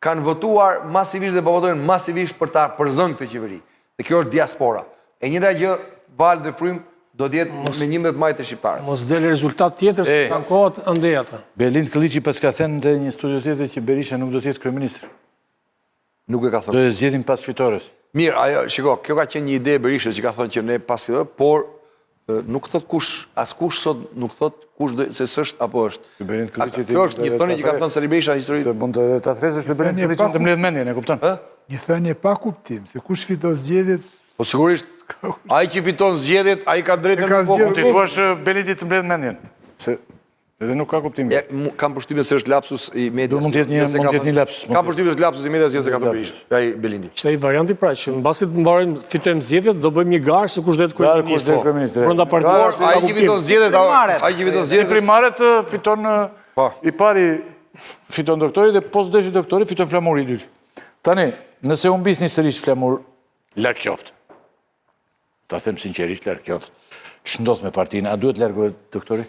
kanë votuar masivisht dhe votojnë masivisht për ta përzon këtë qeveri. Dhe kjo është diaspora. E njëjta gjë Val dhe Frym Do t'jetë me 11 maj të shqiptarët. Mos dele rezultat tjetër se tankohet ande ata. Belind Kılliçi pas ka thënë në një studio tjetër që Berisha nuk do të jetë kryeministër. Nuk e ka Do thënë. e zgjedhin pas fitores. Mirë, ajo, shiko, kjo ka qenë një ide e Berishës që ka thënë që ne pas fitore, por nuk thot kush, as kush sot nuk thot kush se s'është apo është. Belind Kılliçi Kjo është një thënie që ka thënë Sali Berisha histori. Të mund të ta thresësh në Belind Kılliçi të mbledh mendjen, e kupton? Një thënie pa kuptim, se kush fiton zgjedhjet, Po sigurisht, ai që fiton zgjedhjet, ai ka drejtën ka në kokën. Ti thua Belindi të mbledh mendjen. Se edhe nuk ka kuptim. Kam përshtypjen se është lapsus i medias. Do mund të jetë një lapsus. Kam përshtypjen se është lapsus i medias jo se ka thënë Berisha. Ai Belindi. Ishte ai varianti pra që mbasi të mbarojmë fitojmë zgjedhjet, do bëjmë një garë se kush do të kryeminist. Brenda partisë. Ai që fiton zgjedhjet, ai që fiton Si zgjedhjet. primaret fiton i pari fiton doktori dhe postdeshi doktori fiton flamuri i dytë. Tani, nëse u mbisni sërish flamur larg qoftë. Ta them sinqerisht larg qoftë. Ç'ndodh me partinë? A duhet largohet doktori?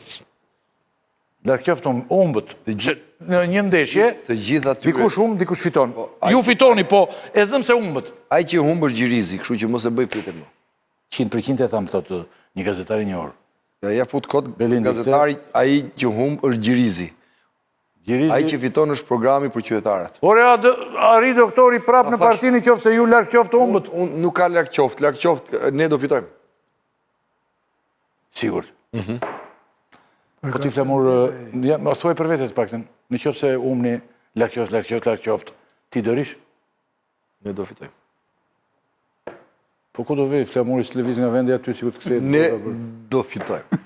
Larg qoftë humbët. Në një ndeshje, Të gjithë aty. dikush dikush fiton. Ju fitoni, po e zëm se humbët. Ai që humb është Gjirizi, kështu që mos e bëj pyetje më. 100% e tham thotë një gazetar i njohur. Ja fut kod Belindi, gazetari, ai që humb është Gjirizi. Ai që fiton është programi për qytetarët. Ore, arri doktori prap në partinë qoftë se ju larg qoftë humbët. Unë nuk ka larg qoftë, ne do fitojmë. Sigurt. Po ti flamur, më thuaj për vete të paktën, në qoftë se humni larg qoftë, ti do rish? Ne do fitojmë. Po ku do vej flamuri s'lëviz nga vendi aty sikur të kthehet? Ne do fitojmë.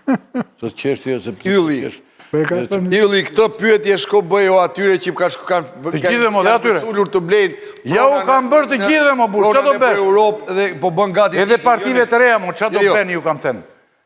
Do të qesh ti ose Ylli. thënë Ylli, këtë pyetje shko bëjo atyre që kanë Të gjithë mo, dhe atyre. sulur të blejnë. Ja u kam bërë të gjithë mo burr, ç'a do Për bën? Europë dhe po bën gati. Edhe partive të reja mo, ç'a do Jo. bëni ju kam thënë.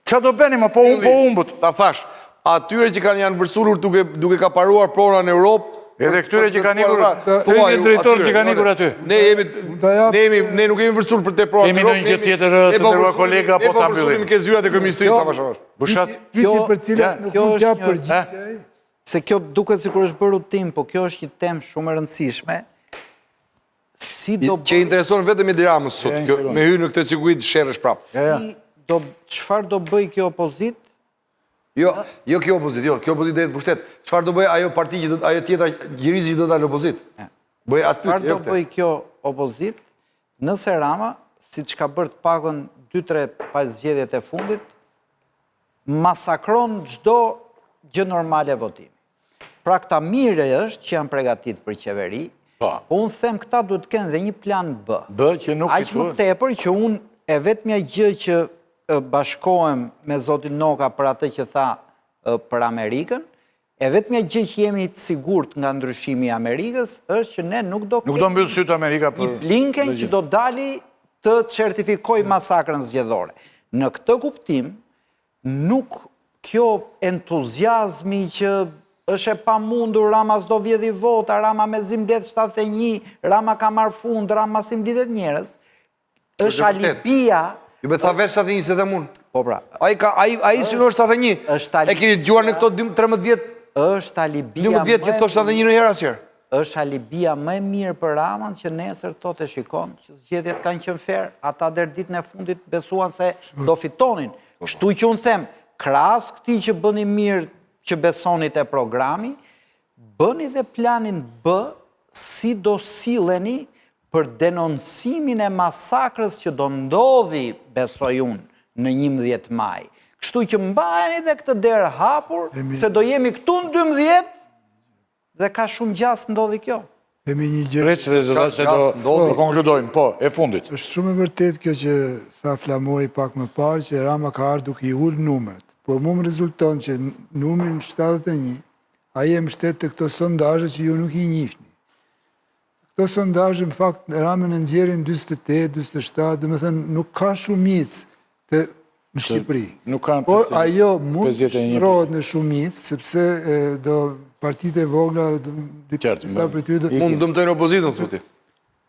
Ç'a do bëni mo, po humbët. Ta thash, atyre që janë vërsulur duke ka paruar prona në Europë. Edhe këtyre që kanë ikur, Thuaj, të drejtorë që atyre, kanë ikur aty. Ne nuk jemi vërsul për te prona. Kemi ndonjë gjë tjetër të ndërua kolega, po ta mbyllim. Ne po ke zyrat e kryeministrisë sa më Bushat. pyetje për cilat nuk mund t'jap përgjigje. Se kjo duket sikur është bërë rutim, po kjo është një temë shumë e rëndësishme. Si do që intereson vetëm Edi Ramës sot, me hyrë në këtë cirkuit sherrësh prapë. çfarë do bëj kjo opozitë? Jo kjo opozit, kjo opozit dhe jetë pushtet. Çfarë do bëj ajo parti që ajo tjetra Gjirizi që do dalë opozit? Bëj aty, Çfarë do bëj kjo opozitë nëse Rama, siç ka bërë të pakën 2-3 pas zgjedhjet e fundit, masakron çdo gjë normale votimi. Pra këta mire është që janë pregatit për qeveri, po unë them këta duhet të kenë dhe një plan B. Që nuk aq më tepër që unë e vetmja gjë që bashkohem me zotin Noka për atë që tha për Amerikën, e vetmja gjë që jemi të sigurt nga ndryshimi i Amerikës është që ne nuk do mbyll sytë Amerika për i Blinken që do dali të certifikoj masakrën zgjedhore. Në këtë kuptim, nuk kjo entuziazmi që është e pamundur, Rama s'do vjedhi vota, Rama me zimbledh 71, Rama ka marrë fund, Rama si mblidhet njerëz, është alibia. Ju be tha veç 71 se dhe mund. Po pra. Ai synon 71. E keni dëgjuar në këto 13 vjet? Është alibia. 12 vjet që thosh 71 në herë asnjëherë. Është alibia më e mirë për Ramën që nesër thotë e shikon që zgjedhjet kanë qenë fair, ata deri ditën e fundit besuan se do fitonin. Kështu që unë them, krahas këtij që bëni mirë që besoni te programi, bëni dhe planin B, si do silleni për denoncimin e masakrës që do ndodhi, besoj unë, në 11 maj. Kështu që mbajeni dhe këtë derë hapur, se do jemi këtu në 12 dhe ka shumë gjatë ndodhi kjo. Themi një gjë. Preç rezultat se do konkludojmë, po, e fundit. Është shumë e vërtet kjo që tha Flamori pak më parë, që Rama ka ardhur duke i ulë numrat. Por mu më rezulton që numrin 71, ai e mbështet të këto sondazhe që ju nuk i njihni. Këto sondazhe në fakt Ramën e nxjerrin 48, 47, domethënë nuk ka shumicë në Shqipëri. Por ajo mund të shndrohet në shumicë, sepse do partitë e vogla mund dëmtojnë opozitën, thotë.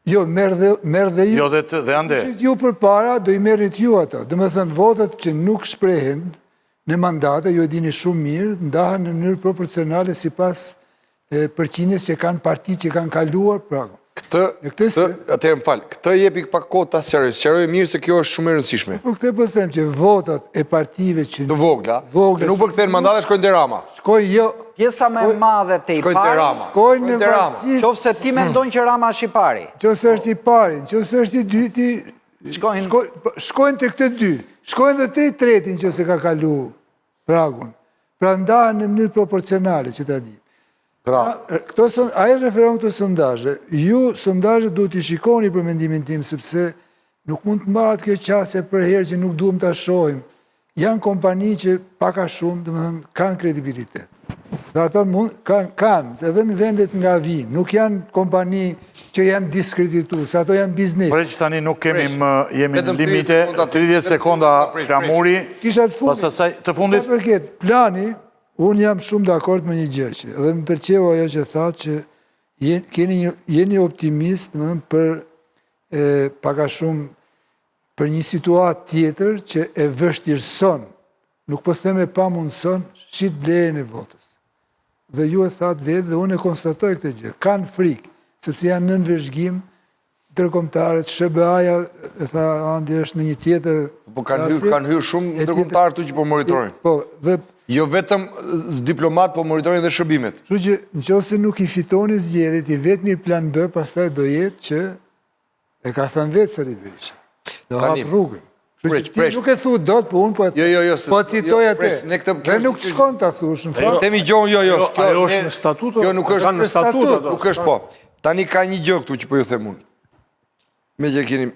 Jo, merr dhe ju. Jo, dhe ande. Ju përpara do i merrit ju ato. Domethënë votat që nuk shprehen në mandate, ju e dini shumë mirë, ndahen në mënyrë proporcionale sipas përqindjes që kanë parti që kanë kaluar, pra Atëherë më falë, këtë jepi pak kohë ta sqaroj. Sqaroj mirë se kjo është shumë e rëndësishme. Po këtë po them që votat e partive që Të vogla, që nuk përkthejnë mandate, shkojnë te Rama. shkojnë jo, Pjesa më e madhe te i Shkojnë te pari, Rama. shkojnë në te Rama. varësi, qofse ti mendon që Rama është i pari. nëse është i pari, nëse është i dyti, shkojnë të këtë dy, shkojnë dhe të i tretin nëse ka kalu pragun. Pra ndahen në mënyrë proporcionale që ta di. Ai referon këto sondazhe. Ju sondazhet duhet i shikoni për mendimin tim, sepse nuk mund të mbahet kjo qasje për herë që nuk duhem ta shohim. Janë kompani që pak a shumë, domethënë, kanë kredibilitet. Dhe ato kanë, edhe në vendet nga vinë, nuk janë kompani që janë diskredituar, se ato janë biznes. Për që tani nuk jemi jemi në limite, 30 sekonda flamuri, pas asaj të fundit. Sa përket plani, unë jam shumë dakord me një gjë që, edhe më pëlqeu ajo që thatë që jeni optimist, domethënë për pak a shumë për një situatë tjetër që e vështirëson, nuk po them e pamundson, shit blerjen e votës. Dhe ju e thatë vetë dhe unë e konstatoj këtë gjë. Kanë frikë, sepse janë nën vëzhgim, ndërkombëtarët, SBA-ja, e tha Andi është në një tjetër. Po kanë hyrë shumë ndërkombëtarë këtu që po monitorin. Po, dhe jo vetëm diplomat, po monitorin dhe shërbimet. kështu që nëse nuk i fitoni zgjedhjet, i vetmi plan B pastaj do jetë që e ka thënë vetë Sali Berisha. Do hap rrugën. Ti nuk e thu dot, po unë po e po citoj atë. Dhe nuk shkon ta thush në fakt. Temi gjon, jo. Ajo është në statut? Kjo nuk është në statut. Nuk është po. Tani ka një gjë këtu që po ju them unë. Me që keni...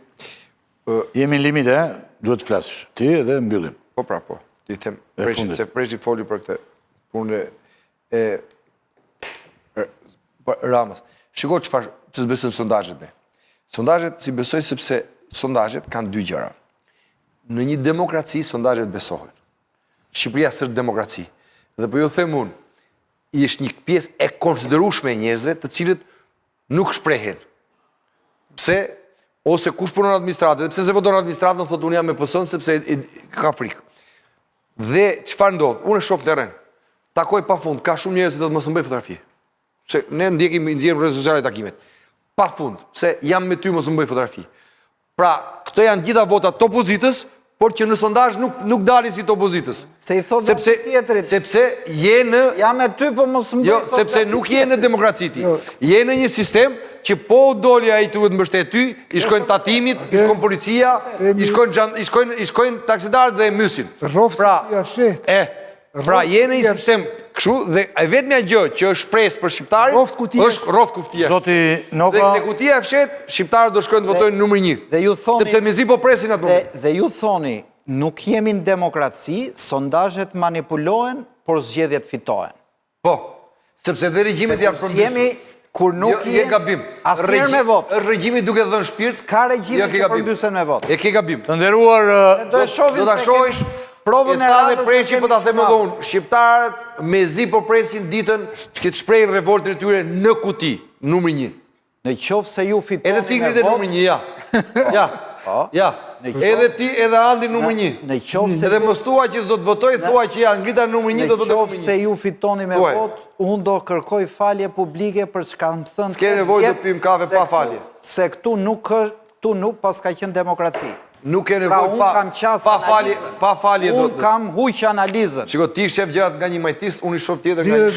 Jemi në limite, duhet të flasësh. Ti edhe mbyllim. Po pra, po. Ti them, se preshi foli për këtë punë e Ramës. Shiko që s'besojnë sondazhet ne. Sondazhet si besoj sepse sondazhet kanë dy gjëra. Në një demokraci, sondazhet besohen. Shqipëria sërë demokraci. Dhe po ju them unë, është një pjesë e konsiderueshme e njerëzve të cilët nuk shprehen. Pse? Ose kush punon në administratë, dhe pse se voton në administratën, thotë unë jam me PS-n sepse ka frikë. Dhe çfarë ndodh? Unë e shoh në terren. Takoj pafund, ka shumë njerëz që do të mos më bëj fotografi. Se ne ndjekim nxjerrim rrjetet sociale takimet. Pafund, pse jam me ty mos më bëj fotografi. Pra, këto janë gjitha votat të opozitës, por që në sondazh nuk dalin si të opozitës. Se i thotë tjetrit. Sepse je në... Jam me ty, po mos më bëj fotografi. Jo, sepse nuk je në demokraciti. Je në një sistem që po doli ai të mbështet ty, i shkojnë tatimit, i shkojnë policia, i shkojnë taksidarët dhe e mysin. Pra, je në një sistem kështu dhe e vetmja gjë që është shpresë për shqiptarin është rroft kuftia. Zoti Noka. Dhe në kutia e fshet, shqiptarët do shkojnë të votojnë numër 1. Dhe ju thoni, sepse mezi po presin atë moment. Dhe ju thoni, nuk jemi në demokraci, sondazhet manipulohen, por zgjedhjet fitohen. Po, sepse dhe regjimet janë përmbysur. Kur nuk je gabim. Asnjëherë me vot. Regjimi duke dhënë shpirt, s'ka regjime që përmbysen me vot. E ke gabim. Të nderuar, do ta shohësh provën e radhës preçi po ta them edhe unë. Shqiptarët mezi po presin ditën që të shprehin revoltën e tyre në kuti, numër 1. Në qoftë se ju fitoni. Edhe ti ngritë numër 1, ja. Ja. Edhe ti edhe Andi numër 1. Në qoftë se edhe mos thua që s'do të votoj, thua që ja ngrita numër 1 do të votojë. Në qoftë se ju fitoni me vot, unë do kërkoj falje publike për çka më thënë. S'ke nevojë të pim kafe pa falje. Se këtu nuk pas ka qenë demokraci. Nuk e nevojë pa falje do. Unë kam huq analizën. Shiko, ti shef gjërat nga një majtis, unë i shoh tjetër nga një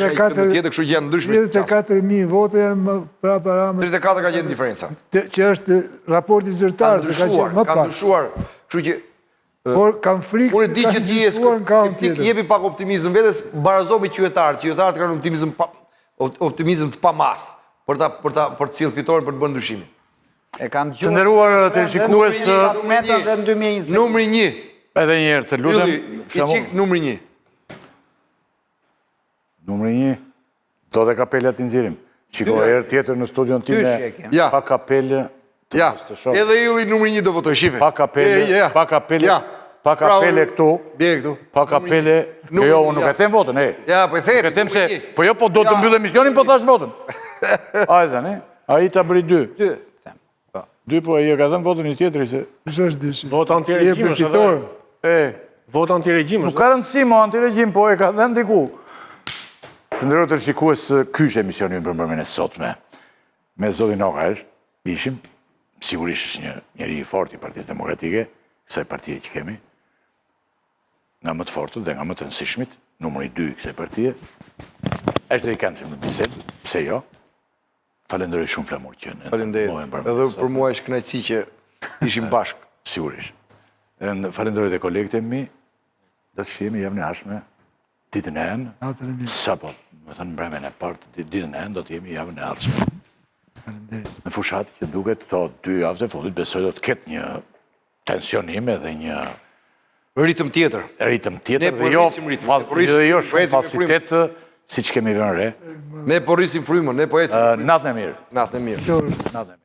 tjetër, kështu që janë ndryshme. 34.000 vote janë më para Ramës. 34 ka qenë diferenca. Që është raporti zyrtar, se ka qenë më pak. Ka ndryshuar, kështu që por kam frikë unë di që ti je skeptik, jepi pak optimizëm vetes, barazomi qytetarët. Qytetarët kanë optimizëm të pamas për të cilë fitoren për të bërë ndryshimin. E kam Të nderuar teleshikues, numri 1. Edhe një herë të lutem. Fiqik numri 1. Numri 1. Do dhe kapela të nxjerrim. Shiko herë tjetër në studion time. Pa kapele. Ja. Edhe ylli numri 1 do votoj, shife. Pa kapele. Pa kapele. Pa kapele këtu. Bjerë këtu. Pa kapele. Jo, unë nuk e them votën, Ja, po e them. Nuk e them se, po jo, po do të mbyllë emisionin, po thash votën. Ajde, ne? A i ta bëri 2. 2, po e ka dhënë votën i tjetëri se... është 2. Vota antiregjim është edhe. Vota antiregjim është. Nuk ka rëndësi mo antiregjim, po e ka dhënë diku. Të nderuar teleshikues, ky është emisioni për mëngjesin e sotme. Me zotin Noka është. ishim, sigurisht është një njeri i fort i Partisë Demokratike, kësaj partije që kemi, nga më të fortët dhe nga më të rëndësishmit, numri 2 i kësaj partije, është dhe i kanë si më bisedë, pse jo, falenderoj shumë Flamur që në Faleminderit. Edhe për mua është kënaqësi që ishim bashkë. Sigurisht. Falenderoj dhe kolegët e mi, do të shihemi javën e ardhshme, ditën e hënë, sapo, më thënë mbrëmjen e parë, ditën e hënë do të jemi javën e ardhshme. Në fushatë që duket këto 2 javë e fundit, besoj do të ketë një tensionim edhe një Ritëm tjetër. ritëm tjetër Ne po dhe jo rrisim ritmin, dhe jo shumë ecim me falsitet siç kemi vënë re. Ne po rrisim frymën, ne po ecim. Natën e mirë. Natën e mirë. Natën e mirë.